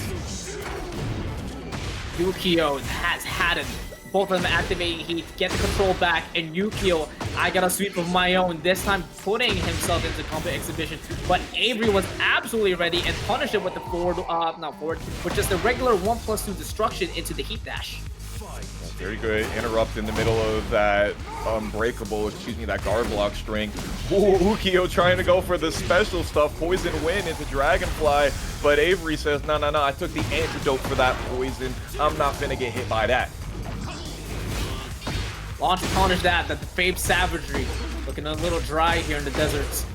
Ukiyo has had it. Both of them activating heat, get the control back, and Ukiyo, I got a sweep of my own, this time putting himself into combat exhibition. But Avery was absolutely ready and punished him with the forward, not forward, but just the regular 1+2 destruction into the heat dash. Very good interrupt in the middle of that unbreakable, that guard block string. Ooh, Ukiyo trying to go for the special stuff, poison wind into Dragonfly, but Avery says, no, I took the antidote for that poison. I'm not gonna get hit by that. Launch punish that the Fabe Savagery. Looking a little dry here in the deserts.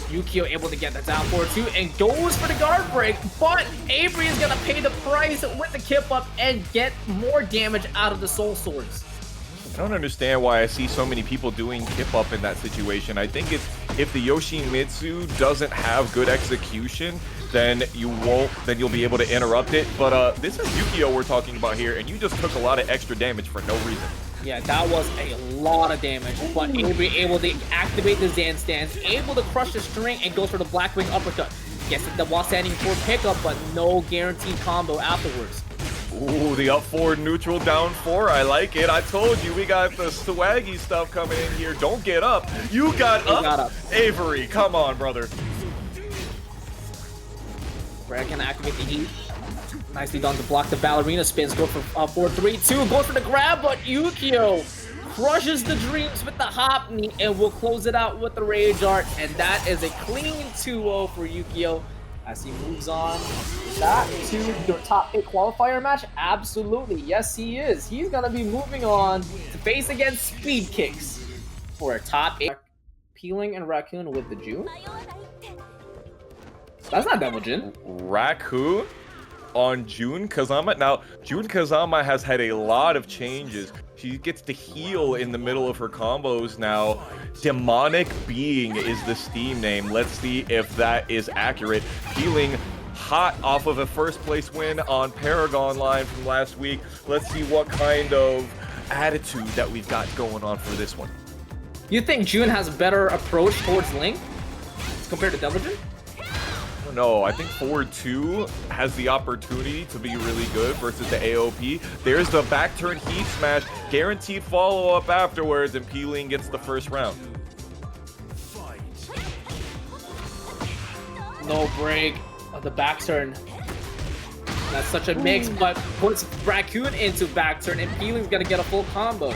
Ukiyo able to get that down forward too and goes for the guard break, but Avery is gonna pay the price with the kip up and get more damage out of the soul swords. I don't understand why I see so many people doing kip up in that situation. I think it's if the Yoshimitsu doesn't have good execution, then you'll be able to interrupt it. But this is Ukiyo we're talking about here, and you just took a lot of extra damage for no reason. Yeah, that was a lot of damage, but Avery able to activate the Zan stance, able to crush the string, and goes for the Blackwing uppercut. Gets it the while standing for pickup, but no guaranteed combo afterwards. Ooh, the up forward neutral down 4. I like it. I told you we got the swaggy stuff coming in here. Don't get up. You got up. Avery, come on, brother. Bryan can activate the heat. Nicely done to block the ballerina spins. Go for 4-3-2. Goes for the grab, but Ukiyo crushes the dreams with the hop knee and will close it out with the rage art. And that is a clean 2-0 for Ukiyo as he moves on back to the top 8 qualifier match. Absolutely, yes he is. He's gonna be moving on to face against Speedkicks for a top 8. Peeling and Raccoon with the June. That's not Devil Jin. Raccoon on June Kazama. Now, June Kazama has had a lot of changes. She gets to heal in the middle of her combos now. Demonic Being is the Steam name. Let's see if that is accurate. Healing hot off of a first place win on Paragon Line from last week. Let's see what kind of attitude that we've got going on for this one. You think June has a better approach towards Ling compared to Devil Jin? No, I think Forward 2 has the opportunity to be really good versus the AOP. There's the back turn heat smash, guaranteed follow up afterwards, and Peeling gets the first round. No break of the back turn. That's such a mix, but puts Raccoon into back turn, and Peeling's gonna get a full combo.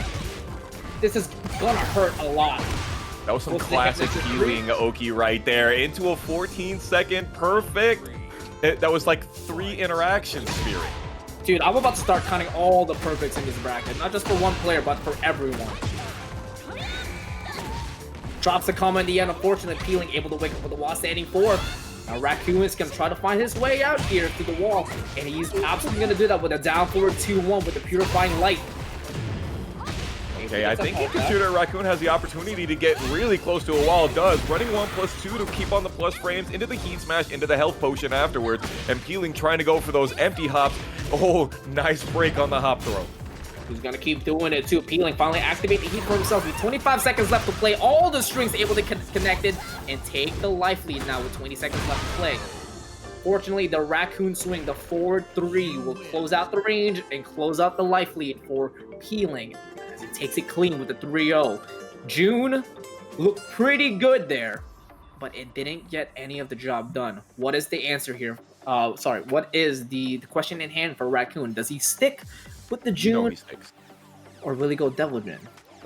This is gonna hurt a lot. That was some classic healing Oki right there. Into a 14-second perfect. That was like 3 interactions, Spirit. Dude, I'm about to start counting all the perfects in this bracket. Not just for one player, but for everyone. Drops the combo in the end. Unfortunately, Peeling able to wake up with the wall standing 4. Now Raccoon is going to try to find his way out here through the wall. And he's absolutely going to do that with a down forward 2-1 with the Purifying Light. Okay, I think you consider Raccoon has the opportunity to get really close to a wall. Does running 1+2 to keep on the plus frames into the heat smash, into the health potion afterwards, and Peeling trying to go for those empty hops. Oh, nice break on the hop throw. He's gonna keep doing it too. Peeling finally activate the heat for himself with 25 seconds left to play. All the strings able to connect it and take the life lead now with 20 seconds left to play. Fortunately, the Raccoon swing, the forward 3, will close out the range and close out the life lead for Peeling. He takes it clean with the 3-0. June looked pretty good there, but it didn't get any of the job done. What is the answer here? What is the question in hand for Raccoon? Does he stick with the June, he sticks, or really go Devil Jin?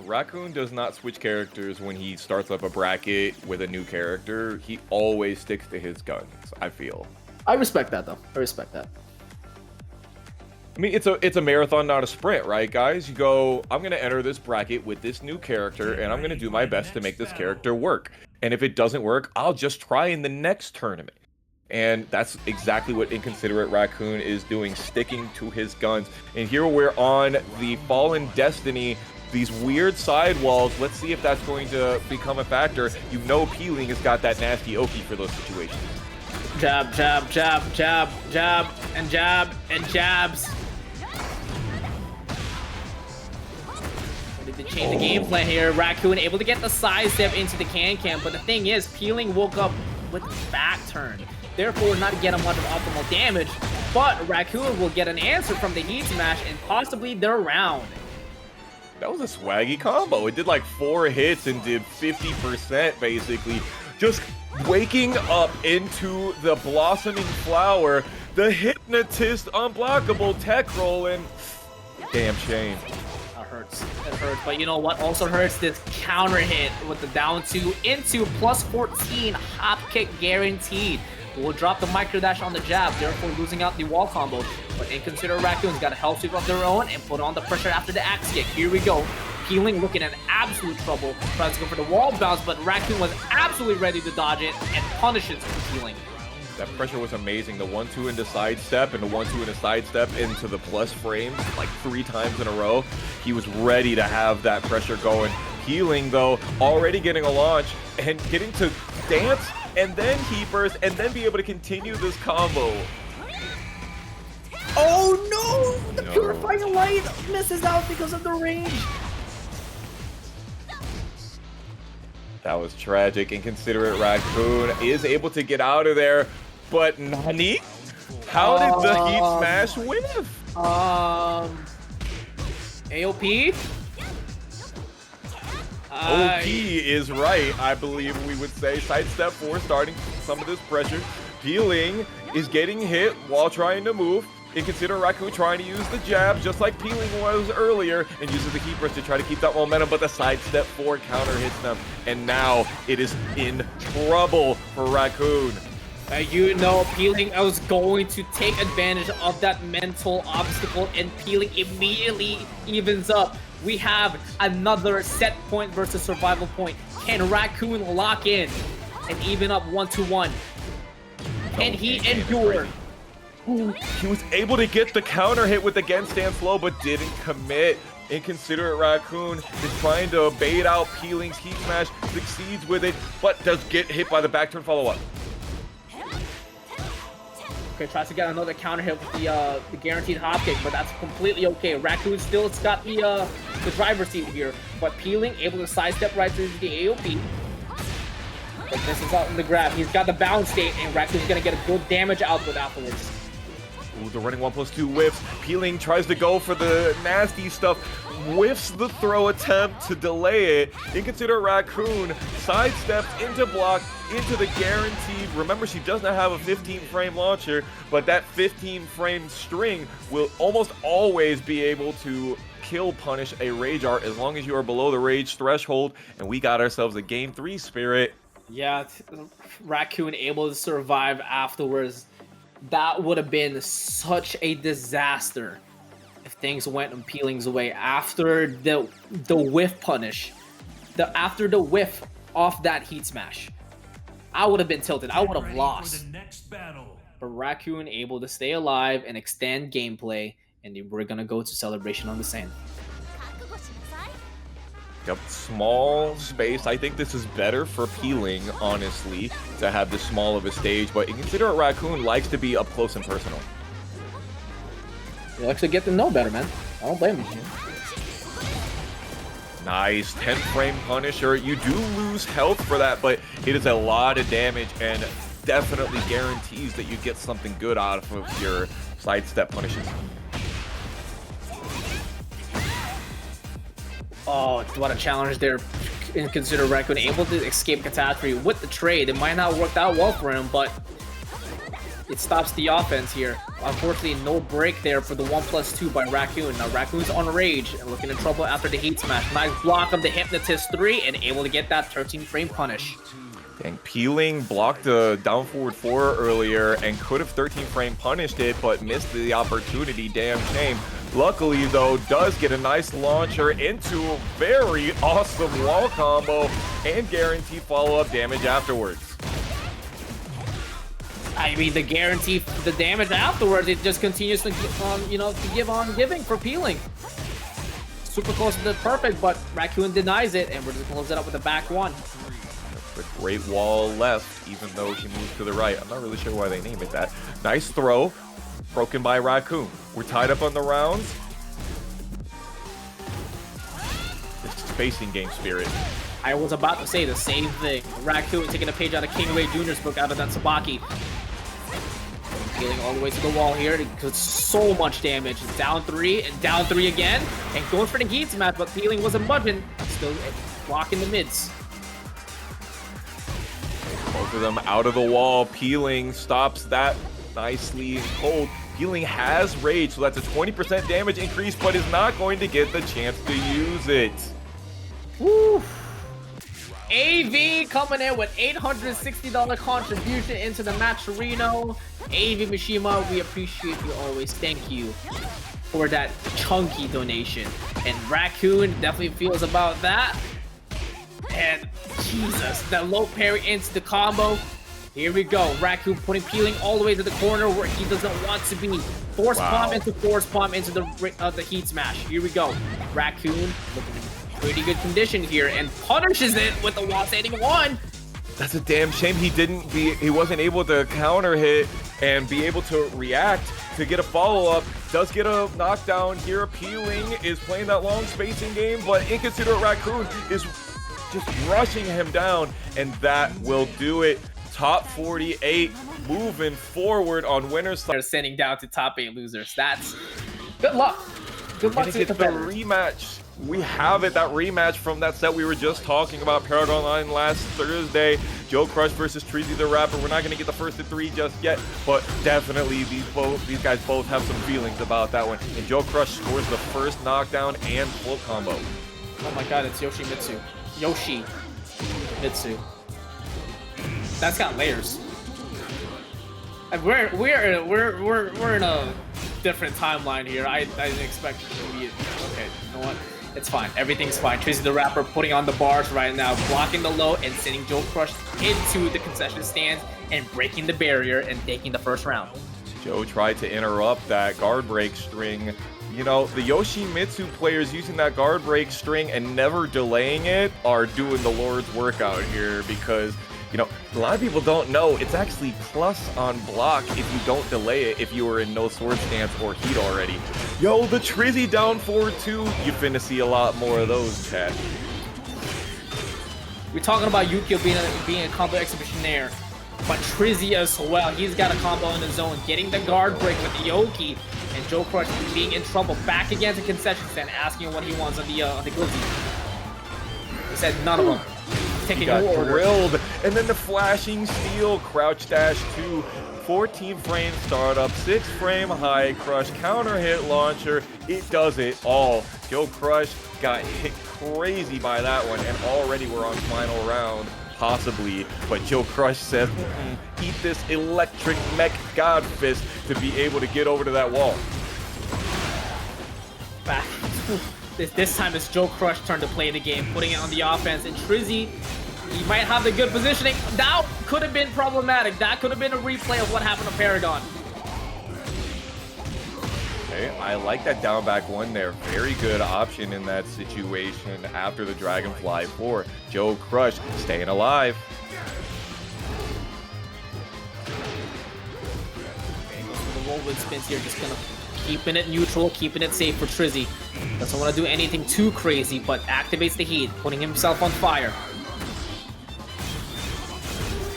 Raccoon does not switch characters when he starts up a bracket with a new character. He always sticks to his guns, I feel. I respect that, though. I respect that. I mean, it's a marathon, not a sprint, right, guys? You go, I'm going to enter this bracket with this new character, and I'm going to do my best to make this character work. And if it doesn't work, I'll just try in the next tournament. And that's exactly what Inconsiderate Raccoon is doing, sticking to his guns. And here we're on the Fallen Destiny, these weird sidewalls. Let's see if that's going to become a factor. You know Peeling has got that nasty Oki for those situations. Jab, jab, jab, jab, jab, and jabs. To change the game plan here. Raccoon able to get the side step into the can, but the thing is, Peeling woke up with back turn. Therefore, not to get a much of optimal damage, but Raccoon will get an answer from the heat smash and possibly their round. That was a swaggy combo. It did like 4 hits and did 50% basically. Just waking up into the blossoming flower, the hypnotist unblockable tech roll, and damn shame. Hurts. It hurts, but you know what also hurts? This counter hit with the down 2 into plus 14 hop kick guaranteed. We'll drop the micro dash on the jab, therefore losing out the wall combo. But Inconsiderate Raccoon's got a health sweep of their own and put on the pressure after the axe kick. Here we go. Peeling looking in absolute trouble. Tries to go for the wall bounce, but Raccoon was absolutely ready to dodge it and punishes Peeling. That pressure was amazing. The 1-2 into sidestep and the 1-2 into sidestep into the plus frames like 3 times in a row. He was ready to have that pressure going. Peeling, though, already getting a launch and getting to dance and then heat burst and then be able to continue this combo. Oh no! The Purifying Light misses out because of the range. That was tragic. Inconsiderate Raccoon is able to get out of there. But Nani? How did the heat smash win? AOP? OP is right, I believe we would say. Sidestep 4 starting some of this pressure. Peeling is getting hit while trying to move. Inconsiderate Raccoon trying to use the jab just like Peeling was earlier and uses the heat burst to try to keep that momentum, but the sidestep 4 counter hits them. And now it is in trouble for Raccoon. You know, Peeling was going to take advantage of that mental obstacle, and Peeling immediately evens up. We have another set point versus survival point. Can Raccoon lock in and even up 1-1? Can he endure? Ooh, he was able to get the counter hit with the Gen stand slow, but didn't commit. Inconsiderate Raccoon is trying to bait out Peeling's heat smash, succeeds with it, but does get hit by the back turn follow-up. Okay, tries to get another counter hit with the guaranteed hop kick, but that's completely okay. Raccoon still's got the driver's seat here, but Peeling able to sidestep right through the AOP. But this is out in the grab. He's got the bounce state, and Raccoon's gonna get a good damage output afterwards. Ooh, the running 1+2 whiffs. Peeling tries to go for the nasty stuff. Whiffs the throw attempt to delay it. Inconsiderate Raccoon sidesteps into block, into the guaranteed. Remember, she does not have a 15-frame launcher, but that 15-frame string will almost always be able to kill punish a Rage Art as long as you are below the rage threshold. And we got ourselves a Game 3 Spirit. Yeah, Raccoon able to survive afterwards. That would have been such a disaster if things went in Peeling's way after the whiff punish, after the whiff off that heat smash. I would have been tilted. I would have lost. But Raccoon able to stay alive and extend gameplay, and we're gonna go to Celebration on the Sand. Yep, small space. I think this is better for Peeling, honestly, to have this small of a stage, but Inconsiderate Raccoon likes to be up close and personal. He likes to get to know better, man. I don't blame him. Nice 10-frame Punisher. You do lose health for that, but it is a lot of damage and definitely guarantees that you get something good out of your sidestep punishes. Oh, what a challenge there. Inconsiderate Raccoon able to escape catastrophe with the trade. It might not have worked out well for him, but it stops the offense here. Unfortunately, no break there for the 1+2 by Raccoon. Now Raccoon's on rage and looking in trouble after the heat smash. Nice block of the Hypnotist 3 and able to get that 13-frame punish. Dang, Peeling blocked a down forward 4 earlier and could have 13-frame punished it, but missed the opportunity. Damn shame. Luckily, though, does get a nice launcher into a very awesome wall combo and guaranteed follow-up damage afterwards. I mean, the damage afterwards, it just continues to, to give on giving for Peeling. Super close to the perfect, but Raccoon denies it, and we're just close it up with the back one. A great wall left, even though she moves to the right. I'm not really sure why they named it that. Nice throw. Broken by Raccoon. We're tied up on the rounds. This is spacing game spirit. I was about to say the same thing. Raccoon taking a page out of KingReyJr's book out of that Sabaki. Peeling all the way to the wall here. It does so much damage. Down 3 and down 3 again. And going for the heat smash, but Peeling wasn't budging. Still blocking the mids. Both of them out of the wall. Peeling stops that nicely and cold. Peeling has rage, so that's a 20% damage increase, but is not going to get the chance to use it. Woo! AV coming in with $860 contribution into the match, Reno. AV Mishima, we appreciate you always. Thank you for that chunky donation. And Raccoon definitely feels about that. And Jesus, the low parry into the combo. Here we go. Raccoon putting Peeling all the way to the corner where he doesn't want to be. Force palm into the heat smash. Here we go. Raccoon looking in pretty good condition here and punishes it with the wall standing 1. That's a damn shame he wasn't able to counter hit and be able to react to get a follow-up. Does get a knockdown here. Peeling is playing that long spacing game, but Inconsiderate Raccoon is just rushing him down, and that will do it. Top 48 moving forward on winners. They're sending down to top 8 losers. That's good luck. Good luck to the rematch. We have it, that rematch from that set we were just talking about, Paragon Online last Thursday. JoeCrush versus Treasy the Rapper. We're not going to get the first of 3 just yet, but definitely these guys both have some feelings about that one. And JoeCrush scores the first knockdown and float combo. Oh my god, it's Yoshimitsu. Yoshi Mitsu. That's got layers. We're in a different timeline here. I didn't expect it to be. Okay, you know what? It's fine. Everything's fine. Tracy the Rapper putting on the bars right now, blocking the low and sending JoeCrush into the concession stands and breaking the barrier and taking the first round. Joe tried to interrupt that guard break string. You know, the Yoshimitsu players using that guard break string and never delaying it are doing the Lord's work out here because, you know, a lot of people don't know it's actually plus on block if you don't delay it if you were in no sword stance or heat already. Yo, the Trizzy down 4-2. You finna see a lot more of those, chat. We're talking about Ukiyo being a combo exhibitionaire, but Trizzy as well. He's got a combo in the zone, getting the guard break with the Yoki, and JoeCrush being in trouble back against the concession stand, asking what he wants on the glizzy. He said none of them. Taking got no order. drilled, and then the flashing steel, crouch dash 2, 14 frame startup, 6 frame high crush, counter hit launcher. It does it all. JoeCrush got hit crazy by that one, and already we're on final round, possibly. But JoeCrush says, eat this electric mech god fist to be able to get over to that wall. Back. This time it's JoeCrush's turn to play the game, putting it on the offense, and Trizzy, he might have the good positioning. That could have been problematic. That could have been a replay of what happened to Paragon. Okay, I like that down back one there. Very good option in that situation after the Dragonfly 4. JoeCrush staying alive. The whirlwind spins here, just gonna keeping it neutral, keeping it safe for Trizzy. Doesn't want to do anything too crazy, but activates the heat, putting himself on fire.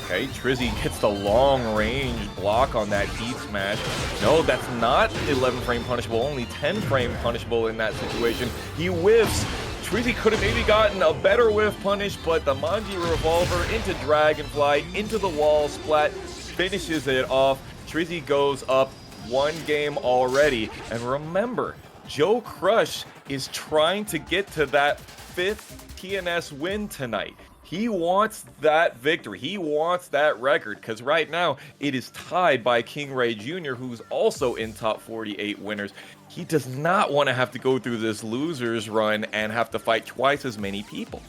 Okay, Trizzy gets the long range block on that heat smash. No, that's not 11 frame punishable, only 10 frame punishable in that situation. He whiffs. Trizzy could have maybe gotten a better whiff punish, but the Manji Revolver into Dragonfly, into the wall splat, finishes it off. Trizzy goes up 1 game already. And remember, JoeCrush is trying to get to that 5th TNS win tonight. He wants that victory. He wants that record because right now it is tied by KingReyJr, who's also in top 48 winners. He does not want to have to go through this losers run and have to fight twice as many people.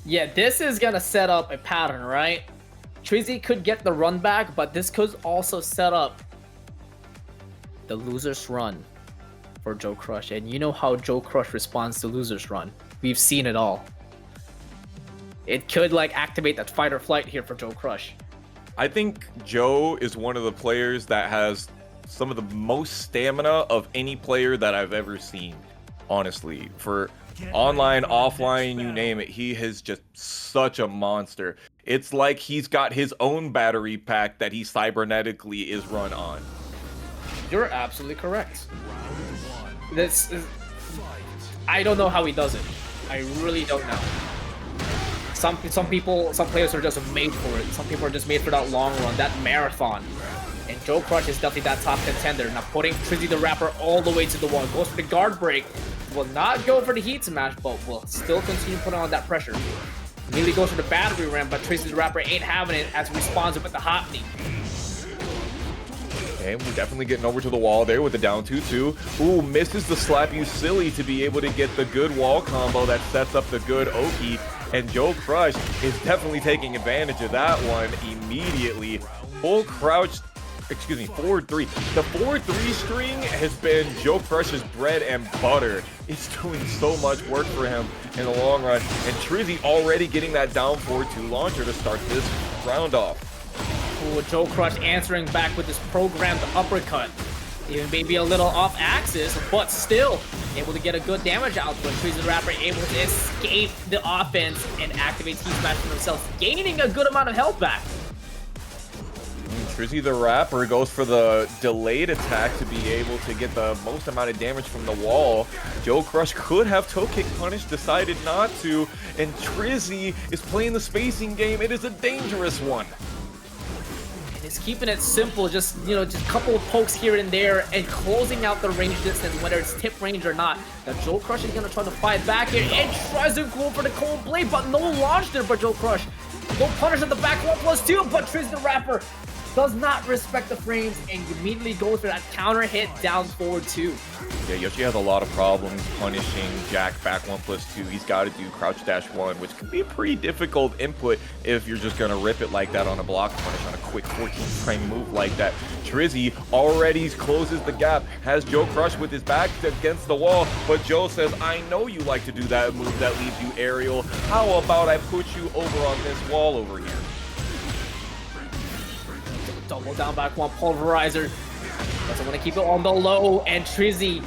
Yeah, this is going to set up a pattern, right? Trizzy could get the run back, but this could also set up the losers run for JoeCrush. And you know how JoeCrush responds to losers run. We've seen it all. It could like activate that fight or flight here for JoeCrush. I think Joe is one of the players that has some of the most stamina of any player that I've ever seen. Honestly, for online, offline, you name it, he is just such a monster. It's like he's got his own battery pack that he cybernetically is run on. You're absolutely correct. This is, I don't know how he does it. I really don't know. Some players are just made for it. Some people are just made for that long run, that marathon. And JoeCrush is definitely that top contender. Now putting Trizzy the Rapper all the way to the wall. Goes for the guard break. Will not go for the heat smash, but will still continue putting on that pressure. Lili goes for the battery ram, but Trizzy the Rapper ain't having it as he responds with the hot knee. Okay, we're definitely getting over to the wall there with the down 2-2. Ooh, misses the slap you silly to be able to get the good wall combo that sets up the good Oki. And JoeCrush is definitely taking advantage of that one immediately. Full crouch, excuse me, 4-3. The 4-3 string has been JoeCrush's bread and butter. It's doing so much work for him in the long run. And Trizzy already getting that down 4-2 launcher to start this round off. Ooh, JoeCrush answering back with this programmed uppercut. Even maybe a little off axis, but still able to get a good damage output. Trizzy the Rapper able to escape the offense and activates Heat Smash for himself, gaining a good amount of health back. Trizzy the Rapper goes for the delayed attack to be able to get the most amount of damage from the wall. JoeCrush could have toe kick punish, decided not to, and Trizzy is playing the spacing game. It is a dangerous one. Is keeping it simple, just a couple of pokes here and there and closing out the range distance, whether it's tip range or not. Now JoeCrush is gonna try to fight back here and tries to go for the cold blade, but no launch there for JoeCrush. No punish at the back, 1+2, but Trizzy the Rapper does not respect the frames and immediately goes for that counter hit down forward 2. Yeah, Yoshi has a lot of problems punishing Jack back 1+2. He's got to do crouch dash 1, which can be a pretty difficult input if you're just going to rip it like that on a block punish on a quick 14 frame move like that. Trizzy already closes the gap, has JoeCrush with his back against the wall, but Joe says, I know you like to do that move that leaves you aerial. How about I put you over on this wall over here? Double down back one, pulverizer. Doesn't want to keep it on the low, and Trizzy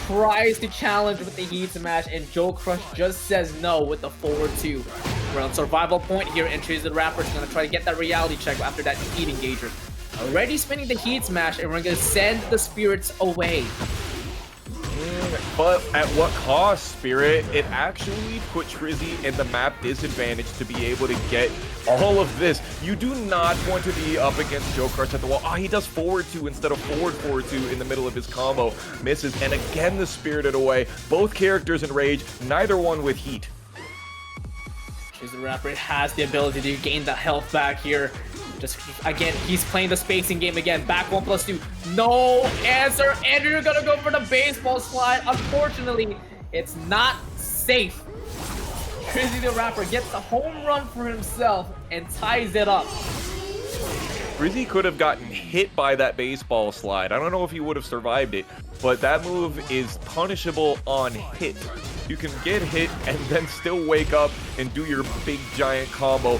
tries to challenge with the heat smash, and JoeCrush just says no with the forward 2. We're on survival point here, and Trizzy the Rapper is going to try to get that reality check after that heat engager. Already spinning the heat smash, and we're going to send the spirits away. But at what cost, Spirit? It actually put Trizzy in the map disadvantage to be able to get all of this. You do not want to be up against JoeCrush at the wall. Oh, he does forward 2 instead of forward 2 in the middle of his combo. Misses, and again the Spirited away. Both characters in rage, neither one with heat. Trizzy the Rapper has the ability to gain the health back here. Just again, he's playing the spacing game again. Back 1+2. No answer. And you're gonna go for the baseball slide. Unfortunately, it's not safe. Trizzy the Rapper gets the home run for himself and ties it up. Trizzy could have gotten hit by that baseball slide. I don't know if he would have survived it, but that move is punishable on hit. You can get hit and then still wake up and do your big giant combo.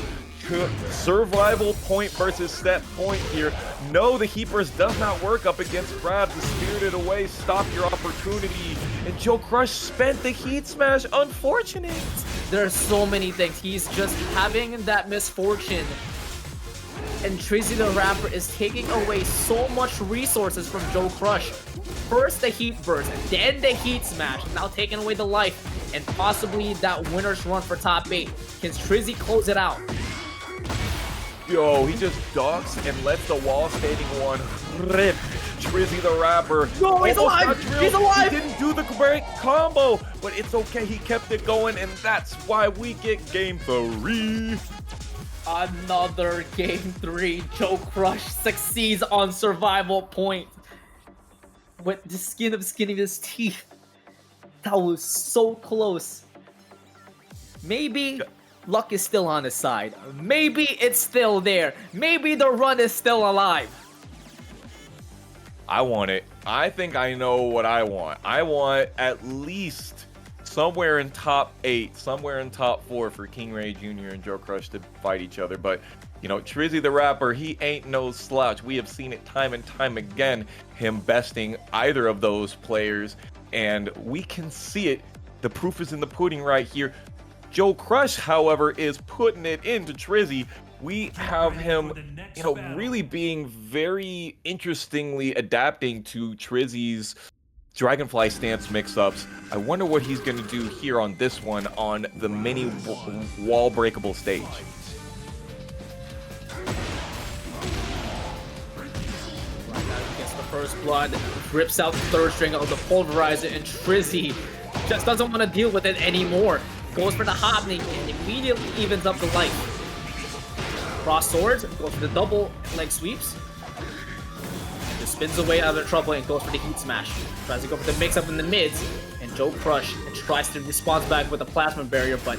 Survival point versus step point here. No, the heat burst does not work up against Brad. The Spirited away, stop your opportunity. And JoeCrush spent the heat smash. Unfortunate. There are so many things. He's just having that misfortune. And Trizzy the Rapper is taking away so much resources from JoeCrush. First the heat burst, then the heat smash, now taking away the life, and possibly that winner's run for top 8. Can Trizzy close it out? Yo, he just ducks and lets the wall standing one rip Trizzy the Rapper. No, he's alive! He's alive! He didn't do the great combo, but it's okay. He kept it going, and that's why we get game 3. Another game 3. JoeCrush succeeds on survival point with the skin of his teeth. That was so close. Maybe luck is still on his side. Maybe it's still there. Maybe the run is still alive. I want it. I think I know what I want. I want at least somewhere in top 8, somewhere in top 4 for KingReyJr and JoeCrush to fight each other. But, you know, Trizzy the Rapper, he ain't no slouch. We have seen it time and time again, him besting either of those players. And we can see it. The proof is in the pudding right here. JoeCrush, however, is putting it into Trizzy. We have him, you know, really being very interestingly adapting to Trizzy's Dragonfly stance mix-ups. I wonder what he's going to do here on this one on the mini wall breakable stage. Gets the first blood, rips out the third string of the pulverizer, and Trizzy just doesn't want to deal with it anymore. Goes for the hobning and immediately evens up the life. Cross swords, goes for the double leg sweeps. Just spins away out of trouble and goes for the heat smash. Tries to go for the mix up in the mids, and JoeCrush tries to respond back with a plasma barrier, but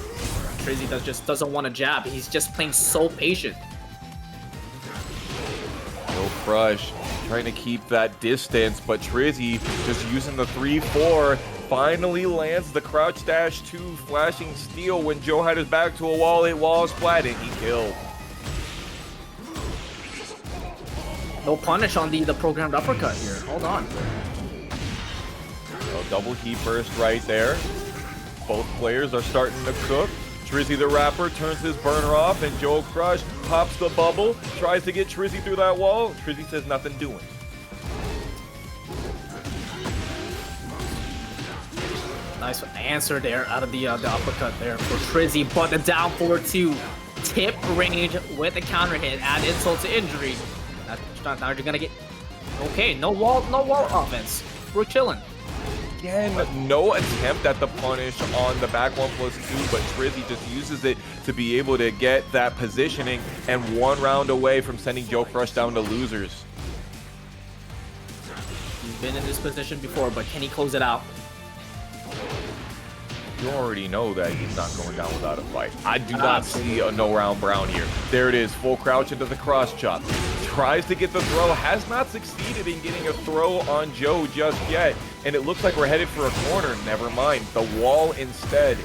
Trizzy just doesn't want to jab. He's just playing so patient. JoeCrush trying to keep that distance, but Trizzy just using the 3-4. Finally lands the crouch dash 2 flashing steel when Joe had his back to a wall, it wall splat, and he killed. No punish on the programmed uppercut here. Hold on. So double heat burst right there. Both players are starting to cook. Trizzy the Rapper turns his burner off, and JoeCrush pops the bubble, tries to get Trizzy through that wall. Trizzy says nothing doing. Nice answer there out of the uppercut there for Trizzy, but the down forward 2 tip range with the counter hit, add insult to injury. Now you're gonna get okay. No wall offense. We're chilling. again, no attempt at the punish on the back 1+2, but Trizzy just uses it to be able to get that positioning and 1 round away from sending JoeCrush down to losers. He's been in this position before, but can he close it out? You already know that he's not going down without a fight. I do not see a no-round Brown here. There it is, full crouch into the cross chop. Tries to get the throw, has not succeeded in getting a throw on Joe just yet. And it looks like we're headed for a corner. Never mind, the wall instead.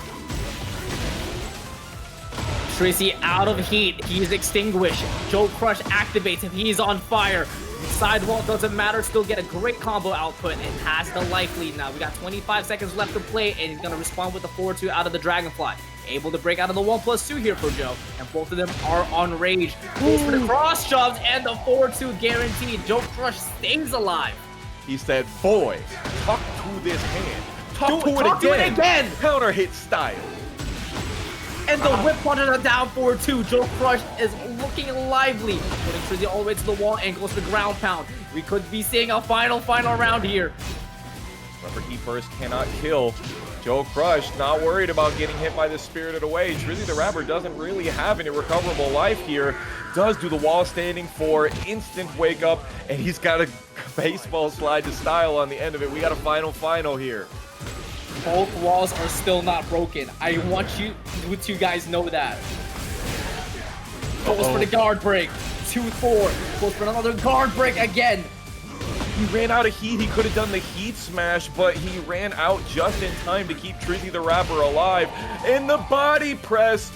Tracy out of heat, he's extinguished. JoeCrush activates him, he's on fire. Sidewall doesn't matter, still get a great combo output and has the life lead now. We got 25 seconds left to play and he's gonna respond with the 4-2 out of the Dragonfly. Able to break out of the 1+2 here for Joe, and both of them are on rage. Goes for the cross shoves and the 4-2 guaranteed. JoeCrush stays alive. He said, boy, talk to this hand. Talk to it again. Counter hit style. And the whip punch on a down 4-2. JoeCrush is looking lively. Putting Trizzy all the way to the wall and goes to ground pound. We could be seeing a final round here. Remember, he first cannot kill. JoeCrush not worried about getting hit by the Spirited Away. Trizzy the Rapper doesn't really have any recoverable life here. Does do the wall standing for instant wake up, and he's got a baseball slide to style on the end of it. We got a final here. Both walls are still not broken. I want you guys know that. Goes for the guard break. 2-4. Goes for another guard break again. He ran out of heat. He could have done the heat smash, but he ran out just in time to keep Trizzy the Rapper alive. And the body press,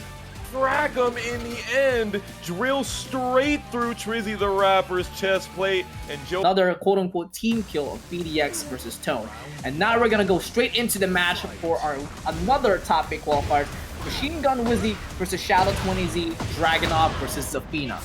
crack him in the end. Drill straight through Trizzy the Rapper's chest plate. And Joe... Another quote-unquote team kill of PhiDX versus Tone. And now we're going to go straight into the match for our another top 8 qualifiers. Machine Gun Wizzy versus Shadow 20Z, Dragunov versus Zafina.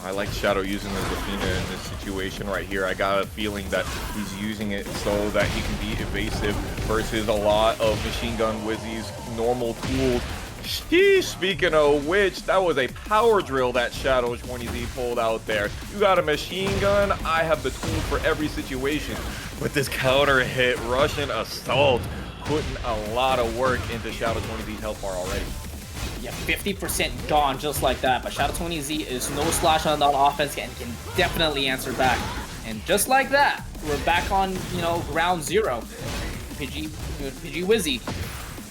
I like Shadow using the Zafina in this situation right here. I got a feeling that he's using it so that he can be evasive versus a lot of Machine Gun Wizzy's normal tools. Sheesh, speaking of which, that was a power drill that Shadow 20Z pulled out there. You got a machine gun, I have the tool for every situation. With this counter hit, Russian assault, putting a lot of work into Shadow 20Z's health bar already. Yeah, 50% gone just like that, but Shadow 20Z is no slash on that offense and can definitely answer back. And just like that, we're back on, round 0. Pidgey Wizzy.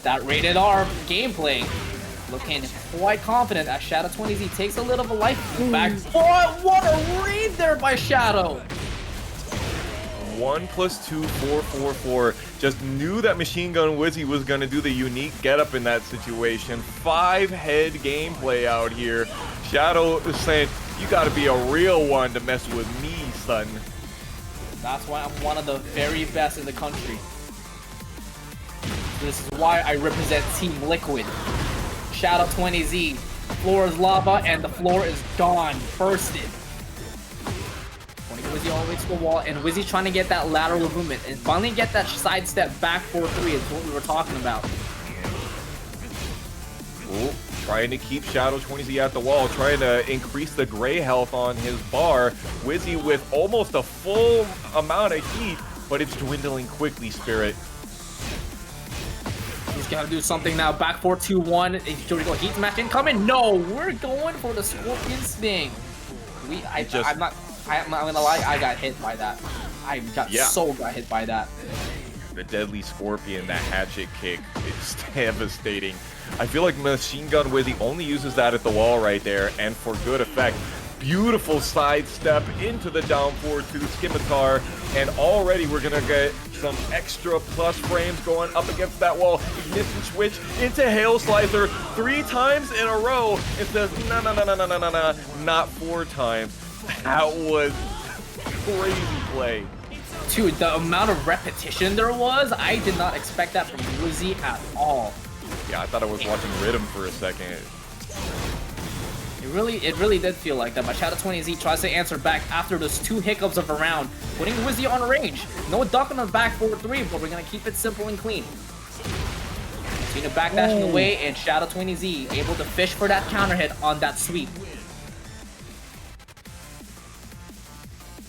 That rated R gameplay looking quite confident as Shadow 20Z takes a little of a life back. What a read there by Shadow! 1+2, 4. Just knew that Machine Gun Wizzy was going to do the unique getup in that situation. 5-head gameplay out here. Shadow is saying, you got to be a real one to mess with me, son. That's why I'm one of the very best in the country. This is why I represent Team Liquid. Shadow 20Z. Floor is lava and the floor is gone. Bursted. Wizzy all the way to the wall, and Wizzy's trying to get that lateral movement and finally get that sidestep back 4-3 is what we were talking about. Ooh, trying to keep Shadow 20Z at the wall, trying to increase the gray health on his bar. Wizzy with almost a full amount of heat, but it's dwindling quickly, Spirit. He's got to do something now. Back 4-2-1. Here we go. Heat smash incoming. No, we're going for the Scorpion Sting. I'm not gonna lie, I got hit by that. I got hit by that. The deadly Scorpion, that hatchet kick, it's devastating. I feel like Machine Gun Wizzy only uses that at the wall right there, and for good effect. Beautiful sidestep into the down 4-2 scimitar, and already we're gonna get some extra plus frames going up against that wall. Ignition switch into Hail Slicer 3 times in a row. It says, no, not 4 times. That was crazy play. Dude, the amount of repetition there was, I did not expect that from Wizzy at all. Yeah, I thought I was watching Rhythm for a second. It really did feel like that, but Shadow 20Z tries to answer back after those 2 hiccups of a round, putting Wizzy on range. No duck on the back 4-3, but we're gonna keep it simple and clean. Cena backdashing away, and Shadow 20Z able to fish for that counter hit on that sweep.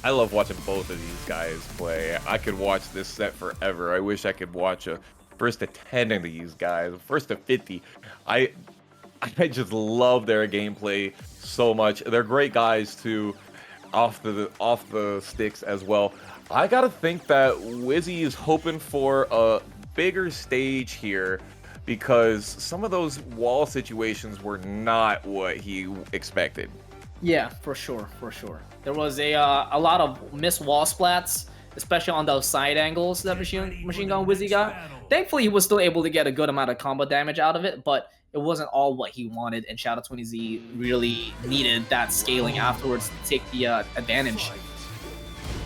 I love watching both of these guys play. I could watch this set forever. I wish I could watch a first to 10 of these guys, first to 50. I just love their gameplay so much. They're great guys too, off the sticks as well. I gotta think that Wizzy is hoping for a bigger stage here, because some of those wall situations were not what he expected. Yeah, for sure, for sure. There was a lot of missed wall splats, especially on those side angles that Machine Gun Wizzy got. Thankfully, he was still able to get a good amount of combo damage out of it, but it wasn't all what he wanted, and Shadow 20Z really needed that scaling afterwards to take the advantage.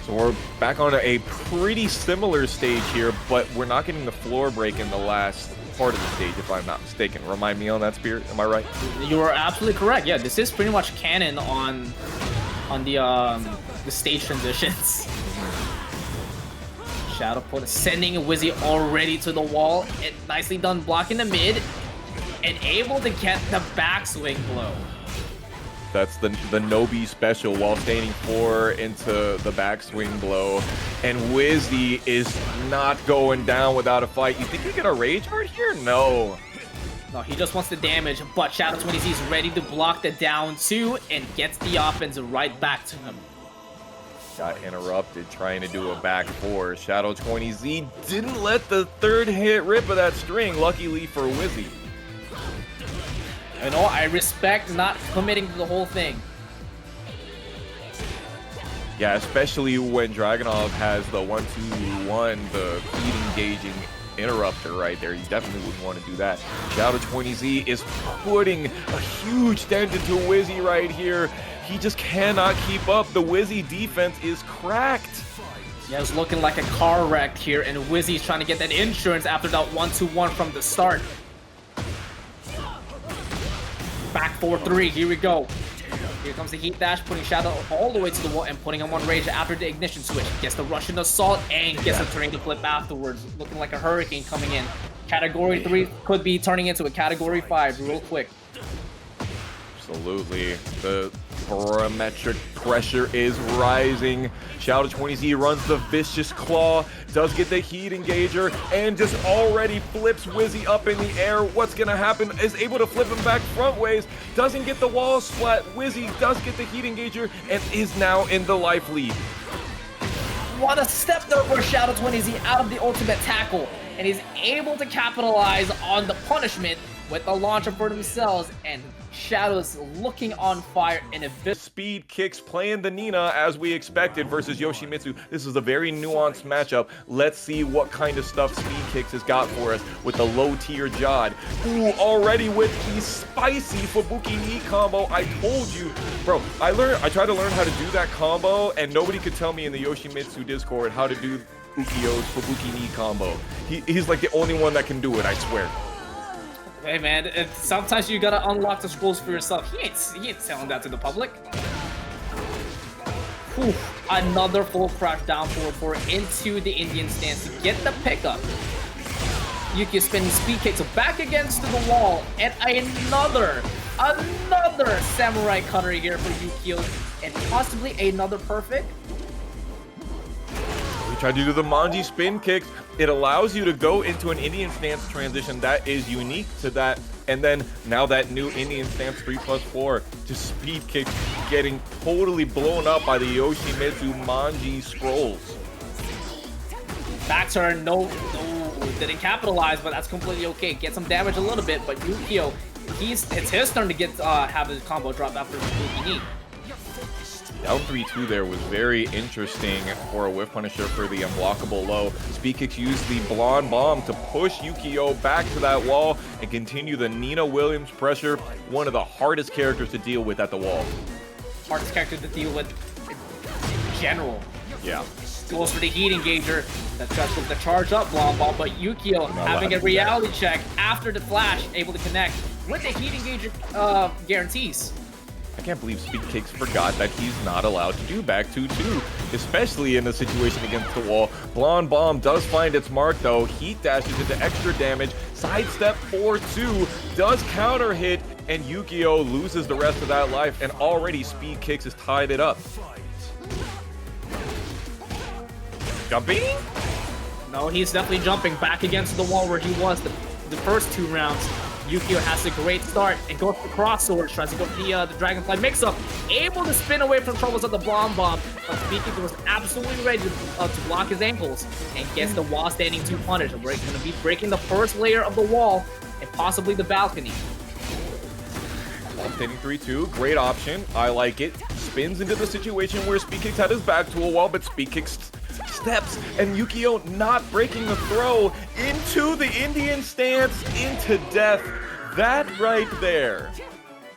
So we're back on a pretty similar stage here, but we're not getting the floor break in the last part of the stage, if I'm not mistaken. Remind me on that, Spirit. Am I right? You are absolutely correct. Yeah, this is pretty much canon on the stage transitions. Shadow Portal sending Wizzy already to the wall, and nicely done blocking the mid, and able to get the backswing blow. That's the Nobi special while standing 4 into the backswing blow. And Wizzy is not going down without a fight. You think he get a rage art here? No. No, he just wants the damage, but Shadow 20Z is ready to block the down 2 and gets the offense right back to him. Got interrupted trying to do a back 4. Shadow 20Z didn't let the third hit rip of that string, luckily for Wizzy. You know, I respect not committing to the whole thing. Yeah, especially when Dragunov has the 1-2-1, the heat engaging interrupter right there. You definitely wouldn't want to do that. Shadow 20Z is putting a huge dent into Wizzy right here. He just cannot keep up. The Wizzy defense is cracked. Yeah, it's looking like a car wreck here, and Wizzy's trying to get that insurance after that 1-2-1 from the start. Back 4-3, here we go. Here comes the heat dash, putting Shadow all the way to the wall and putting him on rage after the ignition switch. Gets the Russian assault and gets the tornado flip afterwards. Looking like a hurricane coming in. Category 3 could be turning into a Category 5 real quick. Absolutely. The barometric pressure is rising. Shadow 20Z runs the vicious claw, does get the heat engager, and just already flips Wizzy up in the air. What's gonna happen? Is able to flip him back front ways, doesn't get the wall splat. Wizzy does get the heat engager and is now in the life lead. What a step there for Shadow 20Z out of the ultimate tackle, and he's able to capitalize on the punishment with the launcher for themselves, and Shadow's looking on fire in a bit. Speedkicks playing the Nina as we expected versus Yoshimitsu. This is a very nuanced matchup. Let's see what kind of stuff Speedkicks has got for us with the low tier Jod. Ooh, already with the spicy Fubuki knee combo. I told you, bro, I tried to learn how to do that combo, and nobody could tell me in the Yoshimitsu Discord how to do Ukiyo's Fubuki knee combo. He's like the only one that can do it, I swear. Hey man, sometimes you gotta unlock the scrolls for yourself. He ain't telling that to the public. Whew, another full crash down 4-4 into the Indian stance to get the pickup. Ukiyo spinning speed kicks back against the wall, and another samurai cutter here for Ukiyo, and possibly another perfect. We tried to do the Manji spin kicks. It allows you to go into an Indian stance transition that is unique to that. And then now that new Indian stance 3+4, just speed kick getting totally blown up by the Yoshimitsu Manji scrolls. Back turn, no, didn't capitalize, but that's completely okay. Get some damage a little bit, but Ukiyo, it's his turn to get have his combo drop after the Fubuki knee. Down 3-2 there was very interesting for a whiff punisher for the unblockable low. Speedkicks used the blonde bomb to push Ukiyo back to that wall and continue the Nina Williams pressure, one of the hardest characters to deal with at the wall. Hardest character to deal with in general. Yeah. Goes for the heat engager. That's just with the charge up blonde bomb, but Ukiyo having a reality check after the flash, able to connect with the heat engager guarantees. I can't believe Speedkicks forgot that he's not allowed to do back 2-2, especially in a situation against the wall. Blonde Bomb does find its mark though. Heat dashes into extra damage. Sidestep 4-2 does counter hit, and Ukiyo loses the rest of that life, and already Speedkicks has tied it up. Jumping? No, he's definitely jumping back against the wall where he was the first 2 rounds. Ukiyo has a great start and goes for cross swords, tries to go for the Dragonfly mix-up, able to spin away from troubles of the bomb, but Speedkicks was absolutely ready to block his ankles and gets the wall standing 2 punish. We're going to be breaking the first layer of the wall and possibly the balcony. Standing 3-2, great option. I like it. Spins into the situation where Speedkicks had his back to a wall, but Speedkicks steps and Ukiyo not breaking the throw into the Indian stance into death. That right there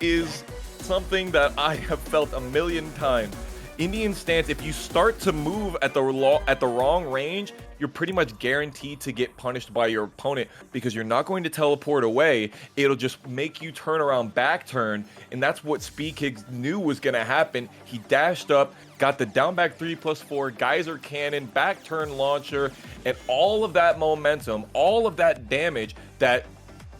is something that I have felt a million times. Indian stance, if you start to move at the wrong range, you're pretty much guaranteed to get punished by your opponent because you're not going to teleport away. It'll just make you turn around back turn, and that's what Speedkicks knew was going to happen. He dashed up, got the down back 3+4, geyser cannon, back turn launcher, and all of that momentum, all of that damage that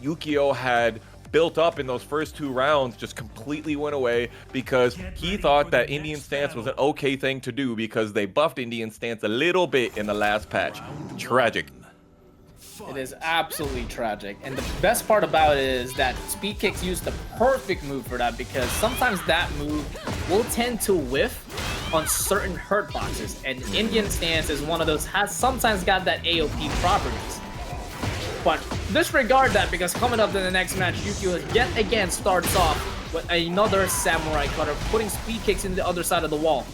Ukiyo had built up in those first 2 rounds just completely went away because he thought that Indian stance was an okay thing to do because they buffed Indian stance a little bit in the last patch. Tragic. It is absolutely tragic, and the best part about it is that Speedkicks used the perfect move for that because sometimes that move will tend to whiff on certain hurt boxes, and Indian stance is one of those, has sometimes got that AOP properties. But disregard that because coming up in the next match, Ukiyo yet again starts off with another samurai cutter, putting Speedkicks in the other side of the wall.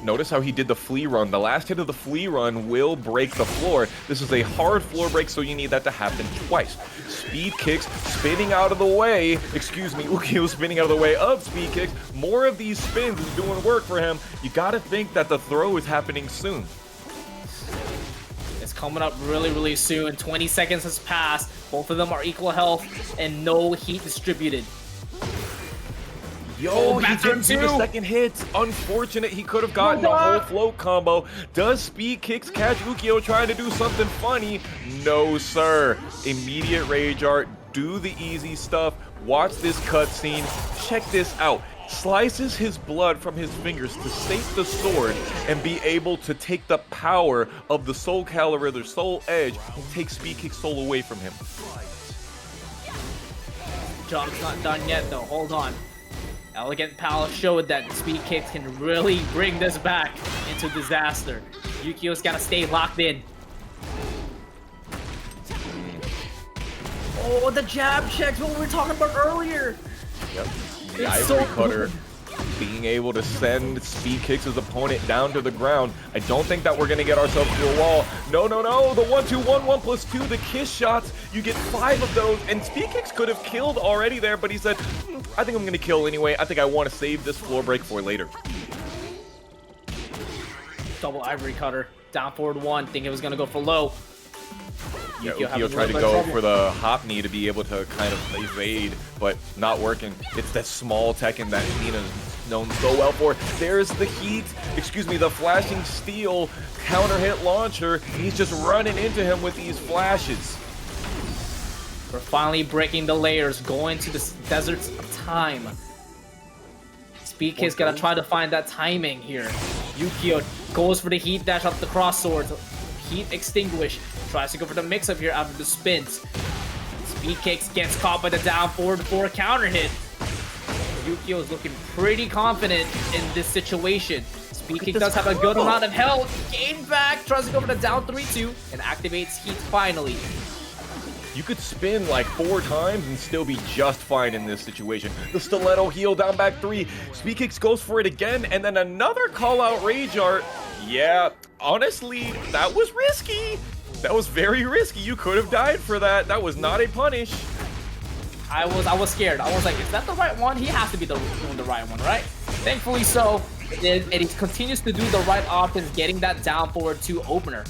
Notice how he did the flea run. The last hit of the flea run will break the floor. This is a hard floor break, so you need that to happen twice. Speedkicks spinning out of the way. Excuse me, Ukiyo spinning out of the way of Speedkicks. More of these spins is doing work for him. You gotta think that the throw is happening soon. Coming up really soon. 20 seconds has passed. Both of them are equal health and no heat distributed. Yo, he didn't do the second hit. Unfortunate, he could have gotten a whole float combo. Does Speedkicks catch Ukiyo trying to do something funny? No, sir. Immediate rage art. Do the easy stuff. Watch this cutscene. Check this out. Slices his blood from his fingers to save the sword and be able to take the power of the Soul Calibur, the Soul Edge, and take Speedkicks' soul away from him. Job's not done yet though, hold on. Elegant Pal showed that Speedkicks can really bring this back into disaster. Ukiyo's gotta stay locked in. Oh, the jab checks, what we were talking about earlier. Yep. The Ivory Cutter being able to send Speedkicks' opponent down to the ground. I don't think that we're going to get ourselves to a wall. No, the 1-2-1-1 plus 2, the kiss shots. You get 5 of those, and Speedkicks could have killed already there, but he said, I think I'm going to kill anyway. I think I want to save this floor break for later. Double Ivory Cutter, down forward 1, think it was going to go for low. Yeah, Ukiyo tried to go for the hop knee to be able to kind of evade, but not working. It's that small Tekken that Nina's known so well for. There's the heat, the flashing steel counter hit launcher. He's just running into him with these flashes. We're finally breaking the layers, going to the deserts of time. Speedkicks gotta try to find that timing here. Ukiyo goes for the heat dash up the cross swords. Heat extinguish. Tries to go for the mix-up here after the spins. Speedkicks gets caught by the down forward for a counter hit. Ukiyo is looking pretty confident in this situation. Speedkicks does have a good amount of health. Gain back, tries to go for the down 3-2, and activates heat finally. You could spin like 4 times and still be just fine in this situation. The stiletto heel down back 3. Speedkicks goes for it again, and then another call-out rage art. Yeah, honestly, that was risky. That was very risky. You could have died for that. That was not a punish. I was scared. I was like, is that the right one? He has to be doing the right one, right? Thankfully so. And he continues to do the right options, getting that down forward 2 opener.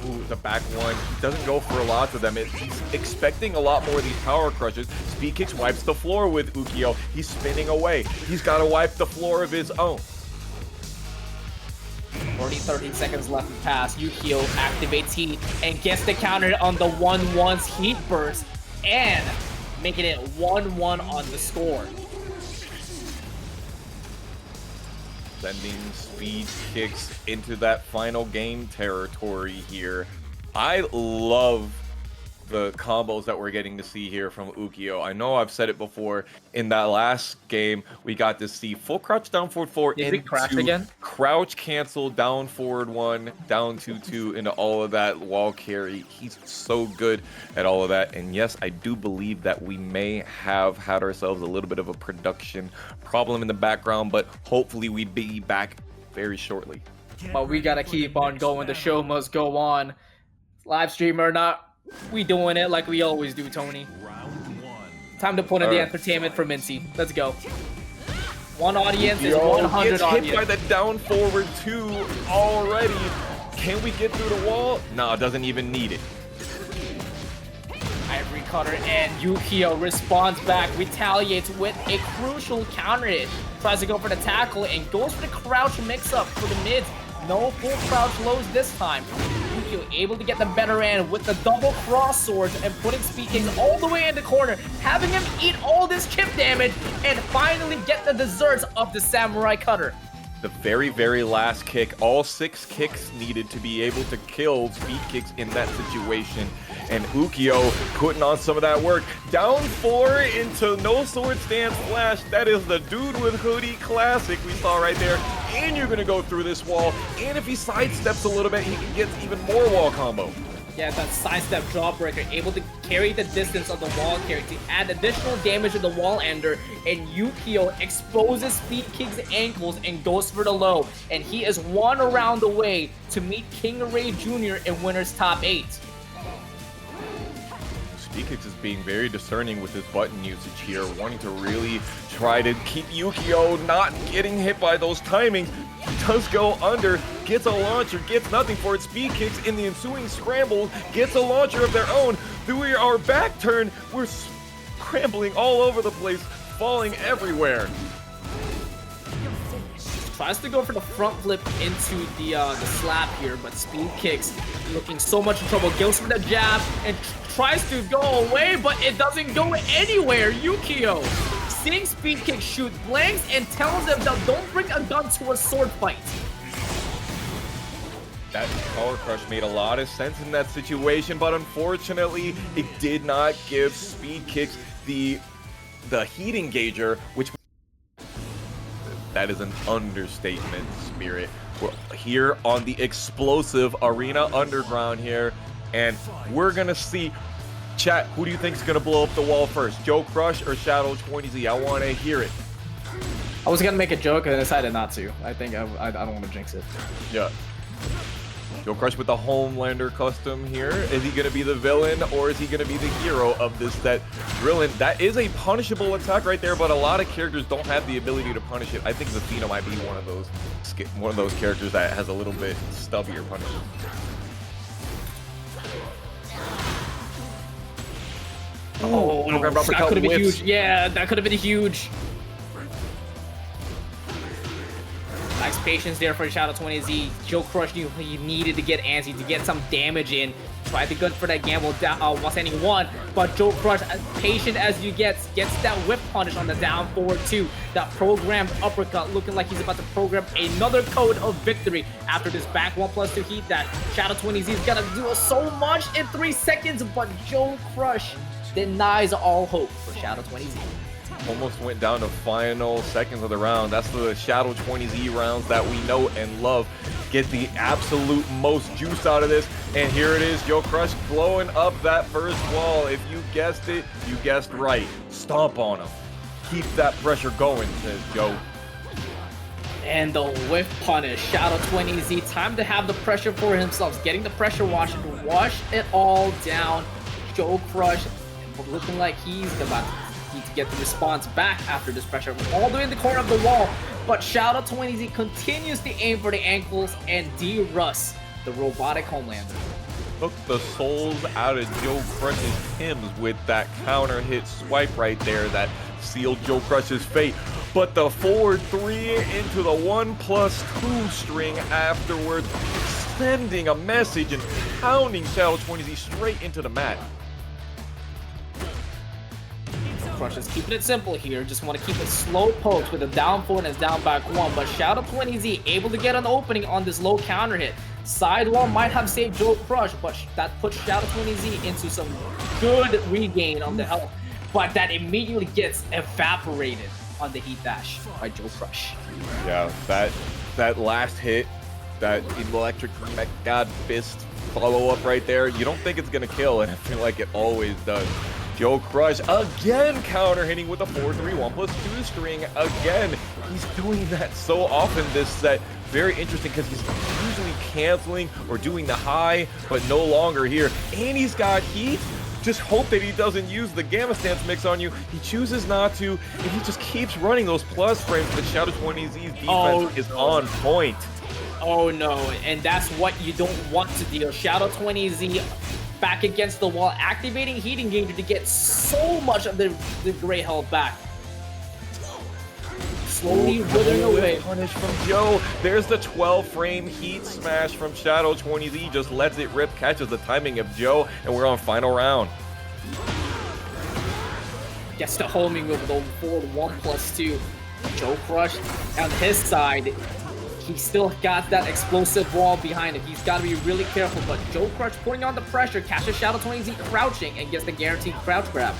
Ooh, the back one. He doesn't go for a lot of them. He's expecting a lot more of these power crushes. Speedkicks wipes the floor with Ukiyo. He's spinning away. He's got to wipe the floor of his own. 13 seconds left to pass. Ukiyo activates heat and gets the counter on the 1-1's heat burst and making it 1-1 on the score. sending Speedkicks into that final game territory here. I love the combos that we're getting to see here from Ukiyo. I know I've said it before. In that last game, we got to see full crouch down forward 4 Did we crash into again? crouch cancel down forward 1, down 2-2 into all of that wall carry. He's so good at all of that. And yes, I do believe that we may have had ourselves a little bit of a production problem in the background, but hopefully we be back very shortly. But we gotta keep on going. The show must go on. Live stream or not, we doing it like we always do, Tony. Time to put in the entertainment for Mincy. Let's go. One audience is 100 gets audience. hit by the down forward 2 already. Can we get through the wall? No, doesn't even need it. Ivory Cutter and Ukiyo responds back, retaliates with a crucial counter hit. Tries to go for the tackle and goes for the crouch mix-up for the mids. No full crouch lows this time. Ukiyo able to get the better end with the double cross swords and putting Speedkicks all the way in the corner, having him eat all this chip damage and finally get the desserts of the Samurai Cutter. The very, very last kick, all 6 kicks needed to be able to kill Speedkicks in that situation. And Ukiyo putting on some of that work. Down 4 into no sword stance flash. That is the dude with hoodie classic we saw right there. And you're gonna go through this wall. And if he sidesteps a little bit, he can get even more wall combo. Yeah, that sidestep jawbreaker, able to carry the distance of the wall carry to add additional damage to the wall ender, and Ukiyo exposes Speedkicks' ankles and goes for the low, and he is 1 round away to meet KingReyJr in winner's top 8. Speedkicks is being very discerning with his button usage here, wanting to really try to keep Ukiyo not getting hit by those timings. Does go under, gets a launcher, gets nothing for it. Speedkicks in the ensuing scramble gets a launcher of their own. Through our back turn, we're scrambling all over the place, falling everywhere. Tries to go for the front flip into the slap here, but Speedkicks looking so much in trouble. Goes for the jab and tries to go away, but it doesn't go anywhere. Ukiyo seeing Speedkicks shoot blanks and tells them that don't bring a gun to a sword fight. That power crush made a lot of sense in that situation, but unfortunately, it did not give Speedkicks the heat engager, which that is an understatement, Spirit. We're here on the explosive Arena Underground here, and we're gonna see. Chat, who do you think is gonna blow up the wall first, JoeCrush or Shadow20Z? I want to hear it. I was gonna make a joke and I decided not to. I think I don't want to jinx it. Yeah. JoeCrush with the Homelander custom here. Is he going to be the villain or is he going to be the hero of this set? Drillin, that is a punishable attack right there, but a lot of characters don't have the ability to punish it. I think Zafina might be one of those characters that has a little bit stubbier punishment. Oh, that could have been huge. Yeah, that could have been huge. Nice patience there for Shadow20Z. JoeCrush knew he needed to get antsy to get some damage in. Tried to go for that gamble down while standing 1, but JoeCrush, as patient as you gets that whip punish on the down forward 2. That programmed uppercut looking like he's about to program another code of victory after this back 1+2 heat that Shadow20Z's gotta do so much in 3 seconds, but JoeCrush denies all hope for Shadow20Z. Almost went down to final seconds of the round. That's the Shadow20Z rounds that we know and love. Get the absolute most juice out of this. And here it is, JoeCrush blowing up that first wall. If you guessed it, you guessed right. Stomp on him. Keep that pressure going, says Joe. And the whiff punish. Shadow20Z, time to have the pressure for himself. Getting the pressure wash to wash it all down. JoeCrush looking like he's about to get the response back after this pressure all the way in the corner of the wall, but Shadow20Z continues to aim for the ankles and de-rust the robotic Homelander. Took the souls out of JoeCrush's hymns with that counter hit swipe right there that sealed JoeCrush's fate, but the forward 3 into the 1+2 string afterwards, sending a message and pounding Shadow20Z straight into the mat. JoeCrush is keeping it simple here. Just want to keep it slow pokes with a down 4 and his down back 1. But Shadow20Z able to get an opening on this low counter hit. Sidewall might have saved JoeCrush, but that puts Shadow20Z into some good regain on the health. But that immediately gets evaporated on the heat dash by JoeCrush. Yeah, that last hit, that electric mech god fist follow-up right there, you don't think it's gonna kill, and I feel like it always does. JoeCrush again counter hitting with a 4-3-1+2 string again. He's doing that so often this set. Very interesting because he's usually canceling or doing the high, but no longer here. And he's got heat. Just hope that he doesn't use the Gamma Stance mix on you. He chooses not to, and he just keeps running those plus frames. The Shadow20Z's defense is on point. Oh no, and that's what you don't want to deal. Shadow20Z back against the wall, activating Heat Engager to get so much of the gray health back. Slowly withering away. Punish from Joe. There's the 12-frame heat smash from Shadow20Z. Just lets it rip, catches the timing of Joe, and we're on final round. Gets the homing with the forward 1+2. JoeCrush on his side. He still got that explosive wall behind him. He's got to be really careful, but JoeCrush putting on the pressure, catches Shadow20Z crouching, and gets the guaranteed crouch grab.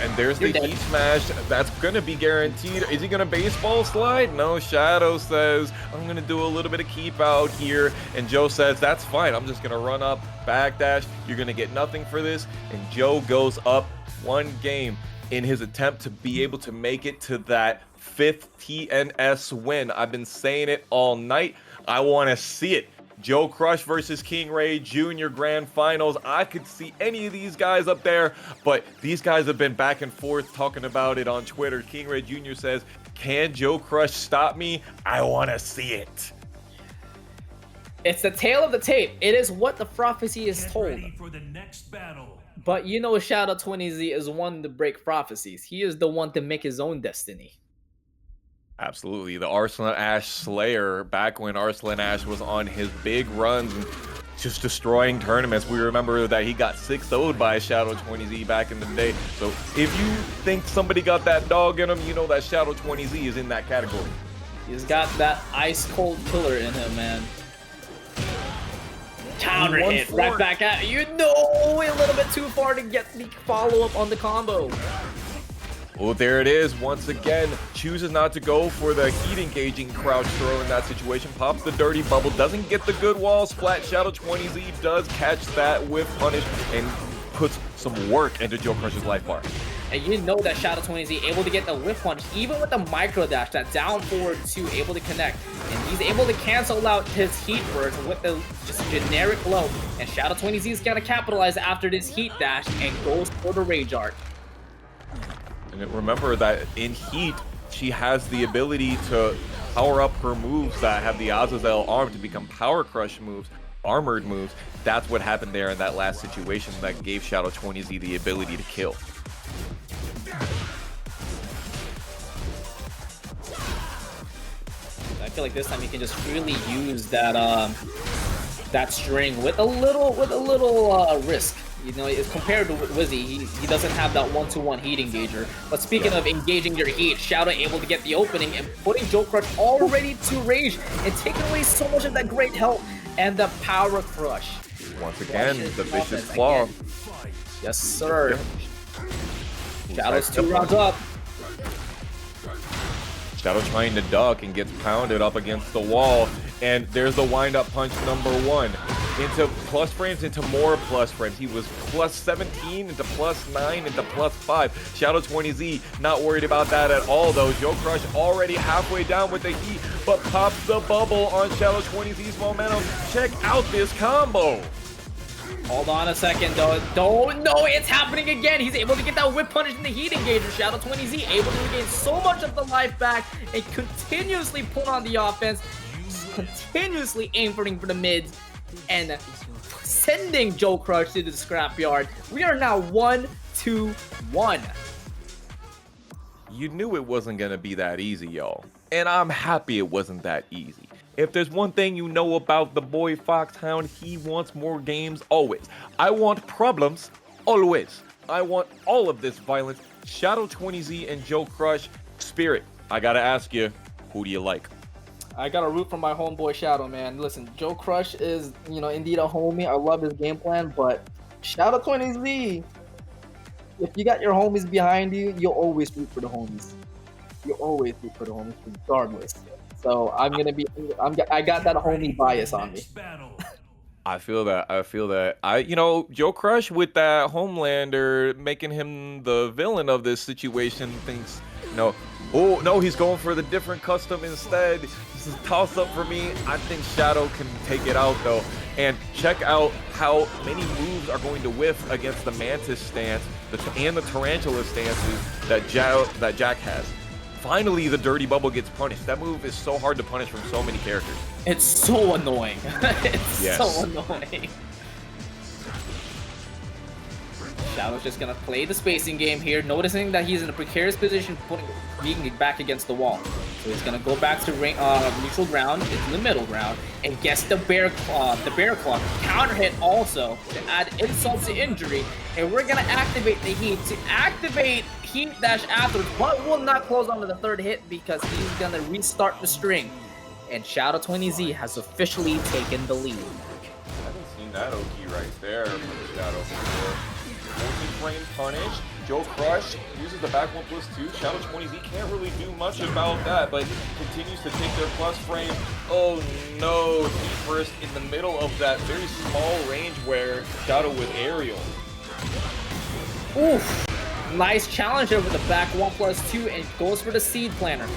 And there's the heat smash. That's going to be guaranteed. Is he going to baseball slide? No, Shadow says, I'm going to do a little bit of keep out here. And Joe says, that's fine. I'm just going to run up, backdash. You're going to get nothing for this. And Joe goes up 1 game in his attempt to be able to make it to that 5th TNS win. I've been saying it all night. I want to see it. JoeCrush versus KingReyJr Grand Finals. I could see any of these guys up there, but these guys have been back and forth talking about it on Twitter. KingReyJr says, can JoeCrush stop me? I want to see it. It's the tale of the tape. It is what the prophecy is told. Ready for the next battle. But you know Shadow20Z is one to break prophecies. He is the one to make his own destiny. Absolutely. The Arslan Ash Slayer, back when Arslan Ash was on his big runs and just destroying tournaments. We remember that he got 6-0'd by Shadow20Z back in the day. So if you think somebody got that dog in him, you know that Shadow20Z is in that category. He's got that ice-cold killer in him, man. Counter hit right back at you. No, a little bit too far to get the follow-up on the combo. Well, there it is. Once again, chooses not to go for the heat engaging crouch throw in that situation. Pops the dirty bubble, doesn't get the good wall splat. Shadow20Z does catch that with punish and puts some work into JoeCrush's life bar. And you know that Shadow20Z able to get the whiff punch, even with the micro dash, that down forward 2 able to connect. And he's able to cancel out his heat burst with the just generic low. And Shadow20Z is gonna capitalize after this heat dash and goes for the Rage Art. And remember that in heat, she has the ability to power up her moves that have the Azazel arm to become power crush moves, armored moves. That's what happened there in that last situation that gave Shadow20Z the ability to kill. I feel like this time you can just really use that that string with a little risk. You know, it's compared to Wizzy, he doesn't have that 1-to-1 heat engager. But speaking of engaging your heat, Shadow able to get the opening and putting JoeCrush already to rage and taking away so much of that great health and the power crush. Once again, the vicious claw. Again. Yes, sir. Shadow's 2 rounds up. Shadow trying to duck and gets pounded up against the wall. And there's the wind-up punch number 1. Into plus frames, into more plus frames. He was plus 17, into plus 9, into plus 5. Shadow20Z not worried about that at all, though. JoeCrush already halfway down with the heat, but pops the bubble on Shadow20Z's momentum. Check out this combo. Hold on a second, though. Don't, no, it's happening again. He's able to get that whip punish in the heat engager. Shadow20Z able to regain so much of the life back and continuously put on the offense, continuously aim for the mids, and sending JoeCrush to the scrapyard. We are now 1-2-1. You knew it wasn't gonna be that easy, y'all. And I'm happy it wasn't that easy. If there's one thing you know about the boy Foxhound, he wants more games always. I want problems always. I want all of this violence. Shadow 20Z and JoeCrush. Spirit, I gotta ask you, who do you like? I gotta root for my homeboy Shadow, man. Listen, JoeCrush is, you know, indeed a homie. I love his game plan, but Shadow 20Z, if you got your homies behind you, you'll always root for the homies. You'll always root for the homies, regardless. So I got that homie bias on me. I feel that. You know, JoeCrush with that Homelander making him the villain of this situation thinks, you know, oh no, he's going for the different custom instead. This is a toss up for me. I think Shadow can take it out though. And check out how many moves are going to whiff against the Mantis stance and the Tarantula stances that Jack has. Finally, the Dirty Bubble gets punished. That move is so hard to punish from so many characters. It's so annoying. It's so annoying. Shadow's just gonna play the spacing game here, noticing that he's in a precarious position, being back against the wall. So he's gonna go back to neutral ground, into the middle ground, and gets the bear claw. Counter hit also to add insult to injury, and we're gonna activate the heat to activate heat dash afterwards, but will not close onto the third hit because he's gonna restart the string. And Shadow 20Z has officially taken the lead. I haven't seen that Oki right there from Shadow before. Multi-frame punish. JoeCrush uses the back 1+2. Shadow 20Z can't really do much about that, but continues to take their plus frame. Oh no, he first in the middle of that very small range where Shadow with aerial. Oof. Nice challenge over the back 1+2 and goes for the seed planner.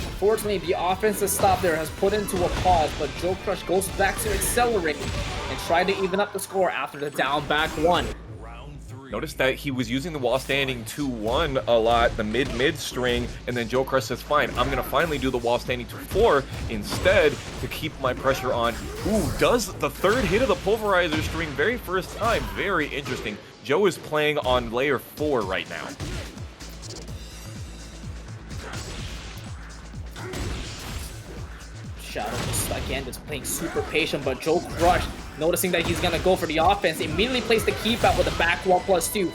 Unfortunately, the offensive stop there has put into a pause, but JoeCrush goes back to accelerate and try to even up the score after the down back one. Notice that he was using the wall standing 2-1 a lot, the mid string, and then JoeCrush says, fine, I'm gonna finally do the wall standing 2-4 instead to keep my pressure on. Ooh, does the third hit of the pulverizer string very first time. Very interesting. Joe is playing on layer 4 right now. Shadow just playing super patient, but JoeCrush, noticing that he's gonna go for the offense, immediately plays the keep out with the back 1+2.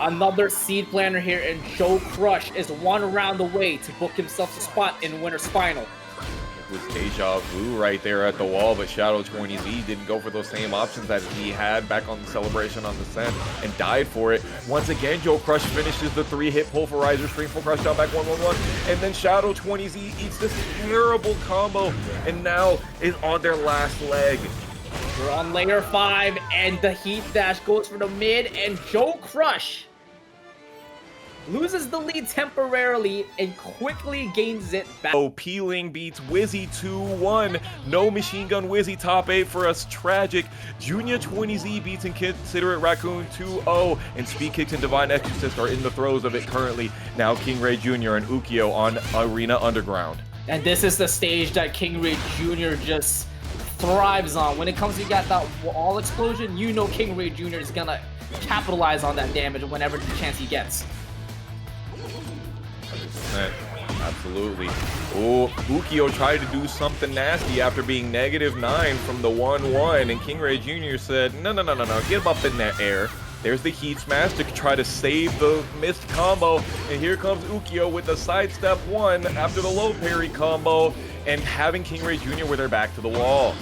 Another seed planner here, and JoeCrush is one round away to book himself a spot in winner's final. It was deja vu right there at the wall, but Shadow 20Z didn't go for those same options that he had back on the celebration on the Descent and died for it. Once again, JoeCrush finishes the 3-hit pulverizer string, full crush down back 1-1-1, and then Shadow 20Z eats this terrible combo and now is on their last leg. We're on layer 5, and the heat dash goes for the mid, and JoeCrush loses the lead temporarily and quickly gains it back. So Ling beats Wizzy 2-1. No Machine Gun Wizzy top 8 for us. Tragic. Junior 20Z beats Inconsiderate Raccoon 2-0. And Speedkicks and Divine Exorcist are in the throes of it currently. Now KingReyJr and Ukiyo on Arena Underground. And this is the stage that KingReyJr just thrives on. When it comes to that wall explosion, you know KingReyJr is gonna capitalize on that damage whenever the chance he gets. Absolutely. Oh, Ukiyo tried to do something nasty after being -9 from the 1-1, and KingReyJr said, no, get him up in that air. There's the heat smash to try to save the missed combo, and here comes Ukiyo with the sidestep 1 after the low parry combo, and having KingReyJr with her back to the wall.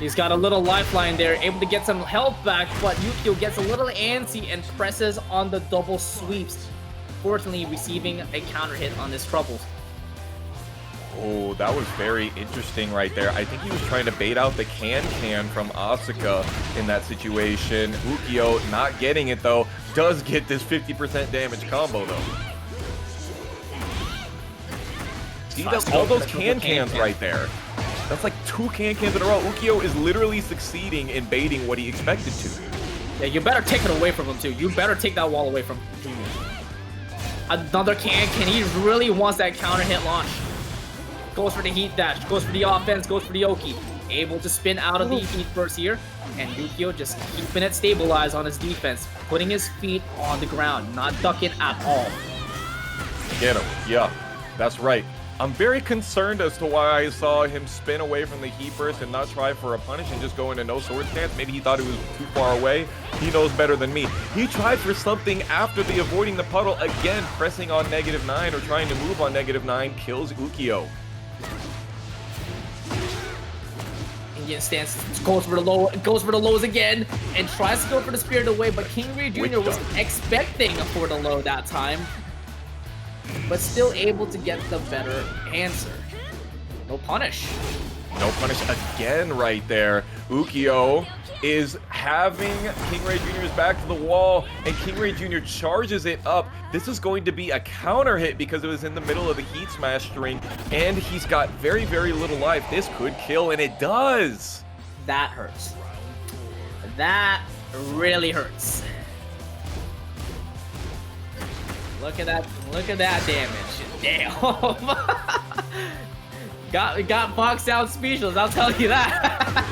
He's got a little lifeline there, able to get some health back, but Ukiyo gets a little antsy and presses on the double sweeps, fortunately receiving a counter hit on his troubles. Oh, that was very interesting right there. I think he was trying to bait out the can from Asuka in that situation. Ukiyo not getting it though, does get this 50% damage combo though. See all those cans right there. That's like 2 cans in a row. Ukiyo is literally succeeding in baiting what he expected to. Yeah, you better take it away from him too. You better take that wall away from him. Another can. He really wants that counter hit launch. Goes for the heat dash, goes for the offense, goes for the Oki. Able to spin out of the heat burst here. And Ukiyo just keeping it stabilized on his defense, putting his feet on the ground, not ducking at all. Get him. Yeah, that's right. I'm very concerned as to why I saw him spin away from the heat burst and not try for a punish and just go into no sword stance. Maybe he thought it was too far away. He knows better than me. He tried for something after the avoiding the puddle, again pressing on -9 or trying to move on -9, kills Ukiyo. Indian stance goes for the lows again, and tries to go for the Spirited Away, but KingReyJr. was expecting for the low that time, but still able to get the better answer. No punish. No punish again right there. Ukiyo is having KingReyJr.'s back to the wall, and KingReyJr. charges it up. This is going to be a counter hit because it was in the middle of the heat smash string, and he's got very, very little life. This could kill, and it does. That hurts. That really hurts. Look at that damage. Damn. got boxed out speechless, I'll tell you that.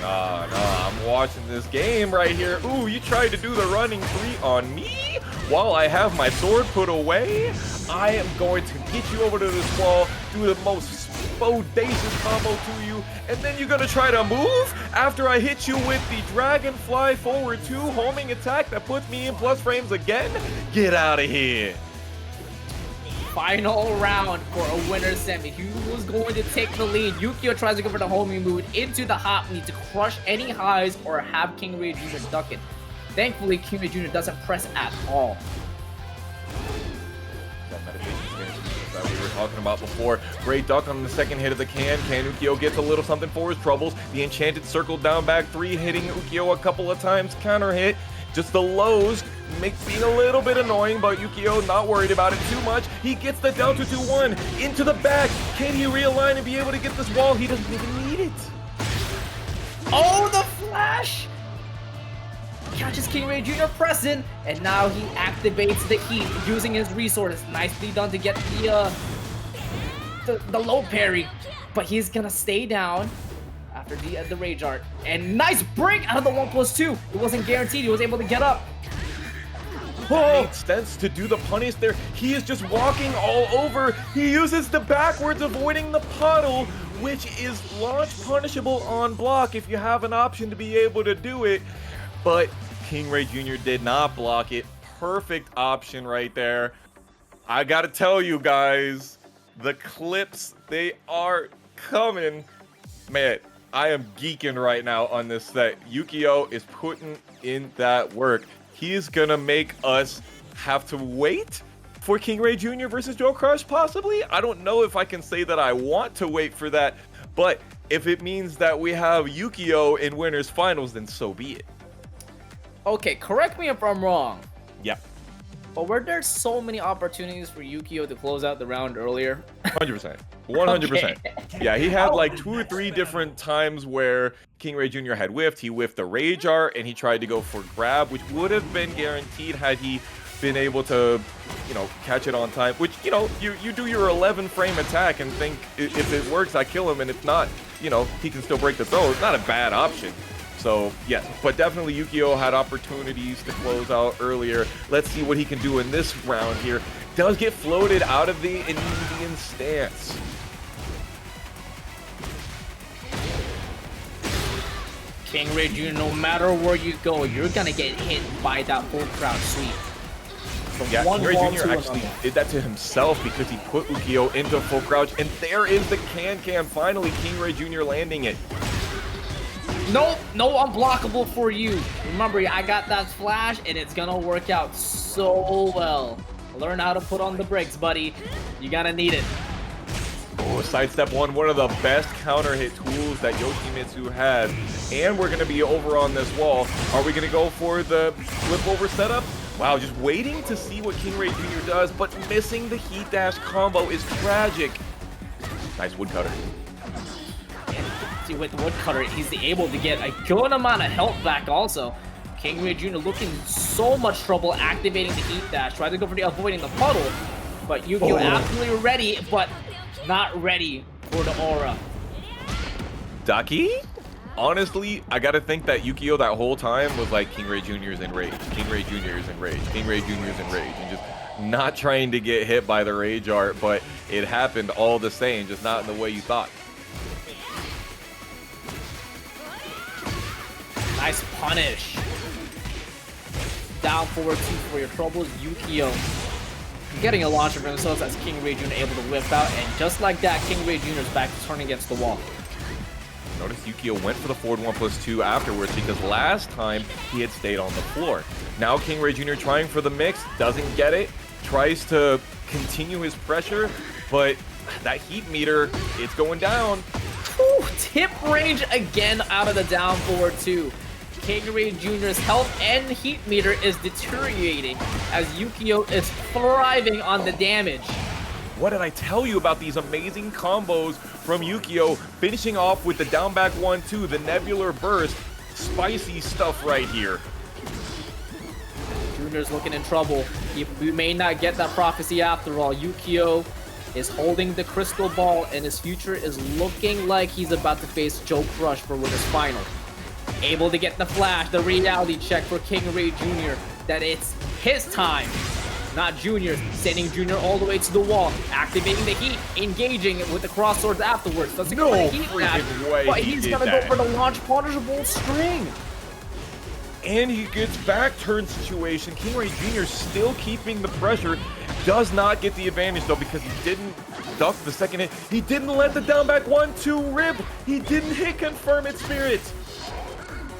No, I'm watching this game right here. Ooh, you tried to do the running 3 on me while I have my sword put away. I am going to get you over to this wall, do the most bodacious combo to you, and then you're gonna try to move after I hit you with the Dragonfly forward 2 homing attack that puts me in plus frames again? Get out of here. Final round for a winner's semi. Who's going to take the lead? Ukiyo tries to go for the homing move into the hop need to crush any highs or have KingReyJr. duck it. Thankfully, KingReyJr. doesn't press at all. That meditation stance that we were talking about before. Great duck on the second hit of the can. Ukiyo gets a little something for his troubles. The enchanted circle down back 3 hitting Ukiyo a couple of times. Counter hit. Just the lows makes being a little bit annoying, but Ukiyo not worried about it too much. He gets the down to 2-1 into the back. Can he realign and be able to get this wall? He doesn't even need it. Oh, the flash! Catches KingReyJr. pressing, and now he activates the heat using his resources. Nicely done to get the low parry, but he's gonna stay down after the rage art. And nice break out of the 1+2. It wasn't guaranteed. He was able to get up. Oh, makes sense to do the punish there. He is just walking all over. He uses the backwards avoiding the puddle, which is launch punishable on block if you have an option to be able to do it. But KingReyJr. did not block it. Perfect option right there. I gotta tell you guys, the clips, they are coming. Man, I am geeking right now on this set. Ukiyo is putting in that work. He's gonna make us have to wait for KingReyJr. versus JoeCrush, possibly. I don't know if I can say that I want to wait for that, but if it means that we have Ukiyo in winners finals, then so be it. Okay, correct me if I'm wrong. Yeah. But were there so many opportunities for Ukiyo to close out the round earlier? 100%. 100%. Okay. Yeah, he had like 2 or 3 different times where KingReyJr. had whiffed. He whiffed the Rage Art and he tried to go for grab, which would have been guaranteed had he been able to, you know, catch it on time. Which, you know, you do your 11 frame attack and think if it works, I kill him. And if not, you know, he can still break the throw. It's not a bad option. So, yes, but definitely Ukiyo had opportunities to close out earlier. Let's see what he can do in this round here. Does get floated out of the Indian stance. KingReyJr., no matter where you go, you're gonna get hit by that full crowd sweep. Yeah, KingReyJr. actually did that to himself because he put Ukiyo into full crouch, and there is the can. Finally, KingReyJr. landing it. No unblockable for you. Remember, I got that flash, and it's gonna work out so well. Learn how to put on the brakes, buddy. You're gonna need it. Oh, sidestep one of the best counter hit tools that Yoshimitsu has. And we're gonna be over on this wall. Are we gonna go for the flip over setup? Wow, just waiting to see what KingReyJr. does, but missing the heat dash combo is tragic. Nice woodcutter. With the woodcutter, he's able to get a good amount of health back also. KingReyJr. looking so much trouble activating the heat dash. Tried to go for the avoiding the puddle, but Ukiyo absolutely ready, but not ready for the aura. Ducky? Honestly, I gotta think that Ukiyo that whole time was like KingReyJr. is in rage. KingReyJr. is in rage. KingReyJr. is in rage. And just not trying to get hit by the Rage Art, but it happened all the same, just not in the way you thought. Nice punish. Down forward 2 for your troubles. Ukiyo getting a launcher for themselves as KingReyJr able to whip out, and just like that, KingReyJr is back to turn against the wall. Notice Ukiyo went for the forward 1+2 afterwards because last time he had stayed on the floor. Now KingReyJr trying for the mix, doesn't get it, tries to continue his pressure, but that heat meter, it's going down. Ooh, tip range again out of the down forward 2. KingReyJr's health and heat meter is deteriorating as Ukiyo is thriving on the damage. What did I tell you about these amazing combos from Ukiyo, finishing off with the down back 1-2, the nebular burst, spicy stuff right here. Junior's looking in trouble. We may not get that prophecy after all. Ukiyo is holding the crystal ball, and his future is looking like he's about to face JoeCrush for winners final. Able to get the flash, the reality check for KingReyJr that it's his time, not Junior's. Sending Junior all the way to the wall, activating the heat, engaging with the cross swords afterwards. Doesn't go for the heat dash, but he's gonna go for the launch punishable string. And he gets back turn situation. KingReyJr still keeping the pressure. Does not get the advantage though because he didn't duck the second hit. He didn't let the down back 1-2 rip. He didn't hit confirm it spirit.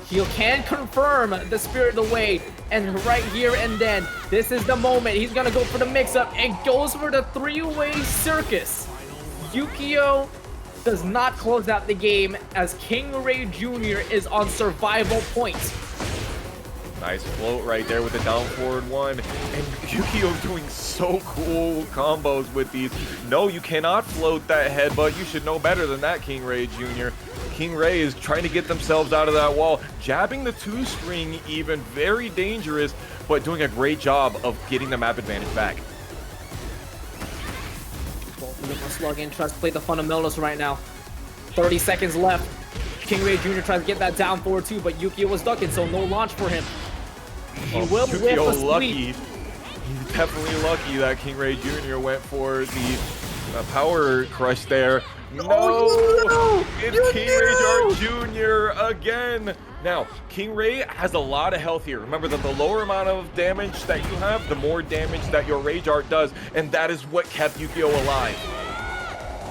He can confirm the spirit away, and right here and then, this is the moment. He's gonna go for the mix-up and goes for the three-way circus. Ukiyo does not close out the game as KingReyJr is on survival points. Nice float right there with the down forward 1. And Ukiyo doing so cool combos with these. No, you cannot float that headbutt. You should know better than that, KingReyJr. KingRey is trying to get themselves out of that wall, jabbing the 2-string even, very dangerous, but doing a great job of getting the map advantage back. Both of them are slugging, tries to play the fundamentals right now. 30 seconds left. KingReyJr tries to get that down forward too, but Ukiyo was ducking, so no launch for him. He will whip a sweep. He's definitely lucky that KingReyJr went for the power crush there. No! It's KingReyJr Jr. again! Now, KingRey has a lot of health here. Remember that the lower amount of damage that you have, the more damage that your Rage Art does, and that is what kept Ukiyo alive.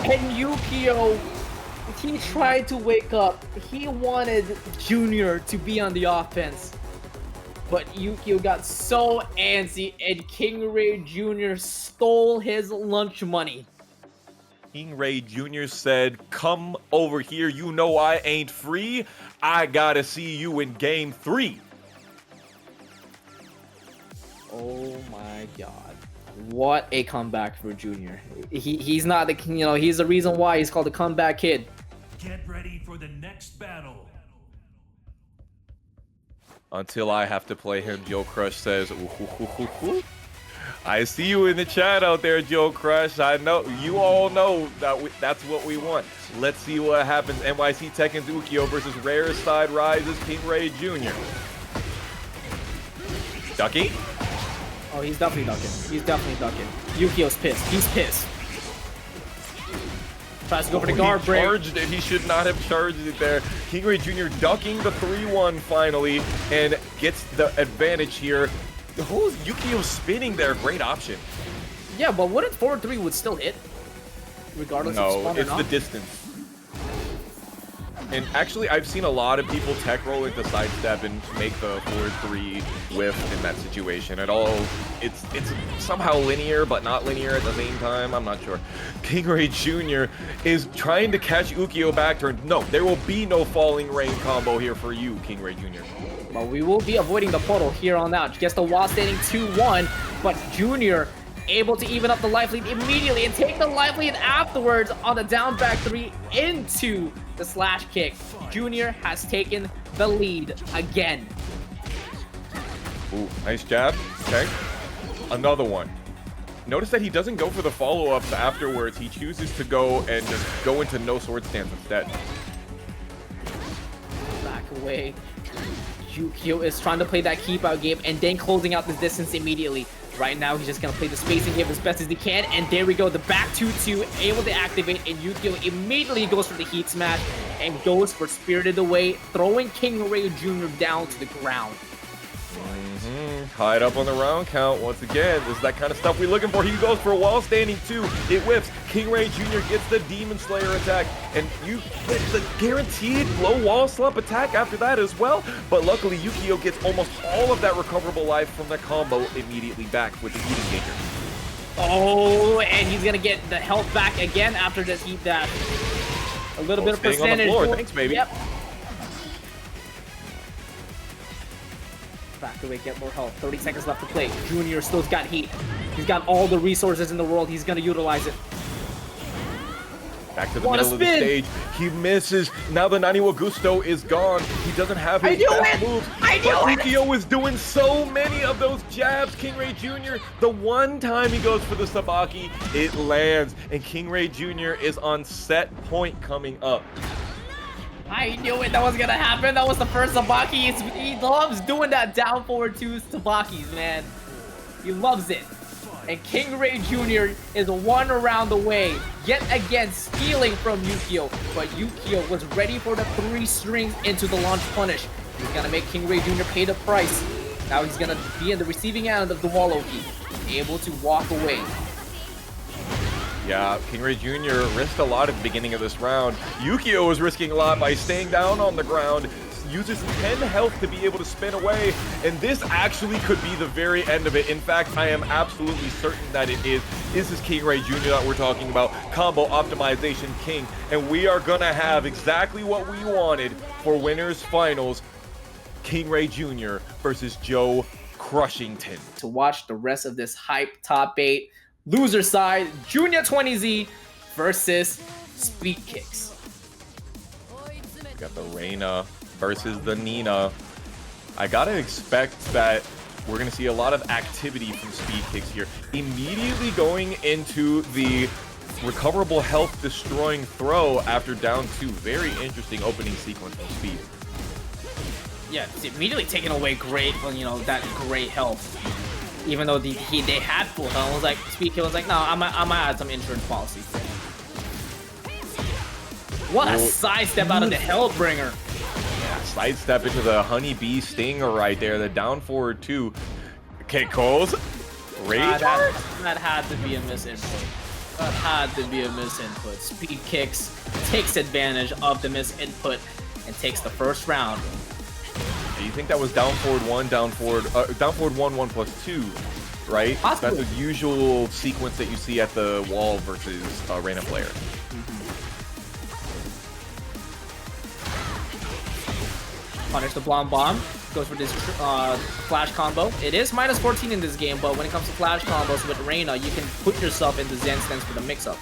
And Ukiyo, he tried to wake up. He wanted Junior to be on the offense. But Ukiyo got so antsy, and KingReyJr stole his lunch money. KingReyJr said, "Come over here, you know I ain't free. I gotta see you in game 3. Oh my god. What a comeback for Junior. He's not the, he's the reason why he's called the comeback kid. Get ready for the next battle. Until I have to play him, JoeCrush says, ooh. I see you in the chat out there, JoeCrush. I know, you all know that that's what we want. Let's see what happens. NYC Tekken's Ukiyo versus Rare Side Rises KingReyJr. Ducky? Oh, he's definitely ducking. He's definitely ducking. Ukiyo's pissed. He's pissed. Tries to go for the guard break. He charged it. He should not have charged it there. KingReyJr ducking the 3-1 finally and gets the advantage here. The whole Ukiyo spinning there, great option. Yeah, but wouldn't forward 3 would still hit? Regardless of spawn or it's not? the distance. And actually, I've seen a lot of people tech roll into sidestep and make the forward 3 whiff in that situation. It's somehow linear, but not linear at the same time. I'm not sure. KingReyJr is trying to catch Ukiyo back turn. No, there will be no falling rain combo here for you, KingReyJr. But we will be avoiding the portal here on out. Gets the wall standing 2-1, but Junior able to even up the life lead immediately and take the life lead afterwards on the down back 3 into the slash kick. Junior has taken the lead again. Ooh, nice jab. Okay. Another one. Notice that he doesn't go for the follow-ups afterwards. He chooses to go and just go into no sword stance instead. Back away. Ukiyo is trying to play that keep out game and then closing out the distance immediately. Right now, he's just gonna play the spacing game as best as he can, and there we go. The back 2-2 able to activate, and Ukiyo immediately goes for the heat smash and goes for Spirited Away, throwing KingReyJr. down to the ground. Tied up on the round count once again. This is that kind of stuff we're looking for. He goes for a wall standing 2. It whips. KingReyJr. gets the Demon Slayer attack, and you get the guaranteed low wall slump attack after that as well. But luckily, Ukiyo gets almost all of that recoverable life from the combo immediately back with the Eating Ganger. Oh, and he's gonna get the health back again after this heat dash. A little bit of percentage. On the floor. Thanks, baby. Yep. Back away, get more health. 30 seconds left to play. Junior still's got heat. He's got all the resources in the world. He's gonna utilize it. Back to the middle of the stage. He misses. Now the Nani wa Gusto is gone. He doesn't have his best moves. But Ukiyo is doing so many of those jabs. KingReyJr., the one time he goes for the Sabaki, it lands. And KingReyJr. is on set point coming up. I knew it. That was gonna happen. That was the first Sabaki. He loves doing that down forward 2 Sabakis, man. He loves it. And KingReyJr. is 1 round away, yet again stealing from Ukiyo. But Ukiyo was ready for the 3 strings into the launch punish. He's gonna make KingReyJr. pay the price. Now he's gonna be in the receiving end of the wall Oki, able to walk away. Yeah, KingReyJr. risked a lot at the beginning of this round. Ukiyo was risking a lot by staying down on the ground, uses 10 health to be able to spin away, and this actually could be the very end of it. In fact, I am absolutely certain that it is. This is KingReyJr. that we're talking about, Combo Optimization King, and we are gonna have exactly what we wanted for Winners Finals, KingReyJr. versus JoeCrushington. To watch the rest of this hype top 8, loser side, Junior 20Z versus Speedkicks. Got the Reina versus the Nina. I gotta expect that we're gonna see a lot of activity from Speedkicks here. Immediately going into the recoverable health destroying throw after down 2. Very interesting opening sequence from Speed. Yeah, it's immediately taking away great, that great health. Even though they had full health, it was like Speedkicks was like, no, I'm gonna add some insurance policy. What a sidestep out of the Hellbringer. Yeah, sidestep into the Honeybee Stinger right there. The down forward 2. Okay, Coles. Rage that had to be a misinput. That had to be a misinput. Speedkicks takes advantage of the misinput and takes the first round. Do you think that was down forward 1, down forward 1, 1+2, right? Possibly. That's the usual sequence that you see at the wall versus Reina player. Punish the Blonde Bomb. Goes for this flash combo. It is -14 in this game, but when it comes to flash combos with Reina, you can put yourself into Zen stance for the mix-up.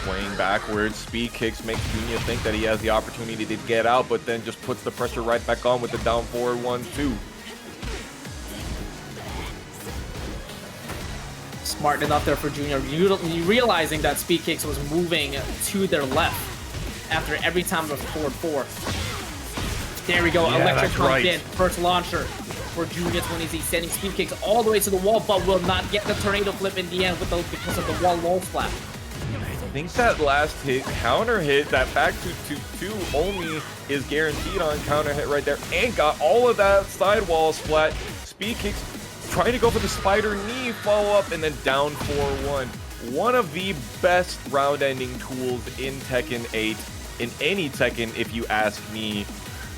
Swaying backwards, Speedkicks makes Junior think that he has the opportunity to get out, but then just puts the pressure right back on with the down forward 1-2. Smart enough there for Junior, realizing that Speedkicks was moving to their left after every time it was forward 4. There we go, Yeah, Electric comes in, right. first launcher for Junior 20Z, sending Speedkicks all the way to the wall, but will not get the tornado flip in the end because of the wall low splat. I think that last hit, counter hit, that back 2-2 only is guaranteed on counter hit right there, and got all of that sidewall splat. Speedkicks trying to go for the spider knee follow-up, and then down 4-1. One of the best round-ending tools in Tekken 8, in any Tekken, if you ask me.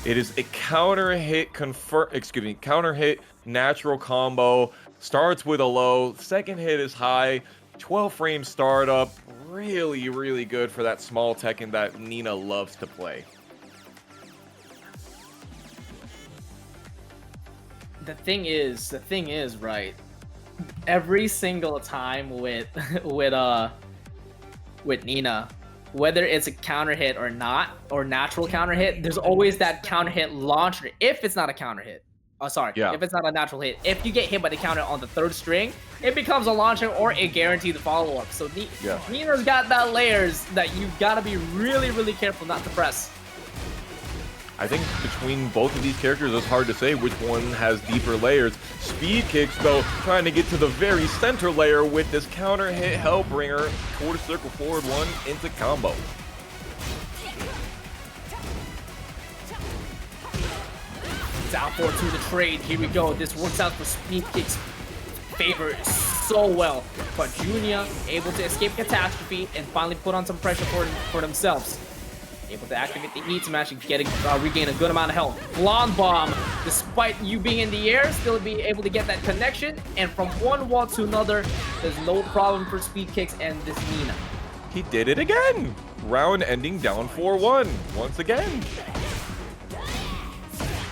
It is a counter hit counter hit natural combo. Starts with a low, second hit is high, 12 frame startup. Really, really good for that small Tekken that Nina loves to play. The thing is, right? Every single time with Nina, whether it's a counter hit or not, or natural counter hit, there's always that counter hit launcher. If it's not a counter hit, if it's not a natural hit, if you get hit by the counter on the 3rd string, it becomes a launcher or a guaranteed follow-up. So Nina's got that layers that you've got to be really, really careful not to press. I think between both of these characters, it's hard to say which one has deeper layers. Speedkicks, though, trying to get to the very center layer with this counter hit Hellbringer, quarter circle forward one into combo. Down 4-2 the trade. Here we go. This works out for Speedkicks' favor so well. But Junior able to escape catastrophe and finally put on some pressure for themselves. Able to activate the heat smash and regain a good amount of health. Blonde Bomb, despite you being in the air, still be able to get that connection. And from one wall to another, there's no problem for Speedkicks and this Nina. He did it again. Round ending down 4-1 once again.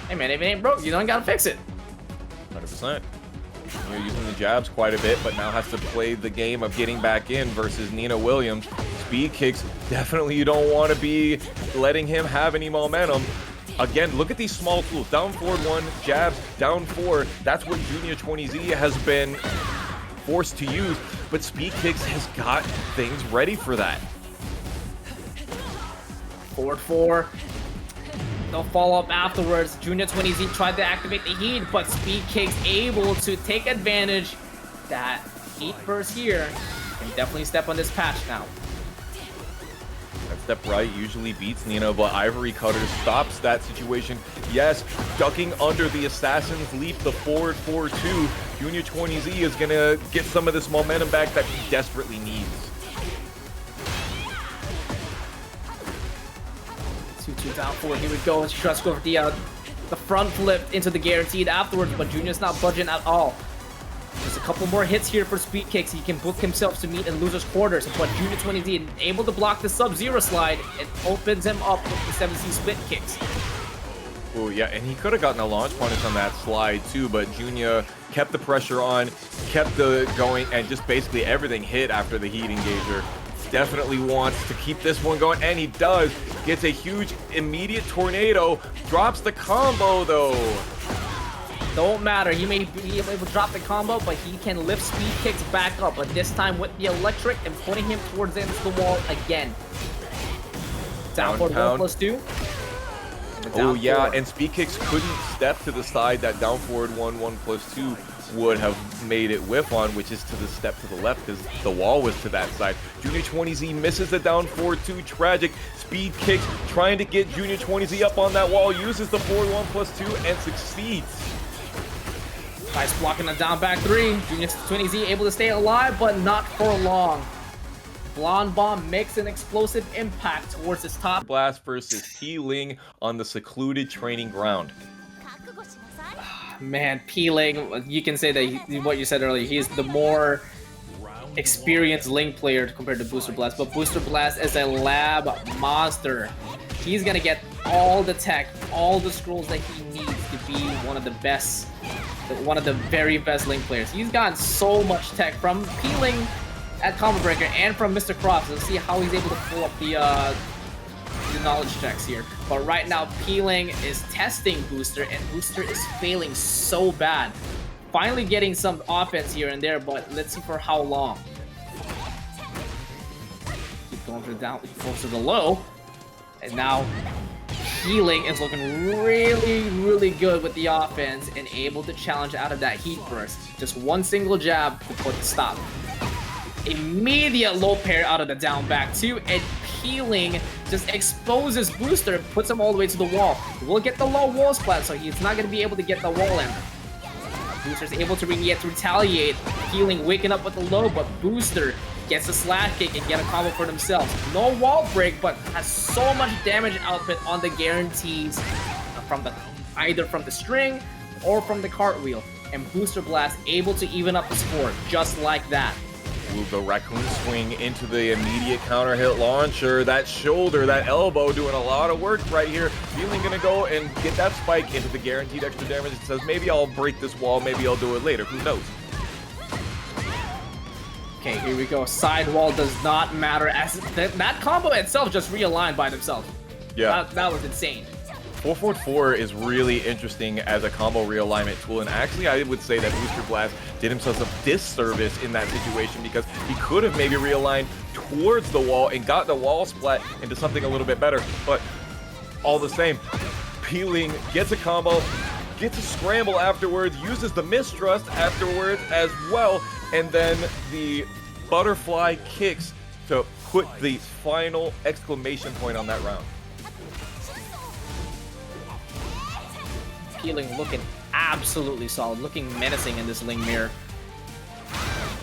Hey man, if it ain't broke, you don't gotta fix it. 100%. You're using the jabs quite a bit, but now has to play the game of getting back in versus Nina Williams. Speedkicks, definitely you don't want to be letting him have any momentum. Again, look at these small tools. Down forward 1, jabs, down 4. That's what Junior 20Z has been forced to use, but Speedkicks has got things ready for that. Forward 4. No follow-up afterwards. Junior 20Z tried to activate the heat, but Speedkicks able to take advantage. That heat burst here can definitely step on this patch now. That step right usually beats Nina, but Ivory Cutter stops that situation. Yes, ducking under the Assassin's Leap, the forward 4-2. Junior 20Z is gonna get some of this momentum back that he desperately needs. 2-2 down 4. Here we go. And she tries to go for the front flip into the guaranteed afterwards, but Junior's not budging at all. There's a couple more hits here for Speedkicks. He can book himself to meet in loser's quarters, but Junior 20Z able to block the Sub-Zero slide. It opens him up with the 7C split kicks. Oh yeah, and he could have gotten a launch punish on that slide too, but Junior kept the pressure on, kept the going, and just basically everything hit after the heat engager. Definitely wants to keep this one going, and he does. Gets a huge immediate tornado, drops the combo though. Don't matter, he may be able to drop the combo, but he can lift Speedkicks back up, but this time with the electric and putting him towards the end of the wall again. Down for 1+2. Oh yeah, and Speedkicks couldn't step to the side that down forward 1+2 would have made it whiff on, which is to the step to the left because the wall was to that side. Junior 20Z misses the down forward 2, tragic. Speedkicks trying to get Junior 20Z up on that wall, uses the forward 1+2 and succeeds. Nice blocking the down back 3. Junior 20Z able to stay alive, but not for long. Blonde Bomb makes an explosive impact towards his top. Blast versus Ling on the secluded training ground. Man, Ling, you can say that what you said earlier, he's the more experienced Ling player compared to Beaustar Blast, but Beaustar Blast is a lab monster. He's gonna get all the tech, all the scrolls that he needs to be one of the best, one of the very best Ling players. He's gotten so much tech from Ling at Combo Breaker and from Mr. Cross. Let's see how he's able to pull up the knowledge checks here. But right now, Ling is testing Beaustar, and Beaustar is failing so bad. Finally getting some offense here and there, but let's see for how long. Keep going for the down, goes to the low. And now, Ling is looking really, really good with the offense and able to challenge out of that heat burst. Just one single jab to put the stop. Immediate low pair out of the down back 2, and Ling just exposes Beaustar, puts him all the way to the wall. We'll get the low wall splat, so he's not going to be able to get the wall in. Beaustar's able to retaliate. Ling waking up with the low, but Beaustar gets a slash kick and get a combo for themselves. No wall break, but has so much damage output on the guarantees from either from the string or from the cartwheel. And Beaustar Blast able to even up the score just like that. Move the raccoon swing into the immediate counter hit launcher. That shoulder, that elbow doing a lot of work right here. Ling gonna go and get that spike into the guaranteed extra damage. It says maybe I'll break this wall, maybe I'll do it later. Who knows? Okay, here we go. Side wall does not matter, as that combo itself just realigned by themselves. Yeah, that was insane. 444 is really interesting as a combo realignment tool, and actually I would say that Beaustar Blast did himself a disservice in that situation because he could have maybe realigned towards the wall and got the wall splat into something a little bit better, but all the same, Peeling gets a combo, gets a scramble afterwards, uses the mistrust afterwards as well, and then the butterfly kicks to put the final exclamation point on that round. Peeling looking absolutely solid, looking menacing in this Ling mirror.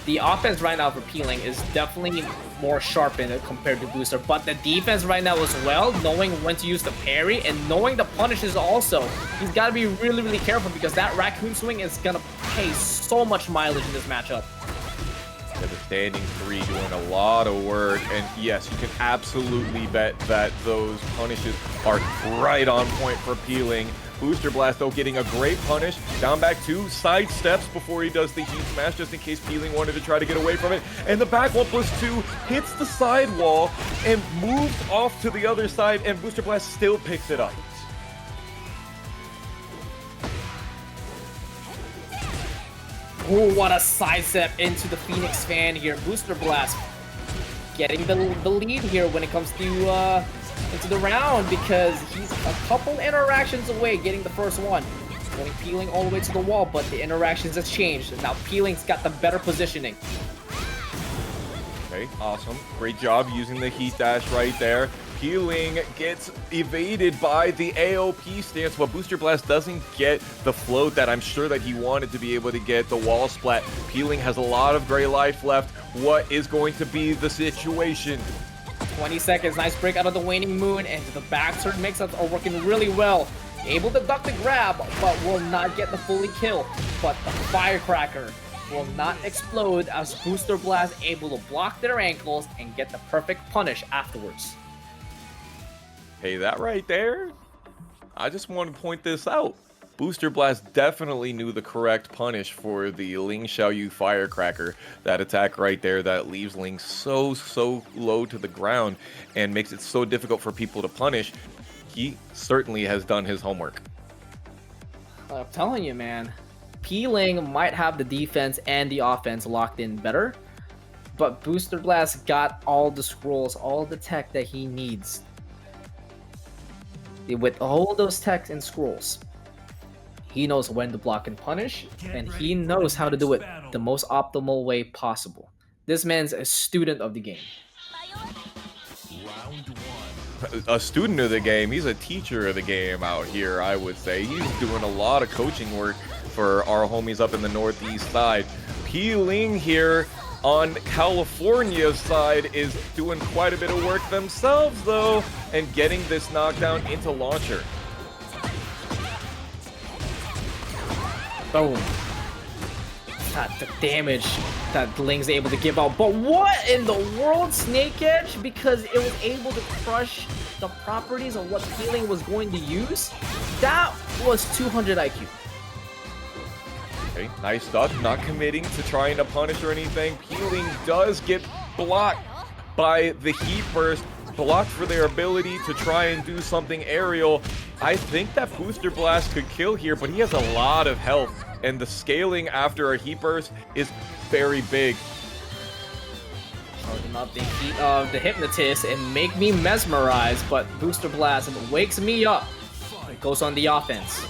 The offense right now for Peeling is definitely more sharpened compared to Beaustar, but the defense right now as well, knowing when to use the parry and knowing the punishes also. He's got to be really, really careful because that raccoon swing is going to pay so much mileage in this matchup. Yeah, the standing three doing a lot of work, and yes, you can absolutely bet that those punishes are right on point for Peeling. Booster Blast, though, getting a great punish. Down back two, side steps before he does the heat smash, just in case Peeling wanted to try to get away from it. And the back 1+2 hits the side wall and moves off to the other side, and Booster Blast still picks it up. Oh, what a sidestep into the Phoenix fan here. Booster Blast getting the lead here when it comes to into the round, because he's a couple interactions away getting the first one. Going Peeling all the way to the wall, but the interactions has changed. Now Peeling's got the better positioning. Okay, awesome. Great job using the heat dash right there. Peeling gets evaded by the AOP stance, but Booster Blast doesn't get the float that I'm sure that he wanted to be able to get, the wall splat. Peeling has a lot of gray life left. What is going to be the situation? 20 seconds, nice break out of the waning moon, and the back turn mix-ups are working really well. Able to duck the grab, but will not get the fully kill. But the firecracker will not explode as Booster Blast able to block their ankles and get the perfect punish afterwards. Hey, that right there, I just want to point this out. Booster Blast definitely knew the correct punish for the Ling Xiaoyu Firecracker. That attack right there that leaves Ling so low to the ground and makes it so difficult for people to punish. He certainly has done his homework. I'm telling you, man. Peeling might have the defense and the offense locked in better, but Booster Blast got all the scrolls, all the tech that he needs. With all those techs and scrolls, he knows when to block and punish, and he knows how to do it the most optimal way possible. This man's a student of the game. Round one. A student of the game, he's a teacher of the game out here, I would say. He's doing a lot of coaching work for our homies up in the northeast side. Peeling here on California's side is doing quite a bit of work themselves, though, and getting this knockdown into launcher. Boom. The damage that Ling's able to give out. But what in the world, Snake Edge? Because it was able to crush the properties of what Peeling was going to use? That was 200 IQ. Okay, nice duck, not committing to trying to punish or anything. Peeling does get blocked by the heat burst, blocked for their ability to try and do something aerial. I think that Booster Blast could kill here, but he has a lot of health, and the scaling after a heat burst is very big. Charging up the heat of the Hypnotist and make me mesmerized, but Booster Blast wakes me up. It goes on the offense.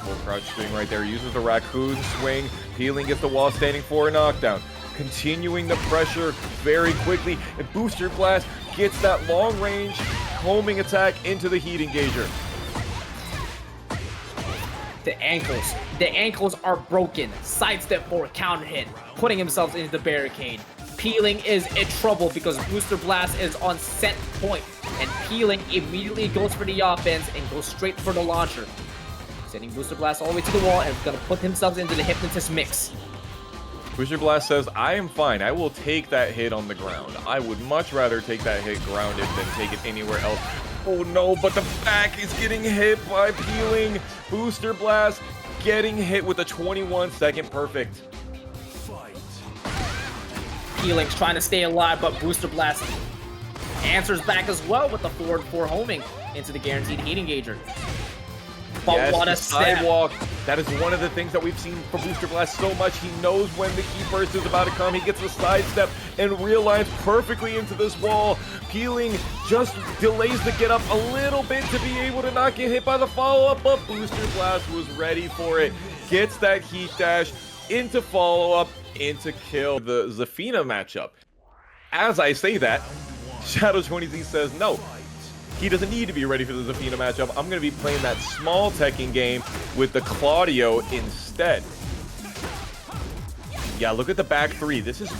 Full crouch swing right there, uses the raccoon swing. Peeling gets the wall standing for a knockdown. Continuing the pressure very quickly, and Booster Blast gets that long range homing attack into the heat engager. The ankles are broken. Sidestep for a counter hit, putting himself into the barricade. Peeling is in trouble because Booster Blast is on set point, and Peeling immediately goes for the offense and goes straight for the launcher. Sending Booster Blast all the way to the wall and gonna put himself into the Hypnotist mix. Booster Blast says, I am fine. I will take that hit on the ground. I would much rather take that hit grounded than take it anywhere else. Oh no, but the back is getting hit by Peeling. Booster Blast getting hit with a 21-second perfect. Fight. Peeling's trying to stay alive, but Booster Blast answers back as well with the forward 4 homing into the guaranteed heat engager. But yes, what the a step. sidewalk. That is one of the things that we've seen from Beaustar Blast so much. He knows when the key burst is about to come. He gets the sidestep and realigns perfectly into this wall. Peeling just delays the get up a little bit to be able to not get hit by the follow-up, but Beaustar Blast was ready for it. Gets that heat dash into follow-up, into kill. The Zafina matchup. As I say that, Shadow20Z says no. He doesn't need to be ready for the Zafina matchup. I'm going to be playing that small Tekken game with the Claudio instead. Yeah, look at the back three. This is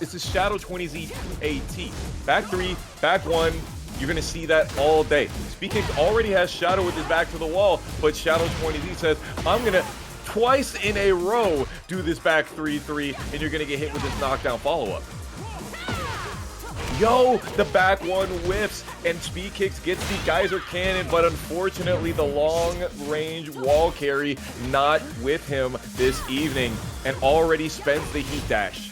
Shadow20Z AT. Back three, back one. You're going to see that all day. Speedkicks already has Shadow with his back to the wall, but Shadow20Z says, I'm going to twice in a row do this back 3-3, and you're going to get hit with this knockdown follow-up. Yo, the back one whiffs, and Speedkicks gets the Geyser Cannon, but unfortunately the long-range wall carry not with him this evening, and already spends the heat dash.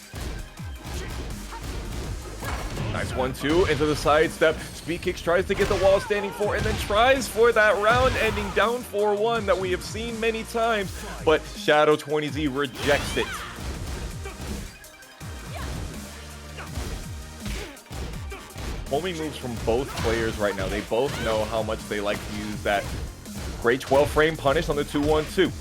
Nice 1-2 into the sidestep. Speedkicks tries to get the wall standing 4 and then tries for that round ending down 4-1 that we have seen many times, but Shadow20Z rejects it. Homing moves from both players right now. They both know how much they like to use that great 12-frame punish on the 2-1-2.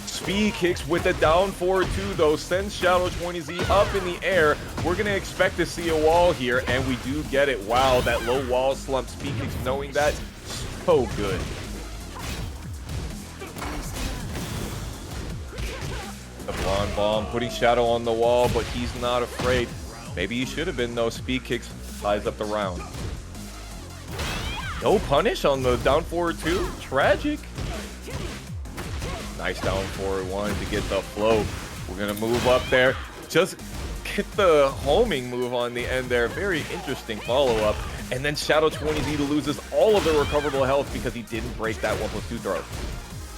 Speedkicks with the down 4-2 though sends Shadow20Z up in the air. We're going to expect to see a wall here, and we do get it. Wow, that low wall slump. Speedkicks knowing that, so good. The blonde bomb putting Shadow on the wall, but he's not afraid. Maybe he should have been though. Speedkicks ties up the round. No punish on the down 4-2. Tragic. Nice down 4-1 to get the flow. We're gonna move up there. Just get the homing move on the end there. Very interesting follow-up. And then Shadow20Z loses all of the recoverable health because he didn't break that 1+2 throw.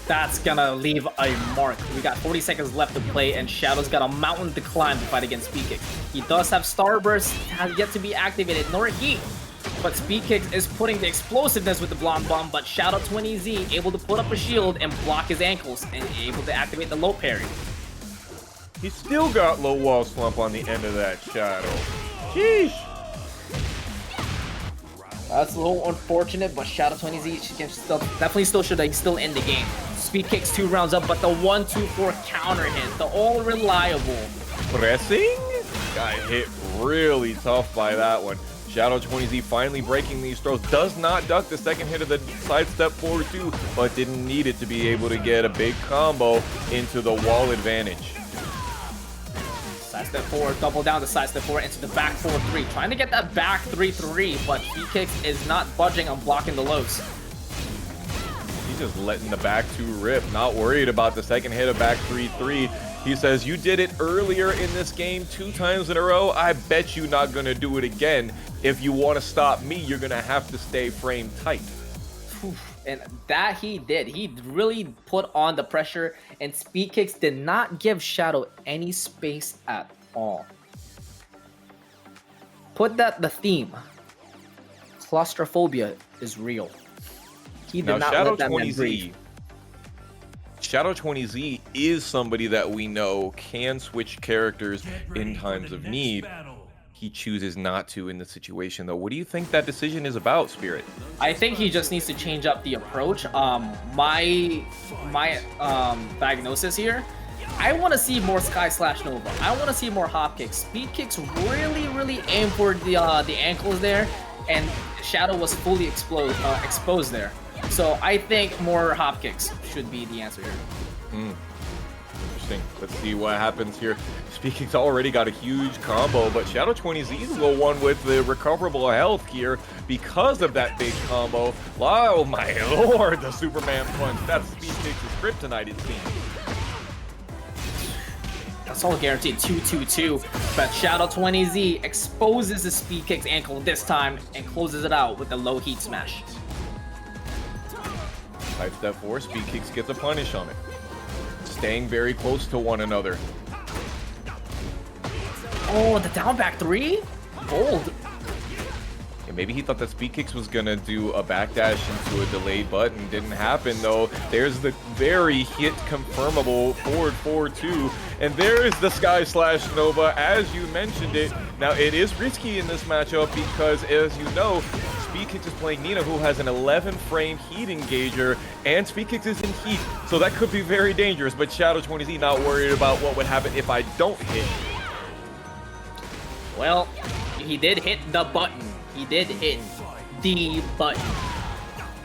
That's gonna leave a mark. We got 40 seconds left to play, and Shadow's got a mountain to climb to fight against Speedkicks. He does have Starburst, has yet to be activated, nor Heat. But Speedkicks is putting the explosiveness with the Blonde Bomb, but Shadow20Z able to put up a shield and block his ankles, and able to activate the low parry. He still got low wall slump on the end of that Shadow. Sheesh. That's a little unfortunate, but Shadow20Z can definitely should still end the game. Speedkicks 2 rounds up, but the 1-2-4 counter hit, the all reliable. Pressing? Got hit really tough by that one. Shadow20Z finally breaking these throws. Does not duck the second hit of the sidestep 4-2, but didn't need it to be able to get a big combo into the wall advantage. Sidestep 4, double down the sidestep 4 into the back 4-3. Trying to get that back 3-3, but Speedkicks is not budging on blocking the lows. He's just letting the back 2 rip, not worried about the second hit of back 3-3. He says, you did it earlier in this game 2 times in a row. I bet you not gonna do it again. If you want to stop me, you're gonna have to stay frame tight. And that he did. He really put on the pressure, and Speedkicks did not give Shadow any space at all. Put that the theme. Claustrophobia is real. He did not let that man breathe. Shadow20Z is somebody that we know can switch characters in times of need. He chooses not to in the situation though. What do you think that decision is about, Spirit? I think he just needs to change up the approach. My diagnosis here, I want to see more Sky/Nova. I want to see more hop kicks. Speedkicks really aim for the ankles there, and Shadow was fully exposed there. So I think more hop kicks should be the answer here. Interesting. Let's see what happens here. Speedkicks already got a huge combo, but Shadow20Z is the one with the recoverable health here because of that big combo. Oh my lord, the Superman punch. That's Speedkicks' kryptonite, it seems. That's all guaranteed 2-2-2, but Shadow20Z exposes the Speedkicks ankle this time and closes it out with the low heat smash. Sidestep 4, Speedkicks gets a punish on it. Staying very close to one another. Oh, the down back 3? Bold. And maybe he thought that Speedkicks was gonna do a backdash into a delayed button. Didn't happen though. There's the very hit confirmable forward 4-2. And there is the Sky Slash Nova, as you mentioned it. Now it is risky in this matchup because, as you know, Speedkicks is playing Nina, who has an 11-frame heat engager, and Speedkicks is in heat, so that could be very dangerous. But Shadow20Z not worried about what would happen if I don't hit. Well, he did hit the button. He did hit the button.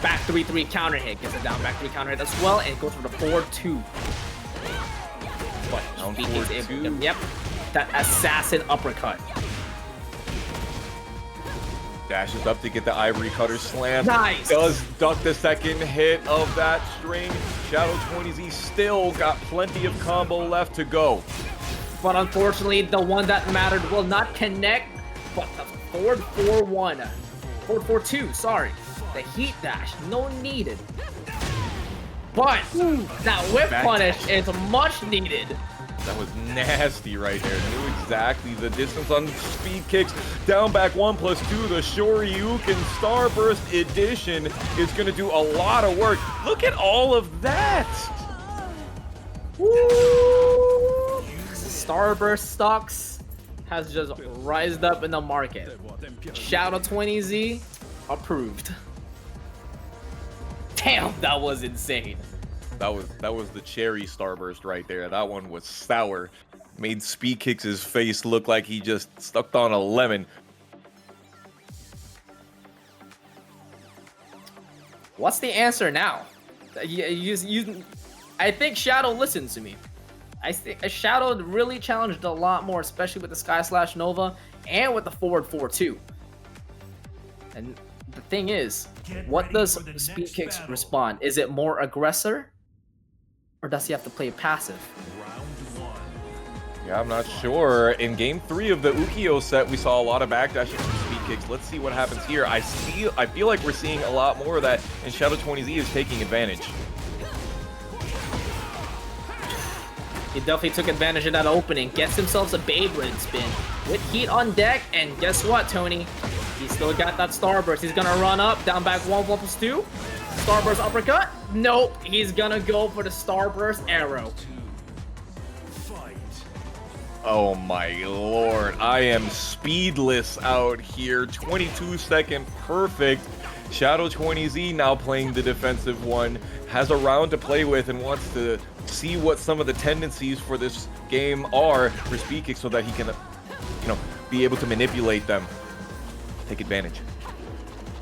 Back 3-3 counter hit. Gets a down back 3 counter hit as well, and goes for the 4-2. But Speedkicks able to, yep, that assassin uppercut. Dashes up to get the Ivory Cutter slam. Nice. Does duck the second hit of that string. Shadow20Z still got plenty of combo left to go. But unfortunately, the one that mattered will not connect. But the forward 4-1. Forward 4-2, sorry. The heat dash, no needed. But that whip punish is much needed. That was nasty right there. Knew exactly the distance on Speedkicks. Down back 1+2. The Shoryuken Starburst edition is going to do a lot of work. Look at all of that. Woo! Starburst stocks has just rised up in the market. Shadow20Z approved. Damn, that was insane. That was the cherry Starburst right there. That one was sour. Made Speedkicks' face look like he just stuck on a lemon. What's the answer now? I think Shadow listened to me. I think Shadow really challenged a lot more, especially with the Sky Slash Nova and with the forward 4-2. And the thing is, what does Speedkicks respond? Is it more aggressor? Or does he have to play passive? Yeah, I'm not sure. In game 3 of the Ukiyo set, we saw a lot of backdashing from Speedkicks. Let's see what happens here. I feel like we're seeing a lot more of that, and Shadow20Z is taking advantage. He definitely took advantage of that opening. Gets himself a Beyblade spin with heat on deck, and guess what, Tony? He's still got that Starburst. He's gonna run up, down back 1+2. Starburst uppercut. Nope, he's gonna go for the Starburst arrow. Oh my lord, I am speedless out here. 22-second perfect. Shadow20Z now playing the defensive one, has a round to play with and wants to see what some of the tendencies for this game are for Speedkicks so that he can, be able to manipulate them. Take advantage.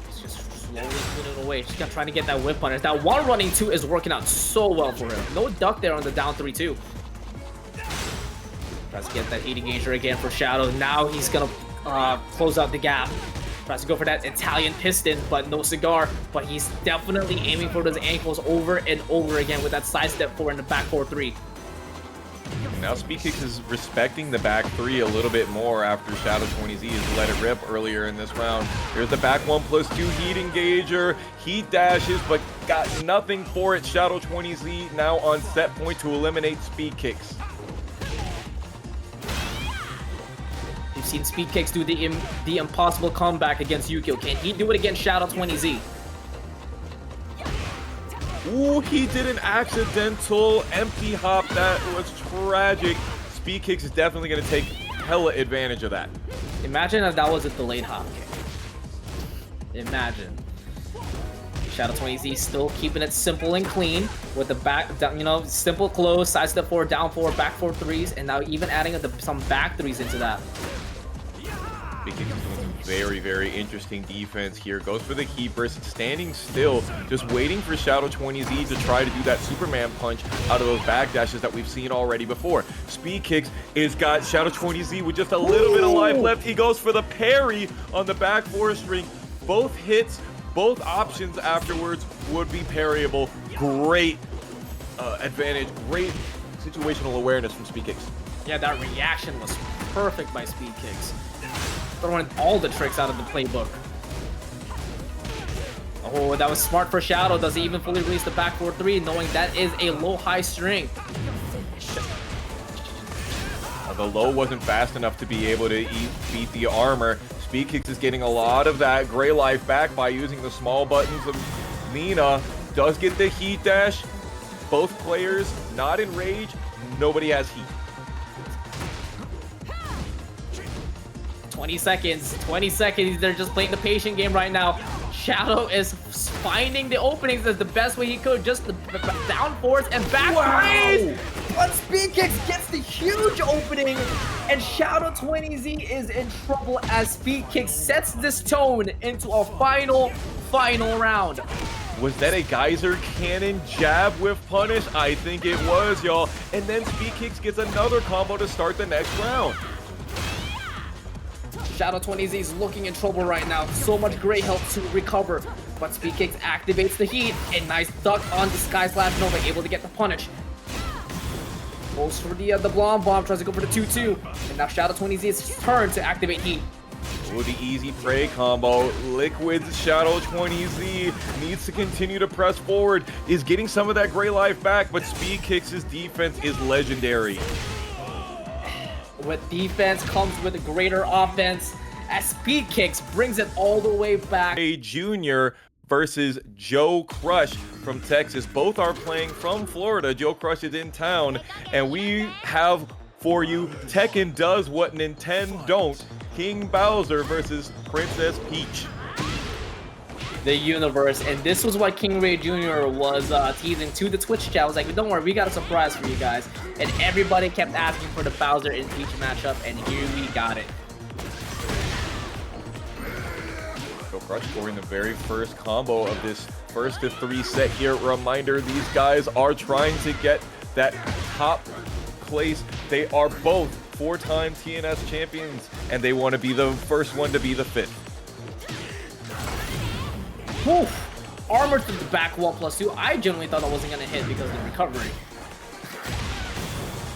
He's just slowly putting it away. Just trying to get that whip punish. That one running 2 is working out so well for him. No duck there on the down 3-2. Tries to get that heat engager again for Shadow. Now he's gonna close out the gap. Tries to go for that Italian piston, but no cigar. But he's definitely aiming for those ankles over and over again with that side step 4 and the back 4-3. Now Speedkicks is respecting the back 3 a little bit more after Shadow20Z has let it rip earlier in this round. There's the back 1+2 heat engager. Heat dashes, but got nothing for it. Shadow20Z now on set point to eliminate Speedkicks. We've seen Speedkicks do the impossible comeback against Ukiyo. Can he do it against Shadow20Z? Ooh, he did an accidental empty hop. That was tragic. Speedkicks is definitely going to take hella advantage of that. Imagine if that was a delayed hop kick. Imagine. Shadow20Z still keeping it simple and clean with the back, simple close, side step 4, down 4, back 4-3s, and now even adding some back 3s into that. Speedkicks is doing some very, very interesting defense here. Goes for the heat burst, standing still, just waiting for Shadow20Z to try to do that Superman punch out of those back dashes that we've seen already before. Speedkicks has got Shadow20Z with just a little bit of life left. He goes for the parry on the back 4 string. Both hits, both options afterwards would be parryable. Great advantage, great situational awareness from Speedkicks. Yeah, that reaction was perfect by Speedkicks. Throwing all the tricks out of the playbook. Oh, that was smart for Shadow. Does he even fully release the back 4-3, knowing that is a low-high string? The low wasn't fast enough to be able to beat the armor. Speedkicks is getting a lot of that gray life back by using the small buttons. Nina does get the heat dash. Both players not in rage. Nobody has heat. 20 seconds. 20 seconds. They're just playing the patient game right now. Shadow is finding the openings as the best way he could. Just the down force and back raise. But Speedkicks gets the huge opening, and Shadow 20Z is in trouble as Speedkicks sets this tone into a final round. Was that a geyser cannon jab with punish? I think it was, y'all. And then Speedkicks gets another combo to start the next round. Shadow 20Z is looking in trouble right now. So much gray health to recover. But Speedkicks activates the heat. A nice duck on the Sky Slash Nova, able to get the punish. Goes for the Blonde Bomb, tries to go for the 2-2. And now Shadow 20Z's turn to activate heat. Oh, the easy prey combo. Liquid's Shadow 20Z needs to continue to press forward. Is getting some of that gray life back, but Speedkicks' defense is legendary. With defense comes with a greater offense, as Speedkicks brings it all the way back. KingReyJr versus JoeCrush from Texas. Both are playing from Florida. JoeCrush is in town, and we have for you Takkun does what Nintendo don't. King Bowser versus Princess Peach. The universe, and this was what KingReyJr was teasing to the Twitch chat. I was like, don't worry, we got a surprise for you guys. And everybody kept asking for the Bowser and Peach matchup, and here we got it. JoeCrush scoring the very first combo of this first of 3 set here. Reminder, these guys are trying to get that top place. They are both 4-time TNS champions, and they want to be the first one to be the 5th. Oof. Armor to the back wall +2. I genuinely thought that wasn't going to hit because of the recovery.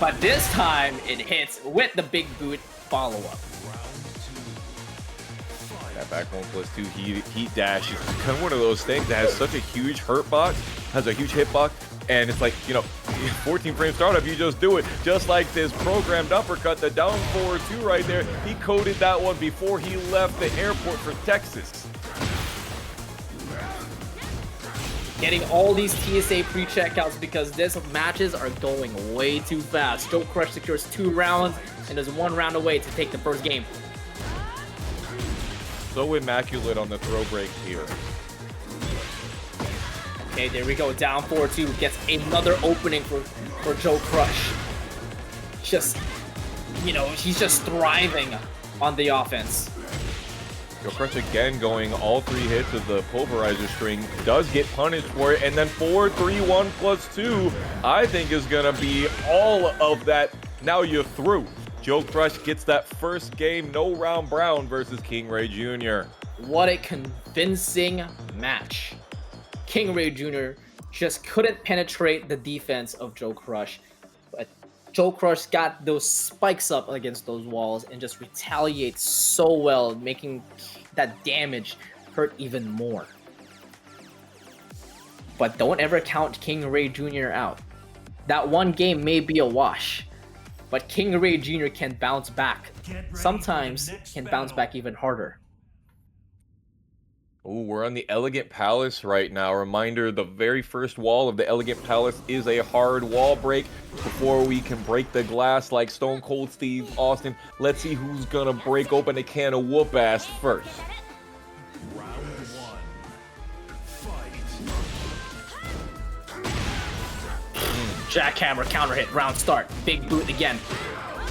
But this time, it hits with the big boot follow-up. That back one +2 heat dash is kind of one of those things that has such a huge hurt box, has a huge hitbox, and it's like, you know, 14 frame startup, you just do it. Just like this programmed uppercut, the down forward 2 right there. He coded that one before he left the airport for Texas. Getting all these TSA pre-checkouts because these matches are going way too fast. JoeCrush secures 2 rounds and is 1 round away to take the first game. So immaculate on the throw break here. Okay, there we go. Down 4-2 gets another opening for JoeCrush. Just, you know, he's just thriving on the offense. JoeCrush again going all 3 hits of the pulverizer string, does get punished for it, and then 4-3-1 +2, I think is gonna be all of that. Now you're through. JoeCrush gets that first game, no round brown versus KingReyJr. What a convincing match. KingReyJr just couldn't penetrate the defense of JoeCrush, but JoeCrush got those spikes up against those walls and just retaliates so well, making that damage hurt even more. But don't ever count KingReyJr out. That one game may be a wash, but KingReyJr can bounce back. Sometimes can bounce back even harder. Oh, we're on the Elegant Palace right now. Reminder, the very first wall of the Elegant Palace is a hard wall break. Before we can break the glass like Stone Cold Steve Austin, let's see who's gonna break open a can of whoop ass first. Round 1. Fight. Jackhammer counter hit, round start, big boot again.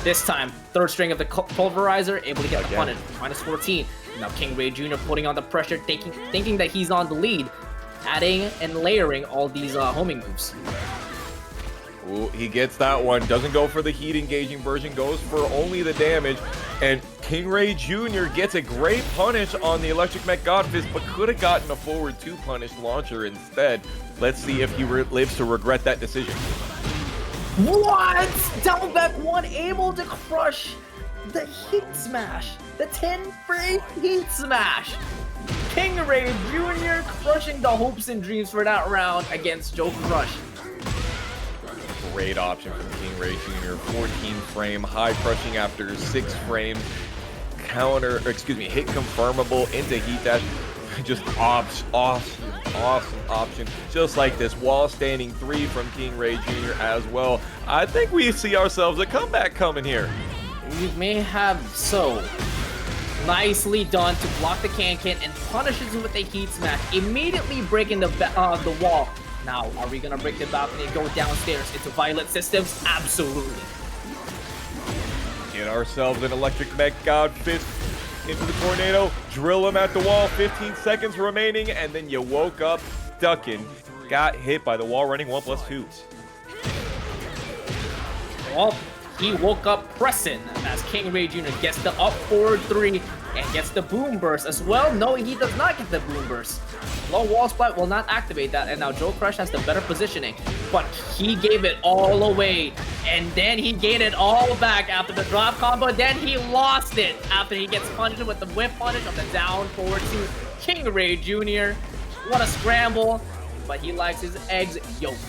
This time, 3rd string of the pulverizer, able to get the punish, -14. Now KingReyJr putting on the pressure, thinking that he's on the lead, adding and layering all these homing moves. Ooh, he gets that one, doesn't go for the heat engaging version, goes for only the damage, and KingReyJr gets a great punish on the Electric Mech Godfist, but could have gotten a forward 2 punish launcher instead. Let's see if he lives to regret that decision. What? Down back 1, able to crush the heat smash. The 10-frame heat smash. KingReyJr crushing the hopes and dreams for that round against JoeCrush. Great option from KingReyJr. 14 frame, high crushing after 6 frames. counter, or excuse me, hit confirmable into heat dash. Just awesome option. Just like this wall standing 3 from KingReyJr as well. I think we see ourselves a comeback coming here. We may have so nicely done to block the can and punishes him with a heat smash, immediately breaking the wall. Now, are we gonna break the balcony and go downstairs into Violet Systems? Absolutely. Get ourselves an electric mech god fist into the tornado, drill him at the wall, 15 seconds remaining, and then you woke up ducking, got hit by the wall running 1+2. Well, he woke up pressing as KingReyJr gets the up forward 3 and gets the boom burst as well. No, he does not get the boom burst. Low wall splat will not activate that, and now JoeCrush has the better positioning, but he gave it all away, and then he gained it all back after the drop combo. Then he lost it after he gets punished with the whip punish of the down forward to KingReyJr. What a scramble, but he likes his eggs yolked.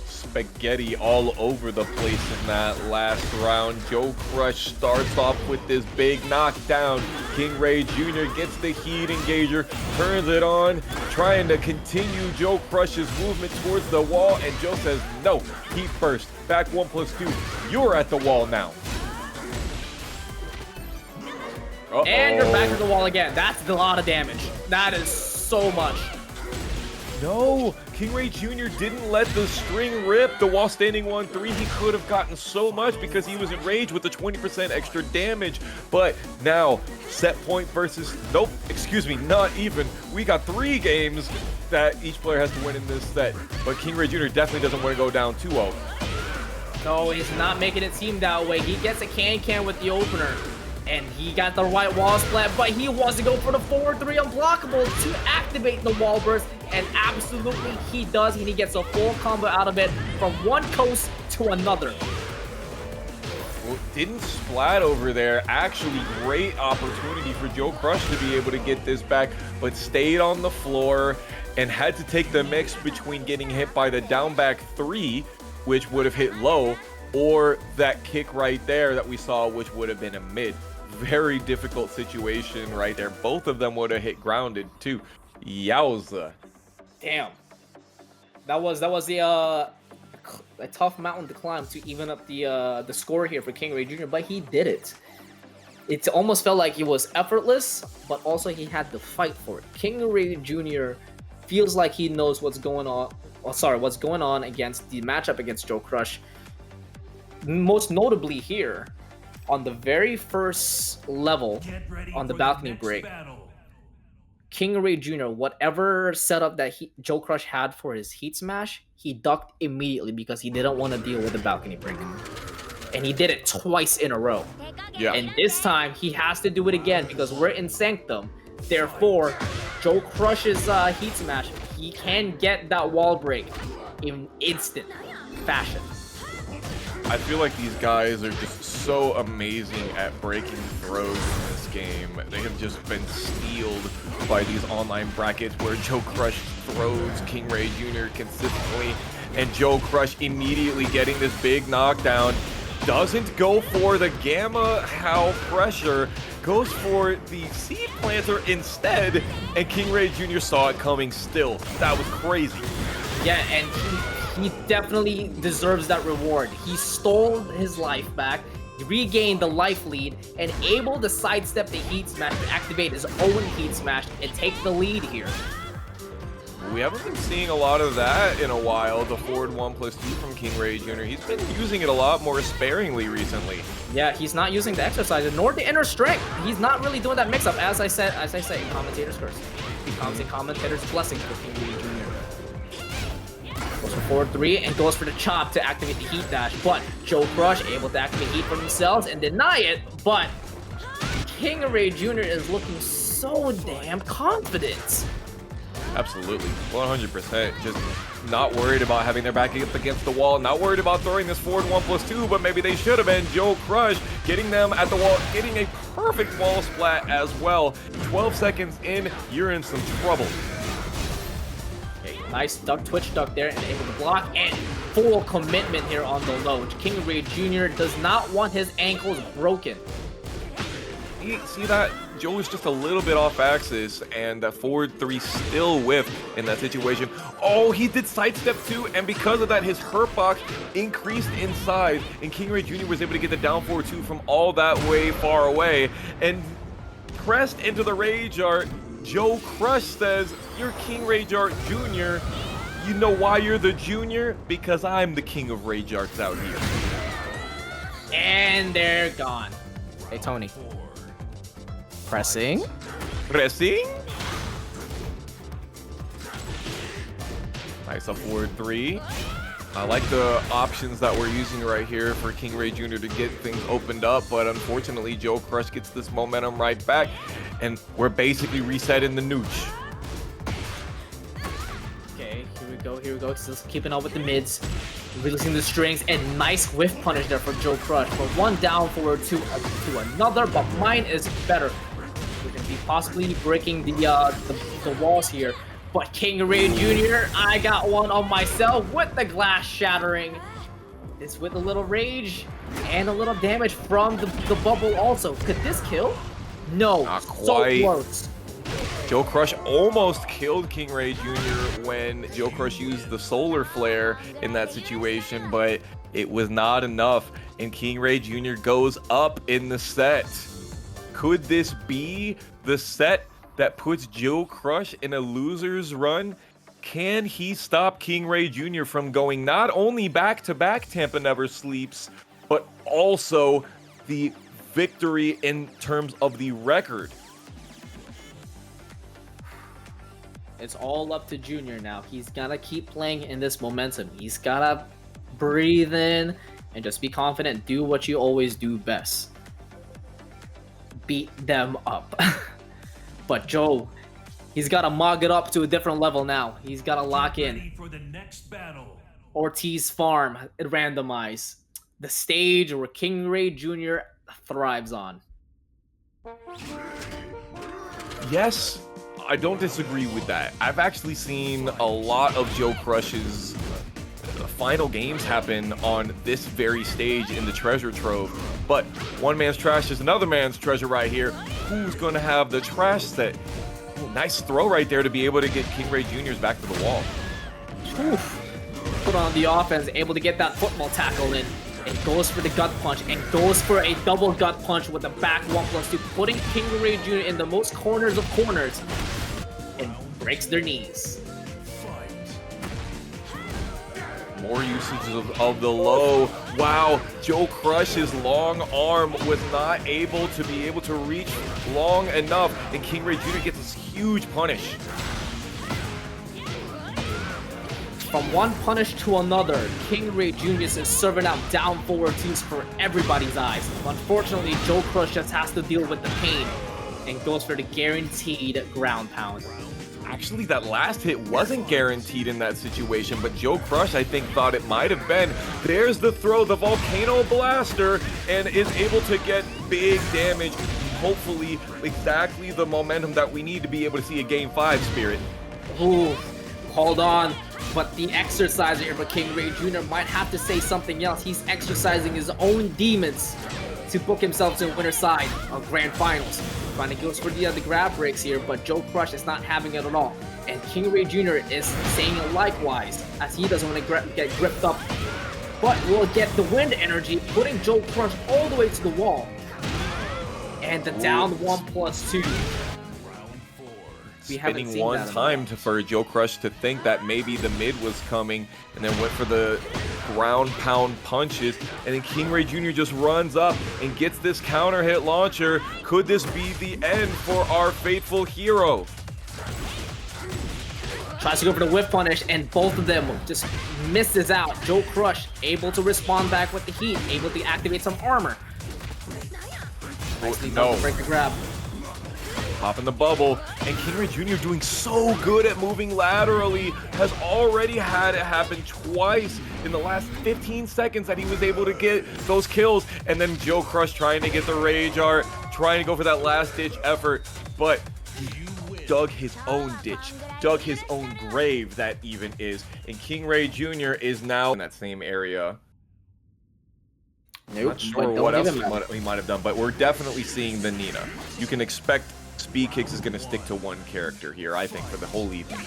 Spaghetti all over the place in that last round. JoeCrush starts off with this big knockdown. KingReyJr gets the heat engager, turns it on, trying to continue JoeCrush's movement towards the wall, and Joe says no. Heat burst, back 1+2. You're at the wall now. And you're back to the wall again. That's a lot of damage. That is so much. No, KingReyJr didn't let the string rip. The wall standing 1-3, he could have gotten so much because he was enraged with the 20% extra damage. But now, set point versus, nope, excuse me, not even. We got 3 games that each player has to win in this set. But KingReyJr definitely doesn't want to go down 2-0. No, he's not making it seem that way. He gets a can with the opener. And he got the right wall splat, but he wants to go for the forward 3 unblockable to activate the wall burst, and absolutely he does, and he gets a full combo out of it from one coast to another. Well, didn't splat over there. Actually, great opportunity for JoeCrush to be able to get this back, but stayed on the floor and had to take the mix between getting hit by the down back 3, which would have hit low, or that kick right there that we saw, which would have been a mid. Very difficult situation right there. Both of them would have hit grounded too. Yowza. Damn. That was a tough mountain to climb to even up the score here for KingReyJr, but he did it. It almost felt like it was effortless, but also he had to fight for it. KingReyJr feels like he knows what's going on. What's going on against the matchup against JoeCrush. Most notably here, on the very first level on the balcony break, KingReyJr, whatever setup that JoeCrush had for his heat smash, he ducked immediately because he didn't want to deal with the balcony break. And he did it twice in a row. Yeah. And this time, he has to do it again because we're in Sanctum. Therefore, JoeCrush's heat smash, he can get that wall break in instant fashion. I feel like these guys are just so amazing at breaking throws in this game. They have just been steeled by these online brackets where JoeCrush throws KingReyJr consistently, and JoeCrush immediately getting this big knockdown. Doesn't go for the Gamma How pressure, goes for the Seed Planter instead, and KingReyJr saw it coming still. That was crazy. Yeah, and he definitely deserves that reward. He stole his life back, regained the life lead, and able to sidestep the heat smash to activate his own heat smash and take the lead here. We haven't been seeing a lot of that in a while, the forward 1+2 from KingReyJr. He's been using it a lot more sparingly recently. Yeah, he's not using the exercises, nor the inner strength. He's not really doing that mix-up, as I say, commentator's curse. Becomes a commentator's blessing for KingReyJr. Goes for forward 3 and goes for the chop to activate the heat dash, but JoeCrush able to activate heat for themselves and deny it, but KingReyJr is looking so damn confident. Absolutely, 100%. Just not worried about having their back up against the wall, not worried about throwing this forward 1+2, but maybe they should have been. JoeCrush getting them at the wall, getting a perfect wall splat as well. 12 seconds in, you're in some trouble. Nice duck, twitch duck there, and able to block, and full commitment here on the low. KingReyJr does not want his ankles broken. see that? Joe is just a little bit off axis, and that forward 3 still whiffed in that situation. Oh, he did sidestep too, and because of that, his hurt box increased in size, and KingReyJr was able to get the down forward 2 from all that way far away, and pressed into the rage art. JoeCrush says, "You're KingReyJr Jr. You know why you're the junior? Because I'm the king of rage arts out here." And they're gone. Hey, Tony. Pressing. Pressing. Nice up forward 3. I like the options that we're using right here for KingReyJr to get things opened up, but unfortunately JoeCrush gets this momentum right back, and we're basically resetting the nooch. Okay, here we go. Just keeping up with the mids, releasing the strings, and nice whiff punish there for JoeCrush. From one down forward to another, but mine is better. We can be possibly breaking the walls here. But KingReyJr, I got one on myself with the glass shattering. This with a little rage and a little damage from the bubble also. Could this kill? No, Not so quite. close. JoeCrush almost killed KingReyJr when JoeCrush used the solar flare in that situation, but it was not enough, and KingReyJr goes up in the set. Could this be the set that puts JoeCrush in a loser's run? Can he stop KingReyJr from going not only back-to-back Tampa Never Sleeps, but also the victory in terms of the record? It's all up to Junior now. He's gotta keep playing in this momentum. He's gotta breathe in and just be confident. Do what you always do best. Beat them up. But Joe, he's got to mug it up to a different level now. He's got to lock in. For the next battle. Ortiz Farm, randomize. The stage where KingReyJr thrives on. Yes, I don't disagree with that. I've actually seen a lot of JoeCrush's final games happen on this very stage in the treasure trove. But one man's trash is another man's treasure right here. Who's going to have the trash set? Ooh, nice throw right there to be able to get KingReyJr's back to the wall. Oof. Put on the offense, able to get that football tackle in. And goes for the gut punch, and goes for a double gut punch with the back 1+2, putting KingReyJr in the most corners of corners. And breaks their knees. More usage of the low. Wow, JoeCrush's long arm was not able to reach long enough, and KingReyJr gets this huge punish. From one punish to another, KingReyJr is serving out down forward twos for everybody's eyes. Unfortunately, JoeCrush just has to deal with the pain and goes for the guaranteed ground pound. Actually, that last hit wasn't guaranteed in that situation, but JoeCrush, I think, thought it might have been. There's the throw, the Volcano Blaster, and is able to get big damage. Hopefully, exactly the momentum that we need to be able to see a Game 5, Spirit. Ooh, hold on. But the exerciser here for KingReyJr might have to say something else. He's exercising his own demons to book himself to the winner's side of Grand Finals. Trying to go for the grab breaks here, but JoeCrush is not having it at all. And KingReyJr is saying likewise, as he doesn't want to get gripped up. But will get the wind energy, putting JoeCrush all the way to the wall. And the down 1+2. We haven't Spinning seen one that time for JoeCrush to think that maybe the mid was coming, and then went for the ground pound punches, and then KingReyJr just runs up and gets this counter hit launcher. Could this be the end for our faithful hero? Tries to go for the whip punish, and both of them just misses out. JoeCrush able to respond back with the heat, able to activate some armor. Nicely done to break the grab. Popping the bubble, and KingReyJr doing so good at moving laterally, has already had it happen twice in the last 15 seconds that he was able to get those kills, and then JoeCrush trying to get the rage art, trying to go for that last ditch effort, but dug his own ditch, dug his own grave, that even is, and KingReyJr is now in that same area. Nope, Not sure but don't what else even matter. he might have done, but we're definitely seeing the Nina. You can expect Speedkicks is going to stick to one character here, I think, for the whole evening.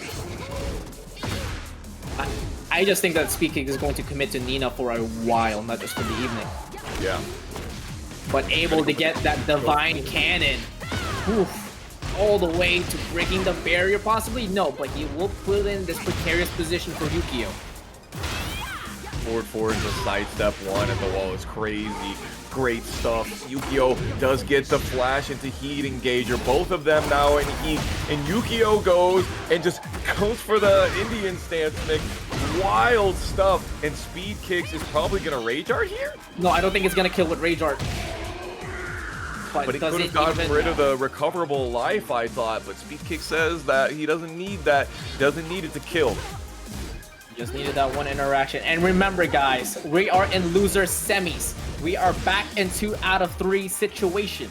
I just think that Speedkicks is going to commit to Nina for a while, not just for the evening. Yeah. But able to get that Divine Cannon, oof, all the way to breaking the barrier, possibly? No, but he will put in this precarious position for Ukiyo. Forward is a sidestep one, and the wall is crazy. Great stuff. Ukiyo does get the flash into Heat Engager. Both of them now in Heat. And Ukiyo goes for the Indian stance, Nick. Wild stuff. And Speedkicks is probably going to Rage Art here? No, I don't think it's going to kill with Rage Art. But he could have gotten rid of the recoverable life, I thought. But Speedkicks says that he doesn't need that. Doesn't need it to kill. Just needed that one interaction. And remember, guys, we are in loser semis. We are back in 2 out of 3 situation.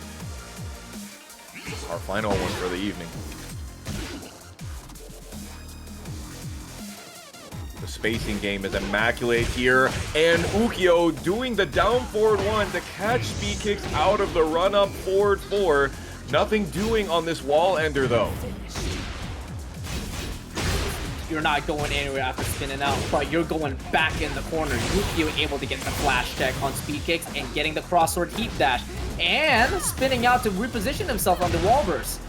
Our final one for the evening. The spacing game is immaculate here, and Ukiyo doing the down forward one to catch Speedkicks out of the run up forward 4. Nothing doing on this wall ender though. You're not going anywhere after spinning out, but you're going back in the corner. Ukiyo able to get the flash check on Speedkicks and getting the crossword heat dash and spinning out to reposition himself on the wall burst.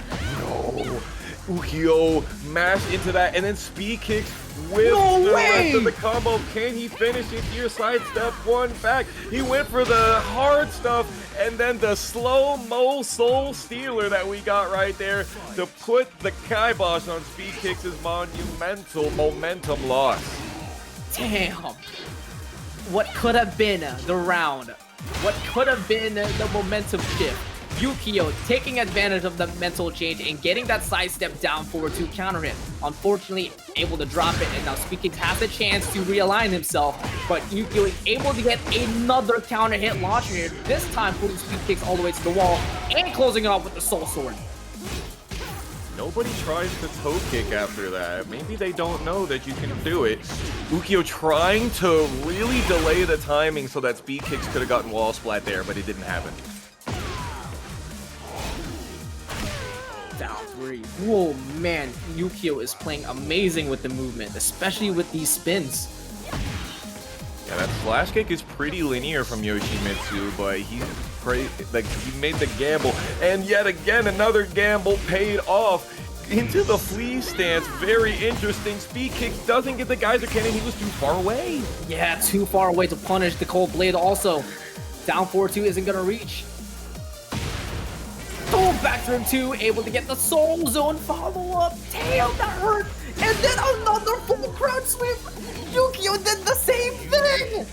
No. Ukiyo mashed into that, and then Speedkicks whips the rest of the combo. Can he finish it here? Sidestep one back. He went for the hard stuff, and then the slow-mo soul stealer that we got right there to put the kibosh on Speedkicks' monumental momentum loss. Damn. What could have been the round? What could have been the momentum shift? Ukiyo taking advantage of the mental change and getting that sidestep down forward to counter hit. Unfortunately, able to drop it, and now Speedkicks has a chance to realign himself, but Ukiyo is able to get another counter hit launcher here, this time putting Speedkicks all the way to the wall and closing it off with the Soul Sword. Nobody tries to toe kick after that. Maybe they don't know that you can do it. Ukiyo trying to really delay the timing so that Speedkicks could have gotten wall splat there, but it didn't happen. Down 3. Whoa, man, Ukiyo is playing amazing with the movement, especially with these spins. Yeah, that flash kick is pretty linear from Yoshimitsu, but he made the gamble, and yet again another gamble paid off into the flea stance. Very interesting. Speedkicks doesn't get the geyser cannon. He was too far away. Yeah, too far away to punish the cold blade. Also, down 4-2 isn't gonna reach. Oh, back to him too, able to get the Soul Zone follow-up. Damn, that hurt. And then another full crowd sweep. Ukiyo did the same thing.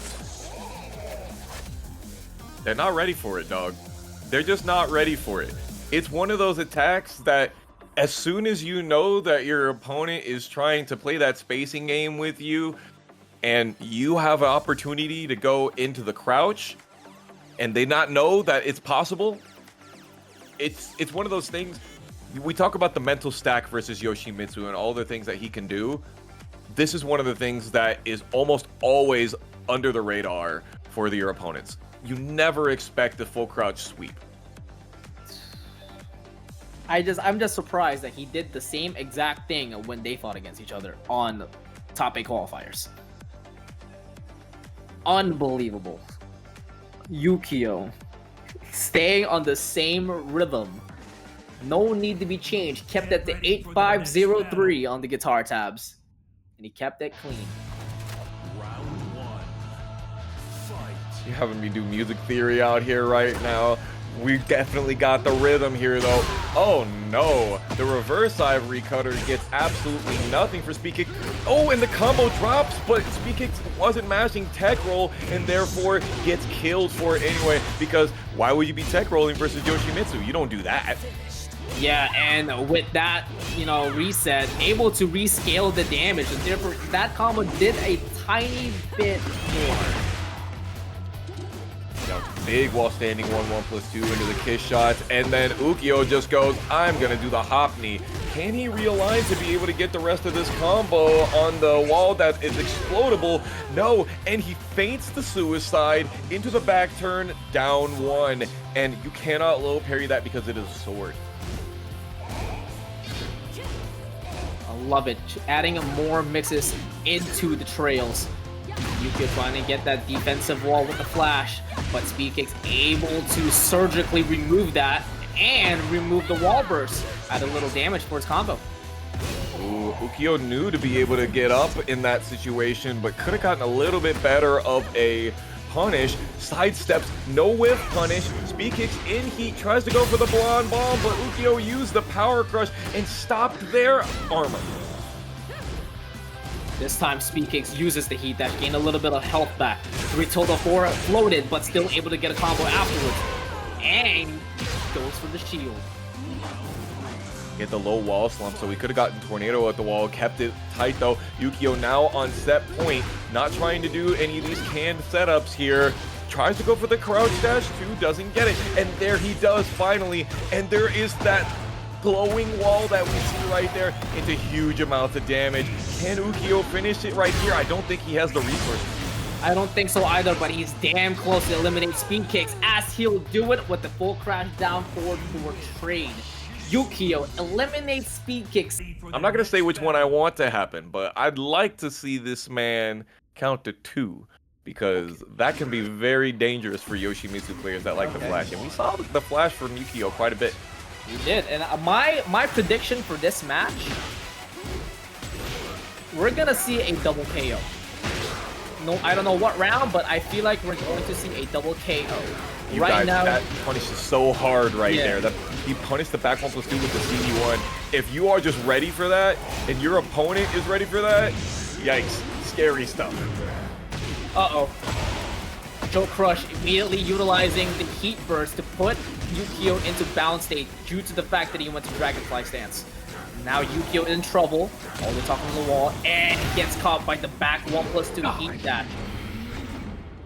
They're not ready for it, dog. They're just not ready for it. It's one of those attacks that as soon as you know that your opponent is trying to play that spacing game with you, and you have an opportunity to go into the crouch, and they not know that it's possible, it's one of those things. We talk about the mental stack versus Yoshimitsu and all the things that he can do. This is one of the things that is almost always under the radar for your opponents. You never expect a full crouch sweep. I'm just surprised that he did the same exact thing when they fought against each other on top 8 qualifiers. Unbelievable. Ukiyo staying on the same rhythm. No need to be changed. Kept at the 8503 on the guitar tabs. And he kept it clean. Round 1. Fight. You're having me do music theory out here right now. We definitely got the rhythm here though. Oh no, the reverse ivory cutter gets absolutely nothing for Speedkicks. Oh, and the combo drops, but Speedkicks wasn't mashing tech roll and therefore gets killed for it anyway, because why would you be tech rolling versus Yoshimitsu? You don't do that. Yeah, and with that, reset, able to rescale the damage, and therefore that combo did a tiny bit more. Big while standing 1-1+2 into the kiss shots, and then Ukiyo just goes, I'm gonna do the hop knee. Can he realign to be able to get the rest of this combo on the wall that is explodable? No, and he feints the suicide into the back turn, down one. And you cannot low parry that because it is a sword. I love it. Adding more mixes into the trails. Ukiyo trying to get that defensive wall with the flash, but Speedkicks able to surgically remove that and remove the wall burst. Add a little damage for his combo. Ooh, Ukiyo knew to be able to get up in that situation, but could have gotten a little bit better of a punish. Sidesteps, no whiff punish. Speedkicks in heat, tries to go for the blonde bomb, but Ukiyo used the power crush and stopped their armor. This time, Speedkicks uses the heat dash, gain a little bit of health back. 3-4 floated, but still able to get a combo afterwards. And goes for the shield. Get the low wall slump, so we could have gotten Tornado at the wall, kept it tight though. Ukiyo now on set point, not trying to do any of these canned setups here. Tries to go for the crouch dash too, doesn't get it. And there he does finally, and there is that glowing wall that we see right there into huge amounts of damage. Can Ukiyo finish it right here? I don't think he has the resources. I don't think so either, but he's damn close to eliminate Speedkicks as he'll do it with the full crash down forward for trade. Ukiyo eliminates Speedkicks. I'm not going to say which one I want to happen, but I'd like to see this man count to 2, because that can be very dangerous for Yoshimitsu players that like the flash. And we saw the flash from Ukiyo quite a bit. We did, and my prediction for this match, we're gonna see a double KO. No, I don't know what round, but I feel like we're going to see a double KO. You right guys, now, that punishes so hard right there. That he punished the back 1+2 with the CD1. If you are just ready for that, and your opponent is ready for that, yikes, scary stuff. Uh-oh. JoeCrush immediately utilizing the heat burst to put Ukiyo into bound state due to the fact that he went to Dragonfly stance. Now Ukiyo in trouble, all the top of the wall, and he gets caught by the back 1+2 heat dash.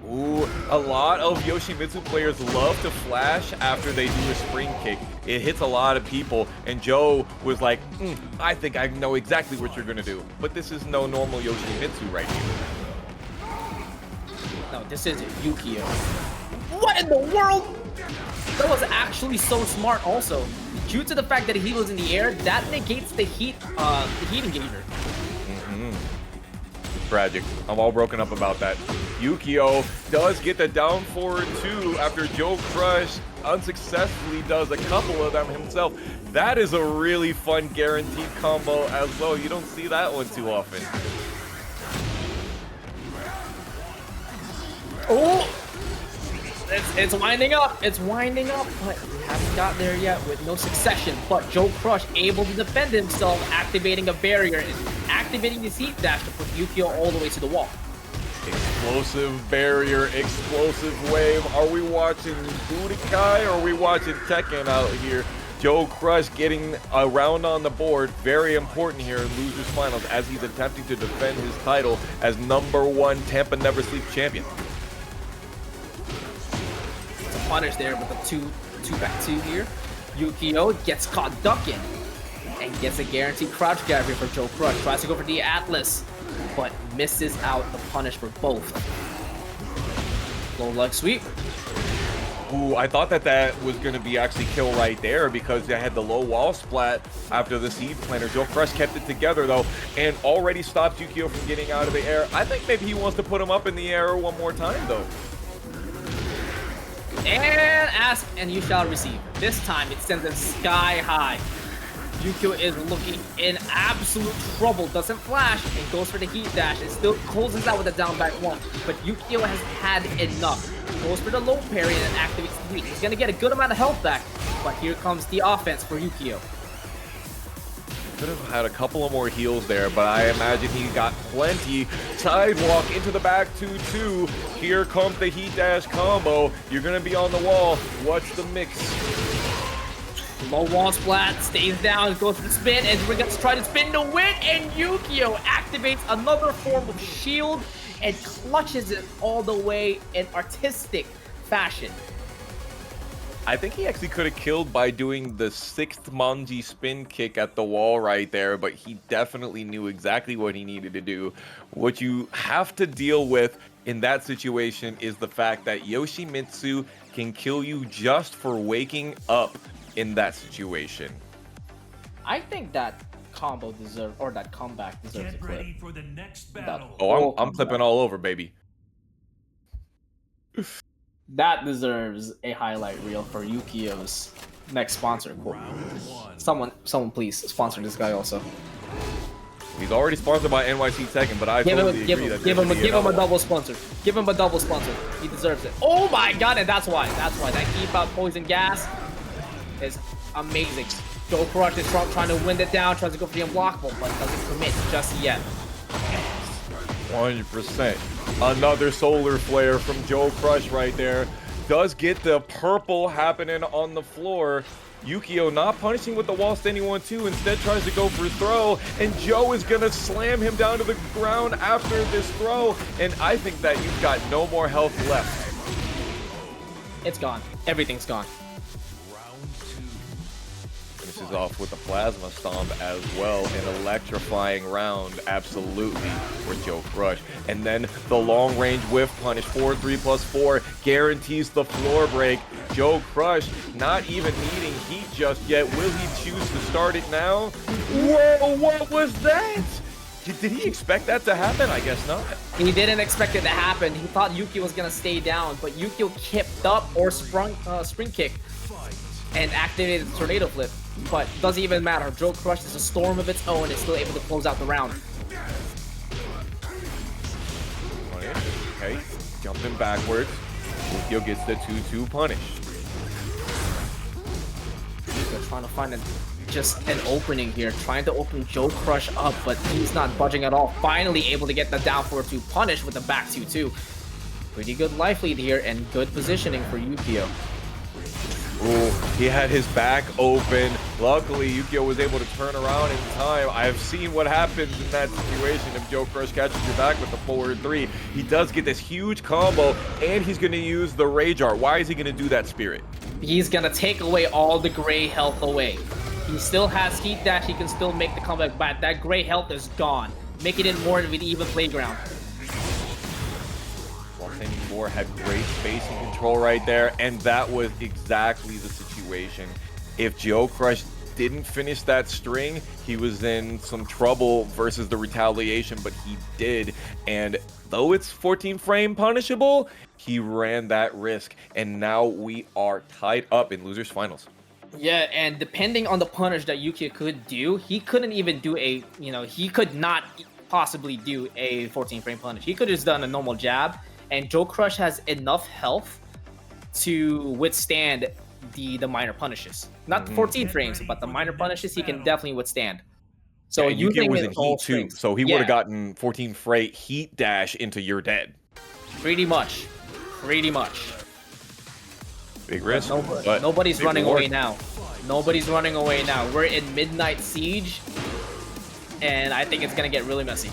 Ooh, a lot of Yoshimitsu players love to flash after they do a spring kick. It hits a lot of people, and Joe was like, I think I know exactly what you're gonna do. But this is no normal Yoshimitsu right here. No, this isn't Ukiyo. What in the world? That was actually so smart also. Due to the fact that he was in the air, that negates the heat engager. Tragic. I'm all broken up about that. Ukiyo does get the down forward 2 after JoeCrush unsuccessfully does a couple of them himself. That is a really fun guaranteed combo as well. You don't see that one too often. Oh! It's winding up. It's winding up, but hasn't got there yet with no succession. But JoeCrush able to defend himself, activating a barrier and activating his heat dash to put Ukiyo all the way to the wall. Explosive barrier, explosive wave. Are we watching Budokai or are we watching Tekken out here? JoeCrush getting a round on the board, very important here in Losers Finals as he's attempting to defend his title as #1 Tampa Never Sleeps champion. It's a punish there with a 2-back-2 here. Ukiyo gets caught ducking and gets a guaranteed crouch grab here for JoeCrush. Tries to go for the Atlas, but misses out the punish for both. Low leg sweep. Ooh, I thought that was going to be actually kill right there because they had the low wall splat after the seed planter. JoeCrush kept it together though and already stopped Ukiyo from getting out of the air. I think maybe he wants to put him up in the air one more time though. And ask and you shall receive. This time it sends him sky high. Ukiyo is looking in absolute trouble, doesn't flash, and goes for the heat dash, and still closes out with a down back 1. But Ukiyo has had enough. Goes for the low parry and activates the heat. He's gonna get a good amount of health back, but here comes the offense for Ukiyo. Could have had a couple of more heals there, but I imagine he got plenty. Sidewalk into the back 2-2. Here comes the heat dash combo. You're gonna be on the wall. What's the mix? Low wall splat, stays down, goes for the spin, and we're gonna try to spin to win, and Ukiyo activates another form of shield and clutches it all the way in artistic fashion. I think he actually could have killed by doing the 6th Manji spin kick at the wall right there, but he definitely knew exactly what he needed to do. What you have to deal with in that situation is the fact that Yoshimitsu can kill you just for waking up in that situation. I think that combo deserves, or that comeback deserves a Get clip. ready for the next battle. Oh, I'm clipping all over, baby. That deserves a highlight reel for Ukiyo's next sponsor. Cool. Someone please sponsor this guy also. He's already sponsored by NYC Tekken, but I Give totally him agree that give him a double sponsor. Give him a double sponsor. He deserves it. Oh my god, and that's why. That keep out poison gas is amazing. JoeCrush is trying to wind it down, tries to go for the unblockable, but doesn't commit just yet. 100%. Another solar flare from JoeCrush right there. Does get the purple happening on the floor. Ukiyo not punishing with the wall standing 1-2, instead tries to go for throw, and Joe is gonna slam him down to the ground after this throw, and I think that you've got no more health left. It's gone. Everything's gone. Finishes off with the plasma stomp as well. An electrifying round, absolutely, for JoeCrush. And then the long range whiff punish, 4-3+4, guarantees the floor break. JoeCrush not even needing heat just yet. Will he choose to start it now? Whoa, what was that? Did he expect that to happen? I guess not. He didn't expect it to happen. He thought Ukiyo was gonna stay down, but Ukiyo kipped up or sprung spring kick and activated the tornado flip. But doesn't even matter. JoeCrush is a storm of its own and is still able to close out the round. Okay, jumping backwards. Ukiyo gets the 2-2 punish. They're trying to find just an opening here, trying to open JoeCrush up, but he's not budging at all. Finally able to get the down 4-2 punish with the back 2-2. Pretty good life lead here and good positioning for Ukiyo. Ooh, he had his back open. Luckily, Ukiyo was able to turn around in time. I've seen what happens in that situation if JoeCrush catches your back with the forward 3. He does get this huge combo, and he's going to use the Rage Art. Why is he going to do that, Spirit? He's going to take away all the gray health away. He still has heat dash. He can still make the comeback, but that gray health is gone, making it more of an even playground. Four had great spacing control right there, and that was exactly the situation. If JoeCrush didn't finish that string, he was in some trouble versus the retaliation, but he did. And though it's 14 frame punishable, he ran that risk, and now we are tied up in losers finals. Yeah, and depending on the punish that Ukiyo could do, he couldn't even do a, he could not possibly do a 14 frame punish. He could have just done a normal jab, and JoeCrush has enough health to withstand the minor punishes. Not the 14 frames, but the minor punishes he can definitely withstand. So yeah, Ukiyo was in heat too, so he would have gotten 14 freight heat dash into you're dead. Pretty much. Big risk. But nobody's running away now. Nobody's running away now. We're in Midnight Siege, and I think it's gonna get really messy.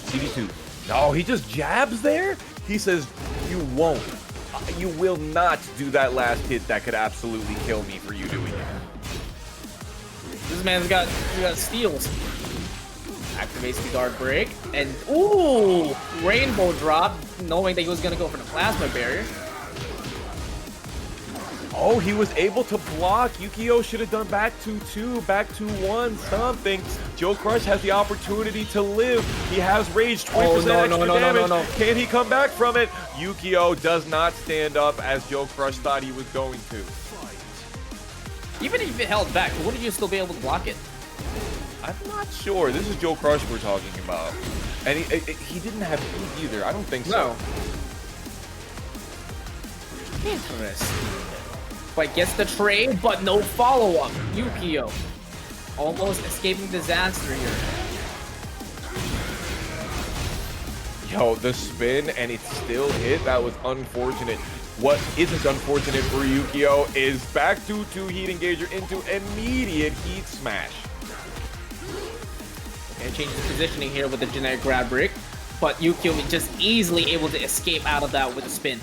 CD2. No, he just jabs there? He says, you won't. You will not do that last hit that could absolutely kill me for you doing it. This man's got steals. Activates the guard break, and ooh, rainbow drop, knowing that he was gonna go for the plasma barrier. Oh, he was able to block. Ukiyo should have done back 2-2, back 2-1, something. JoeCrush has the opportunity to live. He has rage, 20% extra damage. No. Can he come back from it? Ukiyo does not stand up as JoeCrush thought he was going to. Even if it held back, wouldn't you still be able to block it? I'm not sure. This is JoeCrush we're talking about. And he didn't have heat either. I don't think so. No. Interesting. But gets the trade, but no follow-up. Ukiyo almost escaping disaster here. Yo, the spin, and it still hit. That was unfortunate. What isn't unfortunate for Ukiyo is back 2-2 heat engager into immediate heat smash. And changes the positioning here with the generic grab break, but Ukiyo is just easily able to escape out of that with a spin.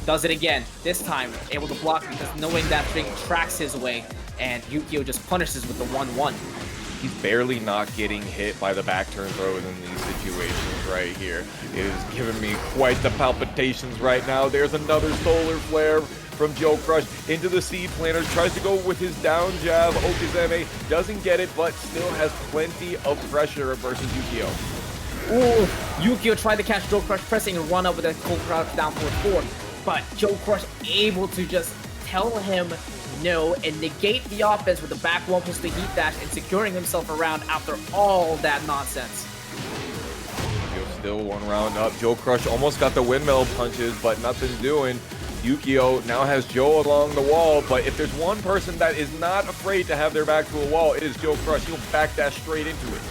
Does it again. This time, able to block because knowing that thing tracks his way, and Ukiyo just punishes with the 1-1. He's barely not getting hit by the back turn throws in these situations right here. It is giving me quite the palpitations right now. There's another solar flare from JoeCrush into the seed planter. Tries to go with his down jab. Okizeme doesn't get it, but still has plenty of pressure versus Ukiyo. Ooh, Ukiyo tried to catch JoeCrush pressing and run up with a cold crouch down forward 4. But JoeCrush able to just tell him no and negate the offense with the back 1 plus the heat dash and securing himself around after all that nonsense. Still 1 round up. JoeCrush almost got the windmill punches, but nothing doing. Ukiyo now has Joe along the wall, but if there's one person that is not afraid to have their back to a wall, it is JoeCrush. He'll backdash straight into it.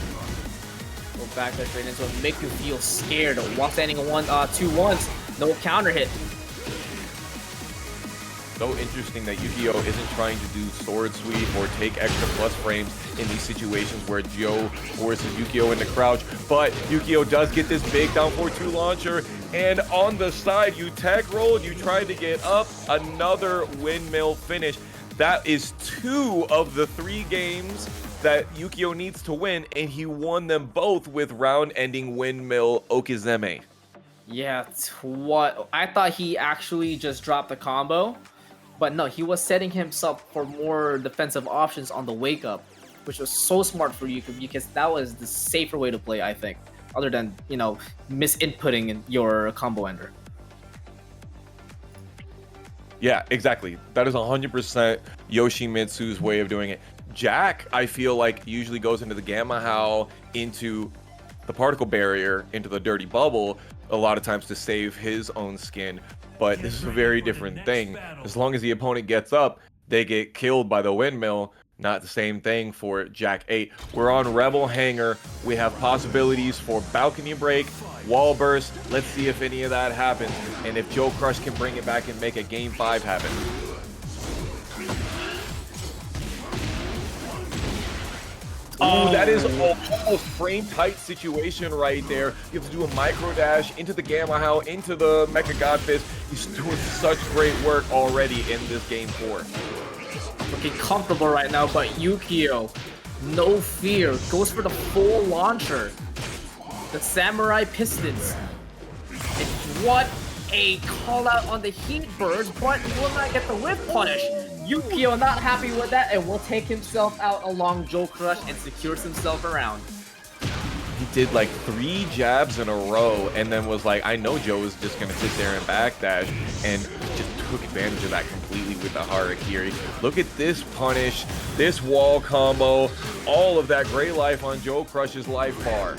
Go backdash straight into it, make you feel scared. While standing a 2-1s, no counter hit. So interesting that Ukiyo isn't trying to do sword sweep or take extra plus frames in these situations where Joe forces Ukiyo into crouch, but Ukiyo does get this big down 4-2 launcher, and on the side you tech rolled, you tried to get up, another windmill finish. That is 2 of the 3 games that Ukiyo needs to win, and he won them both with round-ending windmill Okizeme. Yeah, what? I thought he actually just dropped the combo. But no, he was setting himself for more defensive options on the wake up, which was so smart for you because that was the safer way to play, I think, other than, you know, misinputting in your combo ender. Yeah, exactly. That is 100% Yoshimitsu's way of doing it. Jack, I feel like, usually goes into the Gamma Howl, into the particle barrier, into the dirty bubble, a lot of times to save his own skin. But this is a very different thing. As long as the opponent gets up, they get killed by the windmill. Not the same thing for Jack 8. We're on Rebel Hangar. We have possibilities for balcony break, wall burst. Let's see if any of that happens. And if JoeCrush can bring it back and make a game 5 happen. Oh, that is almost frame tight situation right there. You have to do a micro dash into the Gamma Howl, into the Mecha God Fist. He's doing such great work already in this game 4. Looking comfortable right now, but Ukiyo, no fear, goes for the full launcher. The Samurai Pistons. And what a call out on the Heat Birds, but he will not get the whiff punish. Ukiyo not happy with that and will take himself out along JoeCrush and secures himself around. He did like 3 jabs in a row and then was like, I know Joe is just going to sit there and backdash, and just took advantage of that completely with the Harakiri. Look at this punish, this wall combo, all of that gray life on JoeCrush's life bar.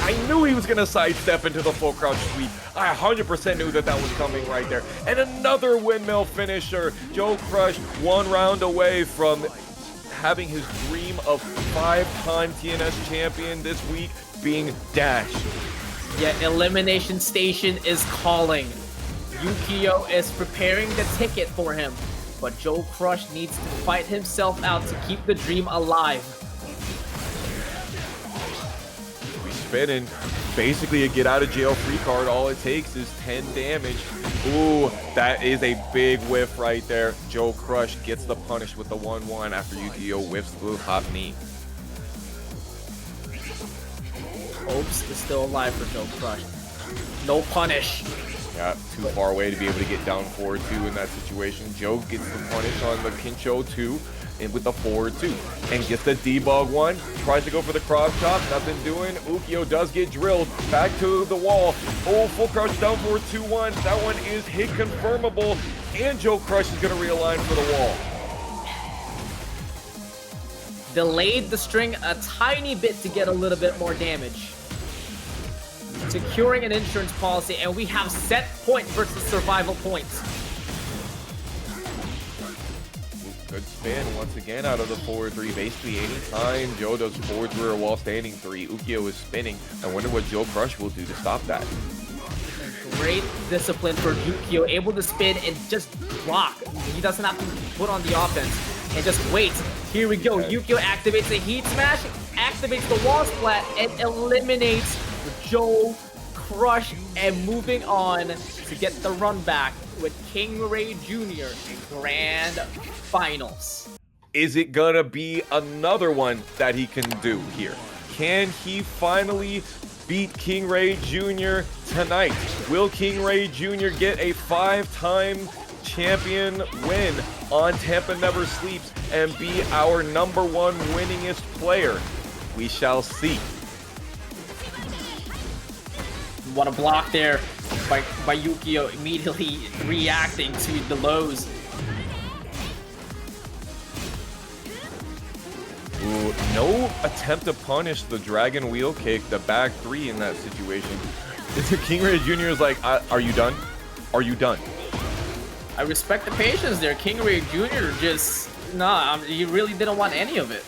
I knew he was going to sidestep into the full crouch sweep. I 100% knew that that was coming right there. And another windmill finisher. JoeCrush 1 round away from having his dream of 5-time TNS champion this week being dashed. Yeah, Elimination Station is calling. Ukiyo is preparing the ticket for him, but JoeCrush needs to fight himself out to keep the dream alive. Spinning, basically a get out of jail free card. All it takes is 10 damage. Ooh, that is a big whiff right there. JoeCrush gets the punish with the 1-1 after Ukiyo whiffs the hop knee. Hopes is still alive for JoeCrush. No punish. Yeah, too far away to be able to get down 4-2 in that situation. Joe gets the punish on the Kincho 2. In with the 4-2 and gets the debug 1, tries to go for the cross chop, nothing doing. Ukiyo does get drilled back to the wall. Oh, full crouch down 4-2-1. That one is hit confirmable, and JoeCrush is going to realign for the wall. Delayed the string a tiny bit to get a little bit more damage. Securing an insurance policy, and we have set point versus survival points. Good spin once again out of the 4-3. Basically, anytime Joe does 4-3 or wall standing 3, Ukiyo is spinning. I wonder what JoeCrush will do to stop that. Great discipline for Ukiyo, able to spin and just block. He doesn't have to put on the offense and just wait. Here we go. Ukiyo activates the heat smash, activates the wall splat, and eliminates JoeCrush. JoeCrush and moving on to get the run back with KingReyJr in Grand Finals. Is it gonna be another one that he can do here? Can he finally beat KingReyJr tonight? Will KingReyJr get a 5-time champion win on Tampa Never Sleeps and be our #1 winningest player? We shall see. What a block there by Ukiyo, immediately reacting to the lows. Ooh, no attempt to punish the dragon wheel kick, the back 3 in that situation. KingReyJr is like, are you done? Are you done? I respect the patience there. KingReyJr just, nah, he really didn't want any of it.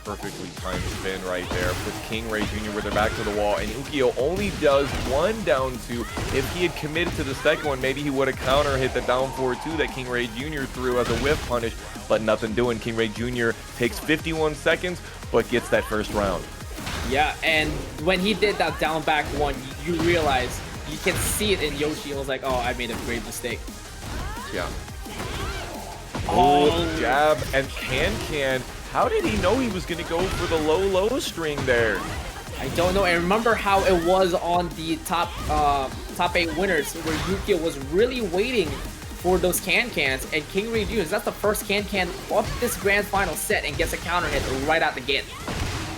Perfectly timed spin right there. Puts KingReyJr with their back to the wall, and Ukiyo only does 1 down 2. If he had committed to the second one, maybe he would have counter hit the down 4-2 that KingReyJr threw as a whiff punish, but nothing doing. KingReyJr takes 51 seconds, but gets that first round. Yeah, and when he did that down back 1, you realize, you can see it in Yoshi. He was like, oh, I made a grave mistake. Yeah. Oh, jab and can. How did he know he was going to go for the low string there? I don't know. I remember how it was on the top 8 winners, where Ukiyo was really waiting for those cans, and KingReyJr, that's the first can of this grand final set and gets a counter hit right out the gate.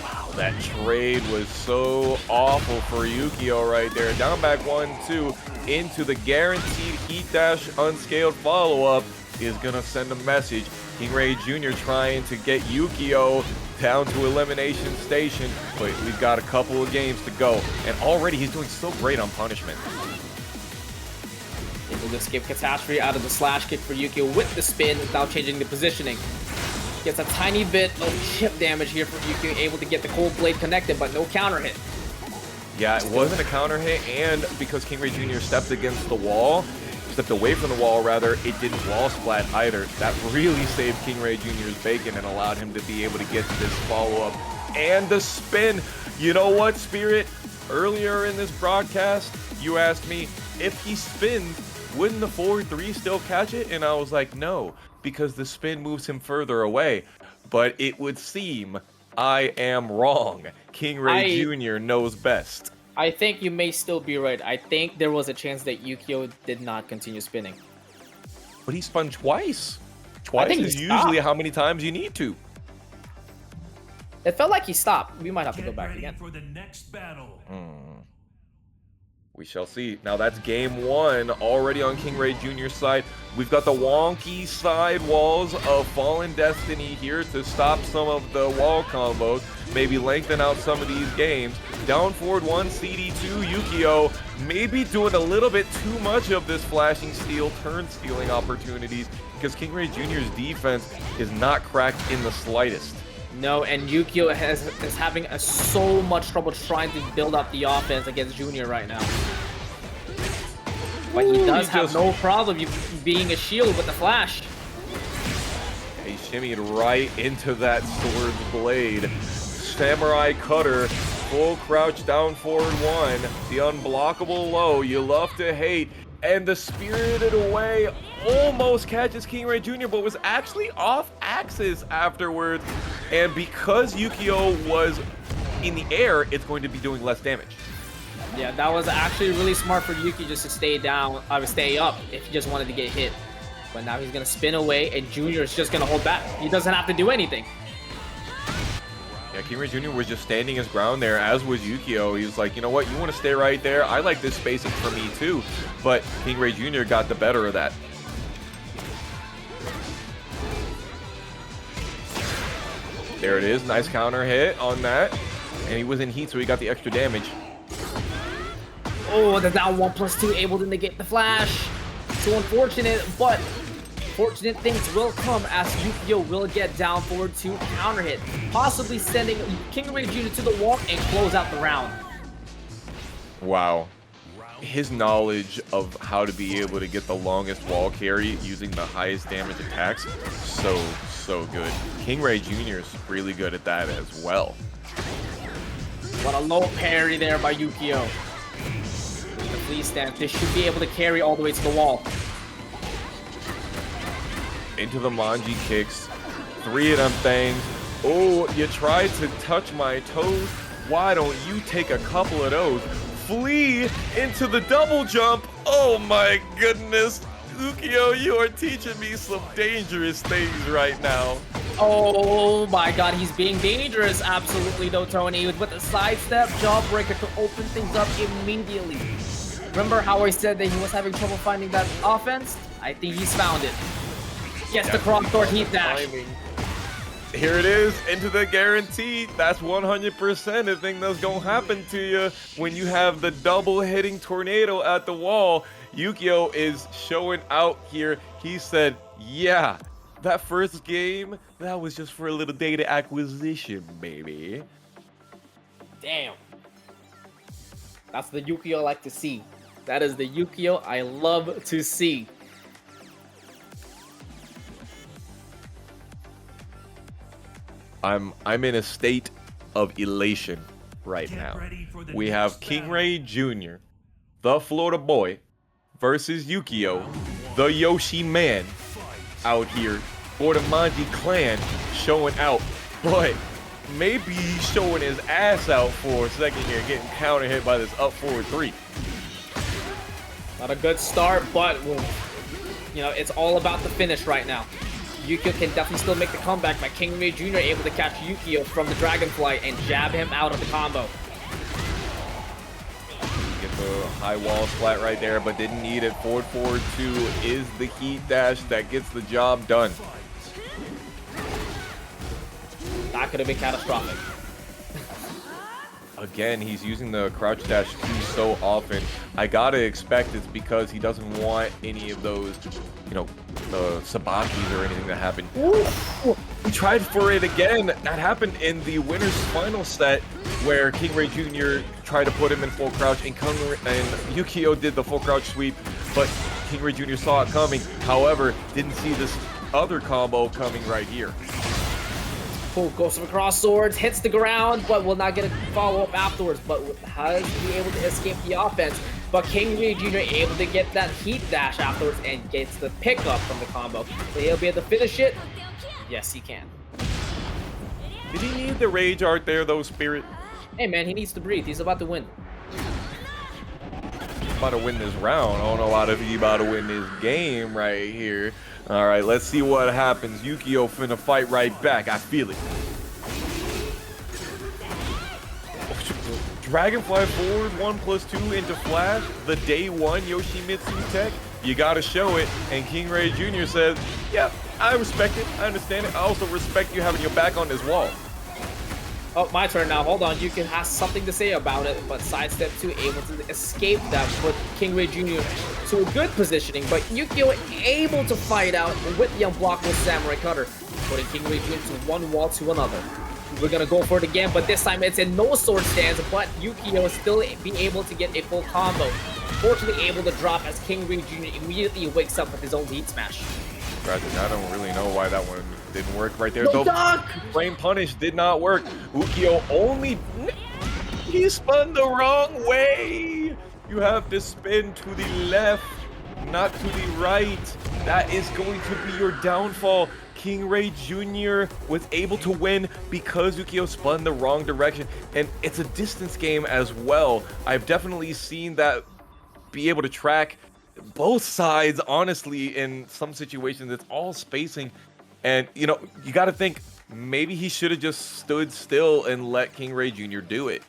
Wow, that trade was so awful for Ukiyo right there. Down back 1-2 into the guaranteed heat dash unscaled follow-up is going to send a message. KingReyJr trying to get Ukiyo down to elimination station, but we've got a couple of games to go, and already he's doing so great on punishment. Able to escape catastrophe out of the slash kick for Ukiyo with the spin without changing the positioning. Gets a tiny bit of chip damage here for Ukiyo, able to get the cold blade connected, but no counter hit. Yeah, it wasn't a counter hit, and because KingReyJr stepped away from the wall rather, it didn't wall splat either. That really saved KingReyJr's bacon and allowed him to be able to get to this follow-up. And the spin. You know what, Spirit? Earlier in this broadcast, you asked me, if he spins, wouldn't the 4-3 still catch it? And I was like, no, because the spin moves him further away. But it would seem I am wrong. KingReyJr knows best. I think you may still be right. I think there was a chance that Ukiyo did not continue spinning. But he spun twice. Twice is usually how many times you need to. It felt like he stopped. We might have to go back again. For the next battle. We shall see. Now that's game 1 already on KingReyJr's side. We've got the wonky side walls of Fallen Destiny here to stop some of the wall combos, maybe lengthen out some of these games. Down forward 1, CD2, Ukiyo maybe doing a little bit too much of this flashing steel, turn stealing opportunities, because KingReyJr's defense is not cracked in the slightest. No, and Ukiyo is having so much trouble trying to build up the offense against Junior right now. But he does have no problem being a shield with the flash. He shimmied right into that sword's blade. Samurai cutter, full crouch down forward 1. The unblockable low, you love to hate. And the Spirited Away almost catches KingReyJr, but was actually off axis afterwards. And because Ukiyo was in the air, it's going to be doing less damage. Yeah, that was actually really smart for Ukiyo just to stay down, stay up if he just wanted to get hit. But now he's gonna spin away, and Junior is just gonna hold back. He doesn't have to do anything. Yeah, KingReyJr was just standing his ground there, as was Ukiyo. He was like, you know what, you want to stay right there? I like this spacing for me too. But KingReyJr got the better of that. There it is, nice counter hit on that. And he was in heat, so he got the extra damage. Oh, the down 1+2 able to negate the flash. So unfortunate, but fortunate things will come as Ukiyo will get down forward to counter hit, possibly sending KingReyJr to the wall and close out the round. Wow. His knowledge of how to be able to get the longest wall carry using the highest damage attacks, so good. KingReyJr is really good at that as well. What a low parry there by Ukiyo. The fleece stance. This should be able to carry all the way to the wall. Into the manji kicks. 3 of them things. Oh, you tried to touch my toes. Why don't you take a couple of those? Flee into the double jump. Oh my goodness. Ukiyo, you are teaching me some dangerous things right now. Oh my god, he's being dangerous. Absolutely, Notori with a sidestep jawbreaker to open things up immediately. Remember how I said that he was having trouble finding that offense? I think he's found it. Gets the cross sword heat dash. Here it is, into the guarantee. That's 100% the thing that's gonna happen to you when you have the double hitting tornado at the wall. Ukiyo is showing out here. He said, yeah, that first game, that was just for a little data acquisition, baby. Damn. That's the Ukiyo I like to see. That is the Ukiyo I love to see. I'm in a state of elation right now. We have KingReyJr, the Florida boy, versus Ukiyo, the Yoshi man, out here for the Manji clan, showing out. But maybe he's showing his ass out for a second here, getting counter hit by this up forward 3. Not a good start, but you know, it's all about the finish right now. Ukiyo can definitely still make the comeback, but KingReyJr able to catch Ukiyo from the Dragonfly and jab him out of the combo. Get the high wall splat right there, but didn't need it. Forward 2 is the heat dash that gets the job done. That could have been catastrophic. Again, he's using the crouch dash too so often. I gotta expect it's because he doesn't want any of those, you know, the sabakis or anything to happen. Ooh. He tried for it again. That happened in the winner's final set where KingReyJr tried to put him in full crouch and Ukiyo did the full crouch sweep, but KingReyJr saw it coming. However, didn't see this other combo coming right here. Cool, goes for cross swords, hits the ground, but will not get a follow-up afterwards, but has to be able to escape the offense. But KingReyJr able to get that heat dash afterwards and gets the pickup from the combo. So he'll be able to finish it. Yes, he can. Did he need the rage art there, though, Spirit? Hey, man, he needs to breathe. He's about to win. About to win this round. I don't know about if he's about to win this game right here. All right, let's see what happens. Ukiyo finna fight right back. I feel it. Dragonfly forward 1+2 into flash. The day 1 Yoshimitsu tech. You gotta show it. And KingReyJr says, yeah, I respect it. I understand it. I also respect you having your back on this wall. Oh, my turn now. Hold on. Yukin has something to say about it, but sidestep 2 able to escape that, put KingReyJr to a good positioning, but Ukiyo able to fight out with the unblockable Samurai Cutter, putting KingReyJr to one wall to another. We're gonna go for it again, but this time it's in no sword stance, but Ukiyo still being able to get a full combo. Fortunately able to drop as KingReyJr immediately wakes up with his own heat smash. I don't really know why that one didn't work right there. Though Flame Punish did not work. Ukiyo only... He spun the wrong way! You have to spin to the left, not to the right. That is going to be your downfall. KingReyJr was able to win because Ukiyo spun the wrong direction. And it's a distance game as well. I've definitely seen that be able to track both sides, honestly. In some situations it's all spacing, and you know, you got to think maybe he should have just stood still and let KingReyJr do it.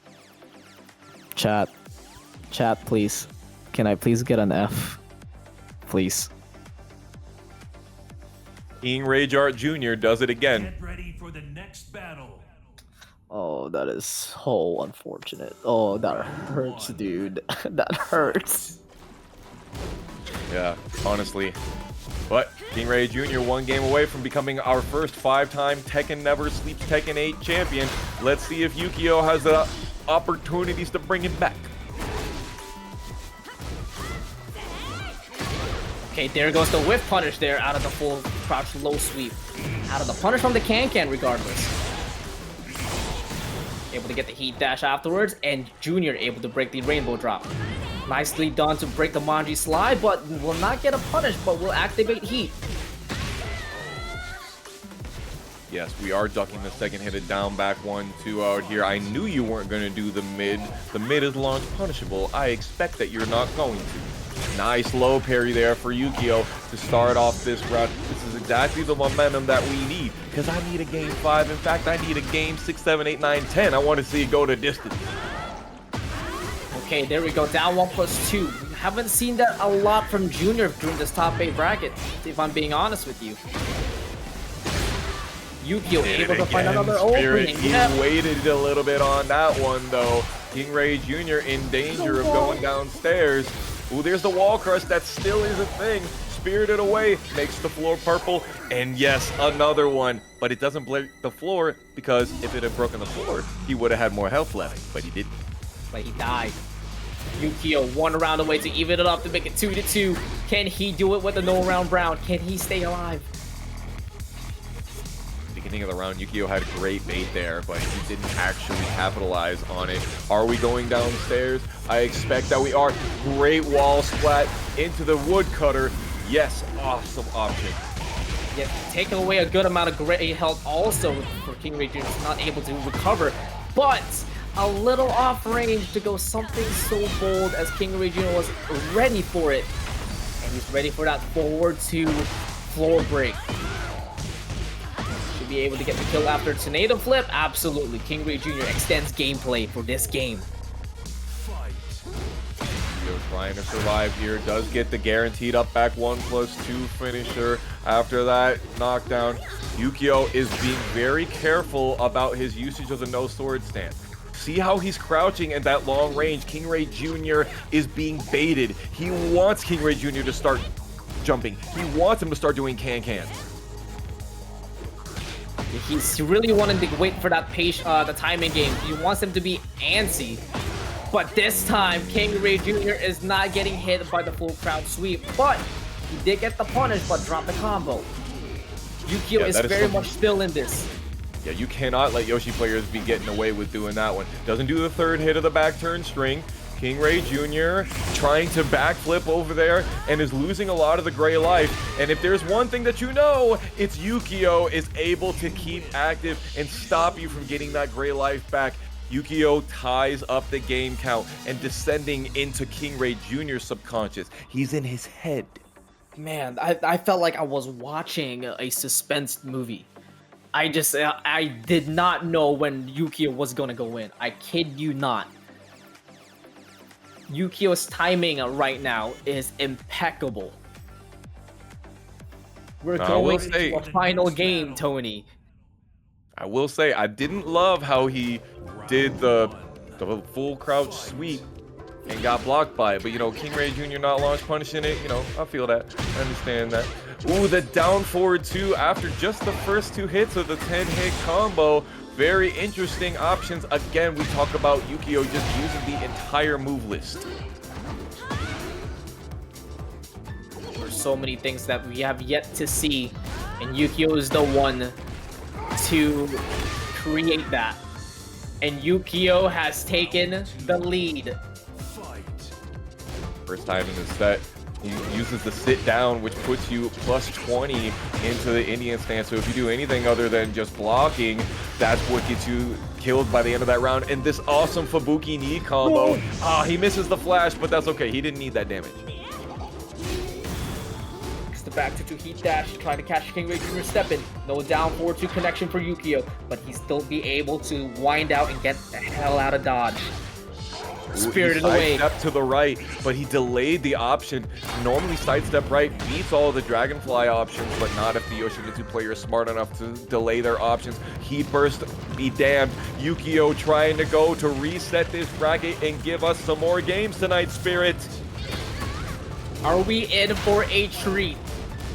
Chat, please, can I please get an F, please? KingReyJr Jr. does it again. Get ready for the next battle. Oh, that is so unfortunate. Oh, that hurts, dude. That hurts. Yeah, honestly. But KingReyJr 1 game away from becoming our first 5-time Tekken Never Sleeps Tekken 8 champion. Let's see if Ukiyo has the opportunities to bring it back. Okay, there goes the whiff punish there out of the full crouch low sweep. Out of the punish from the can regardless. able to get the heat dash afterwards, and Junior able to break the rainbow drop. Nicely done to break the Manji slide, but will not get a punish, but will activate heat. Yes, we are ducking the second hit of down back 1-2 out here. I knew you weren't going to do the mid. The mid is launch punishable. I expect that you're not going to. Nice low parry there for Ukiyo to start off this round. This is exactly the momentum that we need, because I need a game 5. In fact, I need a game 6, 7, 8, 9, 10. I want to see it go to distance. Okay, there we go. Down 1+2. We haven't seen that a lot from Junior during this top 8 bracket, if I'm being honest with you. Ukiyo able to find another opening. He waited a little bit on that one, though. KingReyJr in danger of going downstairs. Ooh, there's the wall crush. That still is a thing. Spirited away, makes the floor purple. And yes, another one. But it doesn't break the floor, because if it had broken the floor, he would have had more health left. But he didn't. But he died. Ukiyo one round away to even it up to make it 2-2. Can he do it with a no round Brown? Can he stay alive? Beginning of the round, Ukiyo had great bait there, but he didn't actually capitalize on it. Are we going downstairs? I expect that we are. Great wall splat into the woodcutter. Yes, awesome option. Yeah, taking away a good amount of great health also for KingReyJr. Not able to recover, but a little off range to go something so bold as KingReyJr was ready for it. And he's ready for that forward to floor break. Be able to get the kill after tornado flip. Absolutely, KingReyJr extends gameplay for this game. Trying to survive here, does get the guaranteed up back 1+2 finisher. After that knockdown, Ukiyo is being very careful about his usage of the no sword stance. See how he's crouching at that long range. KingReyJr is being baited. He wants KingReyJr to start jumping. He wants him to start doing can-cans. He's really wanting to wait for that the timing game. He wants him to be antsy. But this time, KingReyJr is not getting hit by the full crowd sweep. But he did get the punish, but dropped the combo. Ukiyo is very much still in this. Yeah, you cannot let Yoshi players be getting away with doing that one. Doesn't do the third hit of the back turn string. KingReyJr trying to backflip over there and is losing a lot of the gray life. And if there's one thing that you know, it's Ukiyo is able to keep active and stop you from getting that gray life back. Ukiyo ties up the game count and descending into KingReyJr's subconscious. He's in his head. Man, I felt like I was watching a suspense movie. I did not know when Ukiyo was gonna go in. I kid you not. Ukiyo's timing right now is impeccable. We're going into a final game, Tony. I will say, I didn't love how he did the full crouch sweep and got blocked by it. But, you know, KingReyJr not launch punishing it, you know, I feel that. I understand that. Ooh, the down forward 2 after just the first 2 hits of the 10-hit combo. Very interesting options. Again, we talk about Ukiyo just using the entire move list. There's so many things that we have yet to see, and Ukiyo is the one to create that. And Ukiyo has taken the lead. First time in the set, he uses the sit down, which puts you +20 into the Indian stance. So if you do anything other than just blocking, that's what gets you killed by the end of that round. And this awesome Fubuki knee combo. Ah, he misses the flash, but that's okay. He didn't need that damage. It's the back to heat dash, trying to catch KingReyJr step in. No down forward 2 connection for Ukiyo, but he still be able to wind out and get the hell out of dodge. Spirited away. Step to the right, but he delayed the option. Normally sidestep right beats all of the dragonfly options, but not if the Yoshimitsu player is smart enough to delay their options. Heat burst, be damned. Ukiyo trying to go to reset this bracket and give us some more games tonight, Spirit. Are we in for a treat?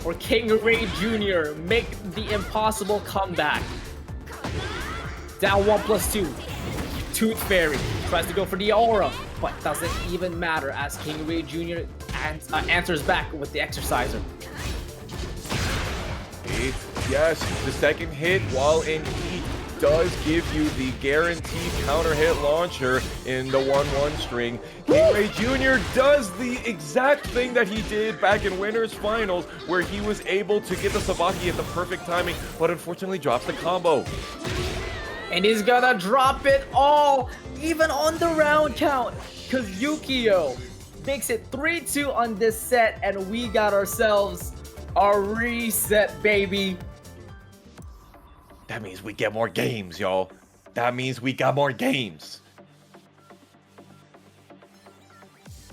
Or KingReyJr make the impossible comeback? Down 1+2. Tooth Fairy tries to go for the aura, but doesn't even matter as KingReyJr answers back with the exerciser. Yes, the second hit while in heat does give you the guaranteed counter hit launcher in the 1-1 string. KingReyJr. does the exact thing that he did back in Winners Finals, where he was able to get the Sabaki at the perfect timing, but unfortunately drops the combo. And he's gonna drop it all, even on the round count, because Ukiyo makes it 3-2 on this set, and we got ourselves a reset, baby. That means we get more games, y'all. That means we got more games.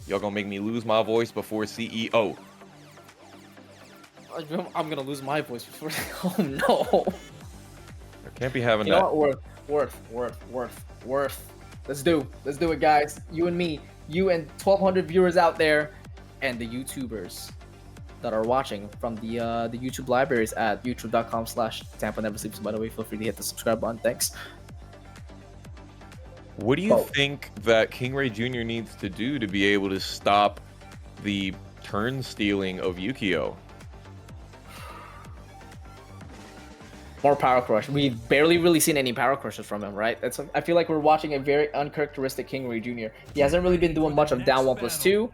Y'all gonna make me lose my voice before CEO. I'm gonna lose my voice before. Oh no. I can't be having You that. know what? Worth. Let's do it, guys. You and me, you and 1,200 viewers out there, and the YouTubers that are watching from the YouTube libraries at youtube.com/Tampa Never Sleeps. By the way, feel free to hit the subscribe button. Thanks. What do you think that KingReyJr. needs to do to be able to stop the turn stealing of Ukiyo? More power crush. We've barely really seen any power crushes from him, right? I feel like we're watching a very uncharacteristic KingReyJr. He hasn't really been doing much of down 1+2.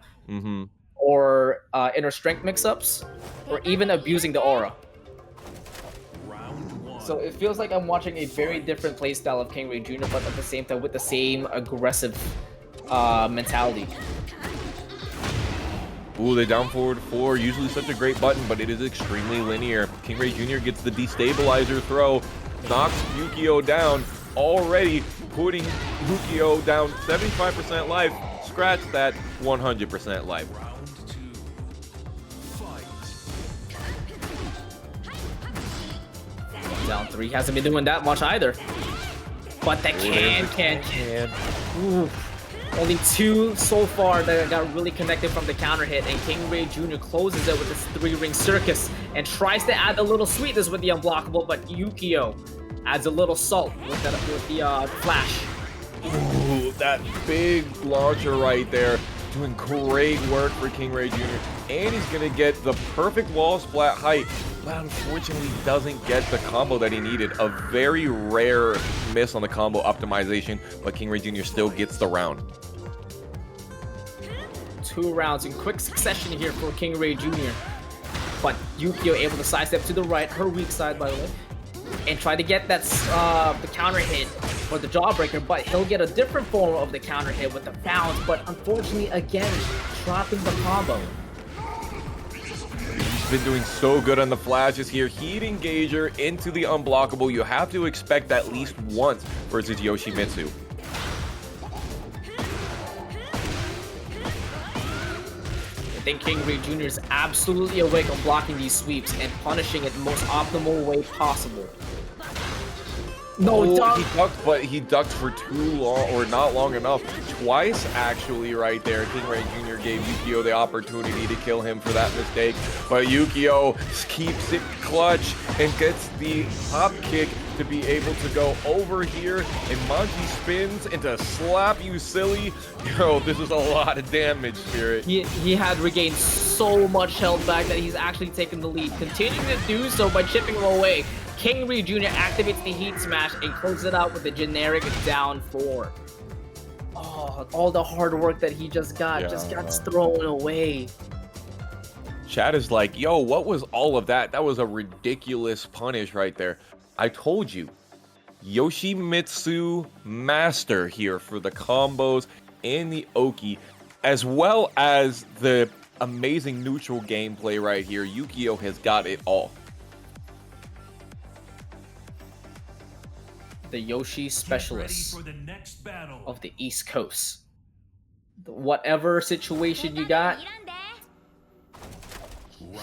Or inner strength mix-ups, or even abusing the aura. So it feels like I'm watching a very different playstyle of KingReyJr, but at the same time with the same aggressive mentality. Ooh, the down forward 4, usually such a great button, but it is extremely linear. KingReyJr. gets the destabilizer throw, knocks Ukiyo down, already putting Ukiyo down 75% life. Scratch that, 100% life. Down 3 hasn't been doing that much either. But the can. Ooh. Only 2 so far that got really connected from the counter hit, and KingReyJr. closes it with this 3-ring circus and tries to add a little sweetness with the unblockable, but Ukiyo adds a little salt with the flash. Ooh, that big launcher right there. Doing great work for KingReyJr. And he's going to get the perfect wall splat height, but unfortunately doesn't get the combo that he needed. A very rare miss on the combo optimization, but KingReyJr. still gets the round. 2 rounds in quick succession here for KingReyJr. But Ukiyo able to sidestep to the right, her weak side by the way, and try to get that the counter hit or the jawbreaker, but he'll get a different form of the counter hit with the bounce, but unfortunately again dropping the combo. He's been doing so good on the flashes here. Heat engager into the unblockable. You have to expect at least once versus Yoshimitsu. I think KingReyJr. is absolutely awake on blocking these sweeps and punishing it the most optimal way possible. No, he ducked, but he ducked for too long, or not long enough. Twice, actually, right there. KingReyJr. gave Ukiyo the opportunity to kill him for that mistake, but Ukiyo keeps it clutch and gets the hop kick to be able to go over here, and Monty spins into slap you silly. Yo, this is a lot of damage, Spirit. He had regained so much health back that he's actually taken the lead, continuing to do so by chipping him away. KingReyJr. activates the heat smash and closes it out with a generic down 4. Oh, all the hard work that he just got thrown away. Chat is like, yo, what was all of that? That was a ridiculous punish right there. I told you, Yoshimitsu master here for the combos and the Oki, as well as the amazing neutral gameplay right here. Ukiyo has got it all. The Yoshi specialist of the East Coast. Whatever situation you got,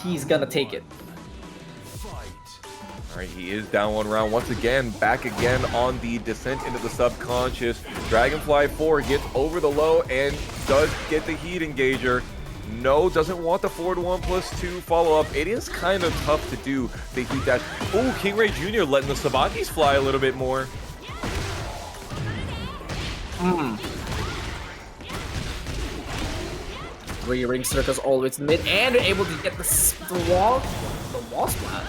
he's gonna take it. All right, he is down 1 round once again, back again on the descent into the subconscious. Dragonfly 4 gets over the low and does get the heat engager. No, doesn't want the forward 1+2 follow-up. It is kind of tough to do the heat dash. Oh, KingReyJr. letting the Sabakis fly a little bit more. 3-ring circus always mid, and they're able to get the wall splat.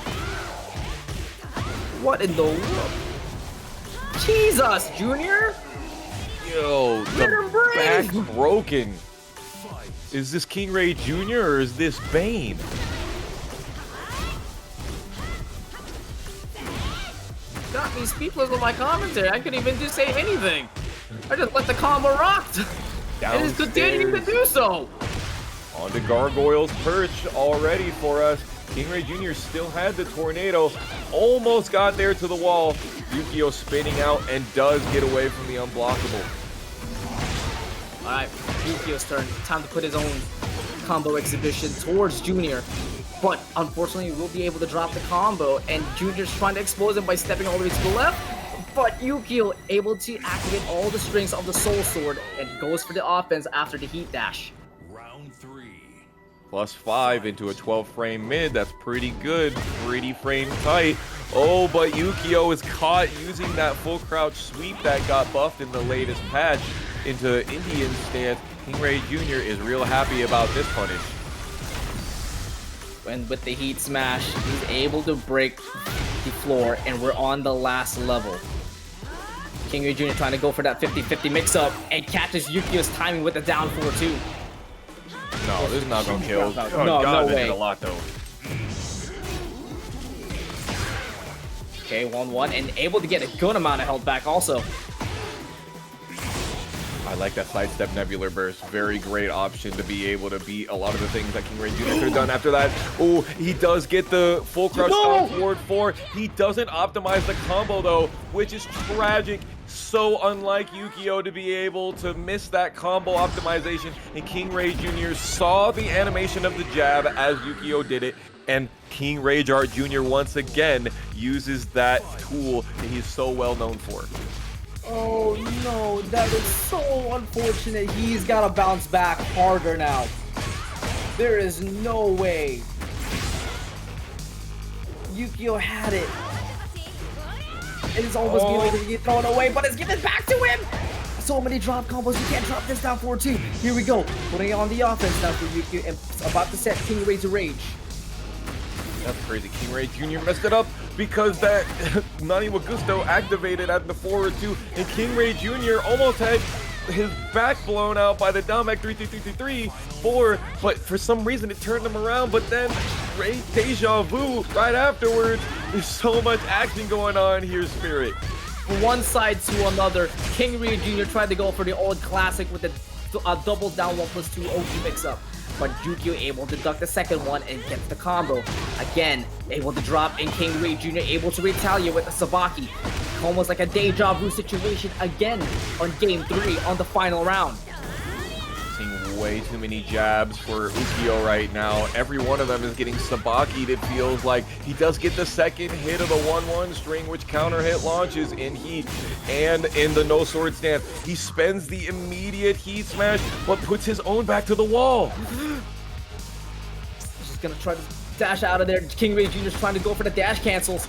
What in the world? Jesus, Junior! Yo, Let him the breathe. back broken. Is this KingReyJr. or is this Bane? Got me speechless with my commentary. I couldn't even say anything. I just let the combo rock. And it's continuing to do so. On the Gargoyle's perch already for us. KingReyJr. still had the tornado. Almost got there to the wall. Ukiyo spinning out and does get away from the unblockable. Alright, Ukiyo's turn. Time to put his own combo exhibition towards Junior. But unfortunately, we'll be able to drop the combo, and Junior's trying to expose him by stepping all the way to the left. But Ukiyo able to activate all the strings of the Soul Sword and goes for the offense after the Heat Dash. Round 3. +5 into a 12-frame mid. That's pretty good. Pretty frame tight. Oh, but Ukiyo is caught using that full crouch sweep that got buffed in the latest patch into Indian stance. KingReyJr. is real happy about this punish. And with the Heat Smash, he's able to break the floor, and we're on the last level. KingReyJr. trying to go for that 50-50 mix-up and catches Ukiyo's timing with the down 4-2. No, this is not gonna kill. No, Oh, no God, this way. did a lot though. Okay, 1-1, and able to get a good amount of health back also. I like that sidestep Nebular Burst. Very great option to be able to beat a lot of the things that KingReyJr. could have done after that. Oh, he does get the full crush down forward 4. He doesn't optimize the combo though, which is tragic. So unlike Ukiyo to be able to miss that combo optimization, and KingReyJr. saw the animation of the jab as Ukiyo did it, and KingReyJr. Jr. once again uses that tool that he's so well known for. Oh no, that is so unfortunate. He's got to bounce back harder now. There is no way. Ukiyo had it. It is almost going to get thrown away, but it's given back to him. So many drop combos. You can't drop this down 4-2. Here we go. Putting it on the offense now for Ukiyo and about to set KingRey to rage. That's crazy. KingReyJr. messed it up because that Nani Wagusto activated at the forward 2, and KingReyJr. almost had his back blown out by the down back 3-3-3-3-4, but for some reason it turned him around. But then Deja Vu right afterwards. There's so much action going on here, Spirit. From one side to another, KingReyJr. tried to go for the old classic with the double down 1+2 OG mix-up. But Ukiyo able to duck the second one and gets the combo. Again, able to drop, and KingReyJr. able to retaliate with the Sabaki. Almost like a deja vu situation again on game 3 on the final round. Seeing way too many jabs for Ukiyo right now. Every one of them is getting Sabaki'd, it feels like. He does get the second hit of the 1-1 string, which counter hit launches in Heat and in the no sword stance. He spends the immediate Heat Smash, but puts his own back to the wall. Just gonna try to dash out of there. KingReyJr. is trying to go for the dash cancels.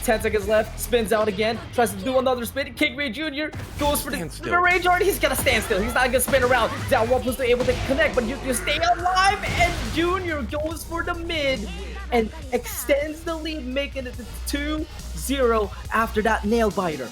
10 seconds left, spins out again, tries to do another spin. KingReyJr. goes for the range already. He's gonna stand still. He's not gonna spin around. Down 1+2 able to connect, but Ukiyo stay alive, and Junior goes for the mid and extends the lead, making it 2-0 after that nail biter.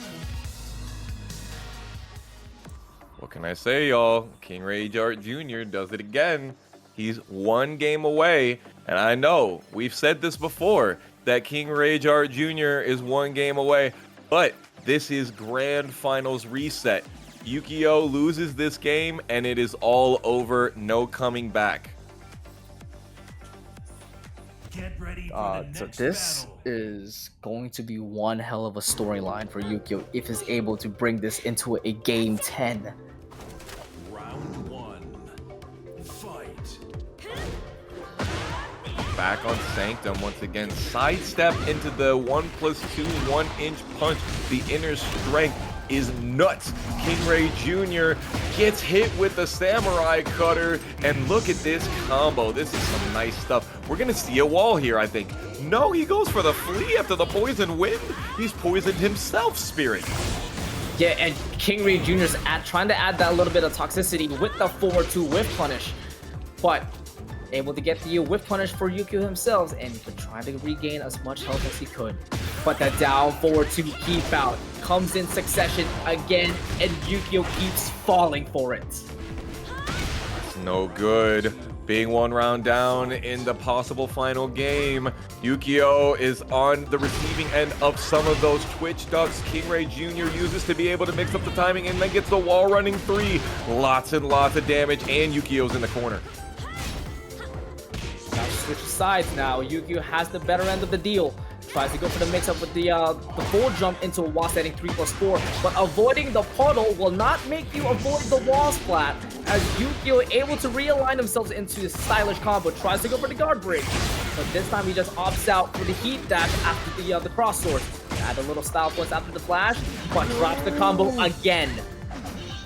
What can I say, y'all? KingReyJr. Jr. does it again. He's one game away, and I know we've said this before, that KingReyJr. Jr. is one game away, but this is Grand Finals reset. Ukiyo loses this game, and it is all over. No coming back. Get ready for the So next this battle. is going to be one hell of a storyline for Ukiyo if he's able to bring this into a game 10. Round 1. Fight. Back on Sanctum once again. Sidestep into the 1+2 1-inch punch. The inner strength is nuts. KingReyJr. gets hit with the samurai cutter, and look at this combo. This is some nice stuff. We're gonna see a wall here, I think. No, he goes for the flea after the poison wind. He's poisoned himself, Spirit. Yeah, and KingReyJr.'s trying to add that little bit of toxicity with the 4-2 whiff punish, but able to get the whiff punish for Ukiyo himself, and trying to regain as much health as he could. But the down forward to keep out comes in succession again, and Ukiyo keeps falling for it. It's no good. Being 1 round down in the possible final game. Ukiyo is on the receiving end of some of those Twitch ducks KingReyJr uses to be able to mix up the timing, and then gets the wall running 3. Lots and lots of damage, and Ukiyo's in the corner. Now switch sides now. Ukiyo has the better end of the deal. Tries to go for the mix-up with the full jump into a wall setting 3+4, but avoiding the puddle will not make you avoid the wall splat, as Ukiyo able to realign himself into a stylish combo. Tries to go for the guard break, but this time he just opts out for the heat dash after the cross sword. Add a little style points after the flash, but drops the combo again.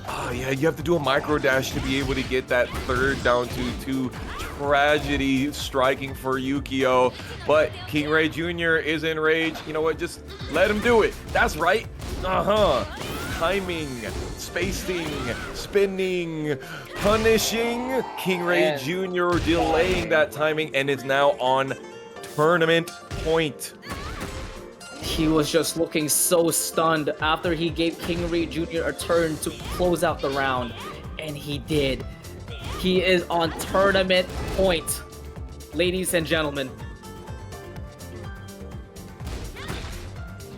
Oh yeah, you have to do a micro dash to be able to get that third down to 2. Tragedy striking for Ukiyo, but KingReyJr is enraged. You know what? Just let him do it. That's right. Timing, spacing, spinning, punishing. KingReyJr delaying that timing, and is now on tournament point. He was just looking so stunned after he gave KingReyJr a turn to close out the round, and he did. He is on tournament point, ladies and gentlemen.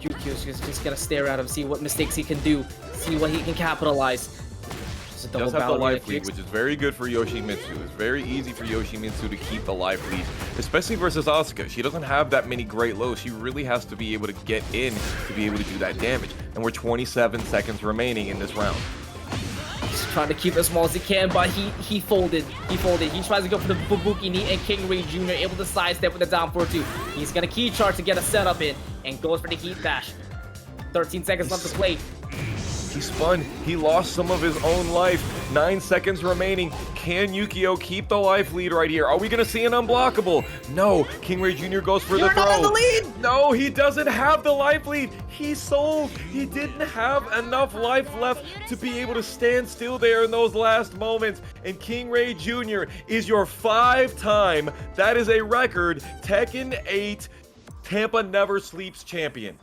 Ukiyo's just gonna stare at him, see what mistakes he can do, see what he can capitalize. He does have the life lead, which is very good for Yoshimitsu. It's very easy for Yoshimitsu to keep the life lead, especially versus Asuka. She doesn't have that many great lows. She really has to be able to get in to be able to do that damage. And we're 27 seconds remaining in this round. He's trying to keep it as small as he can, but he folded. He tries to go for the Bubuki knee, and KingReyJr able to sidestep with the down 4-2. He's gonna key charge to get a setup in, and goes for the heat dash. 13 seconds left to play. He spun. He lost some of his own life. 9 seconds remaining. Can Ukiyo keep the life lead right here? Are we going to see an unblockable? No. KingReyJr goes for the throw. Not in the lead! No, he doesn't have the life lead. He sold. He didn't have enough life left to be able to stand still there in those last moments. And KingReyJr is your 5-time, that is a record, Tekken 8 Tampa Never Sleeps champion.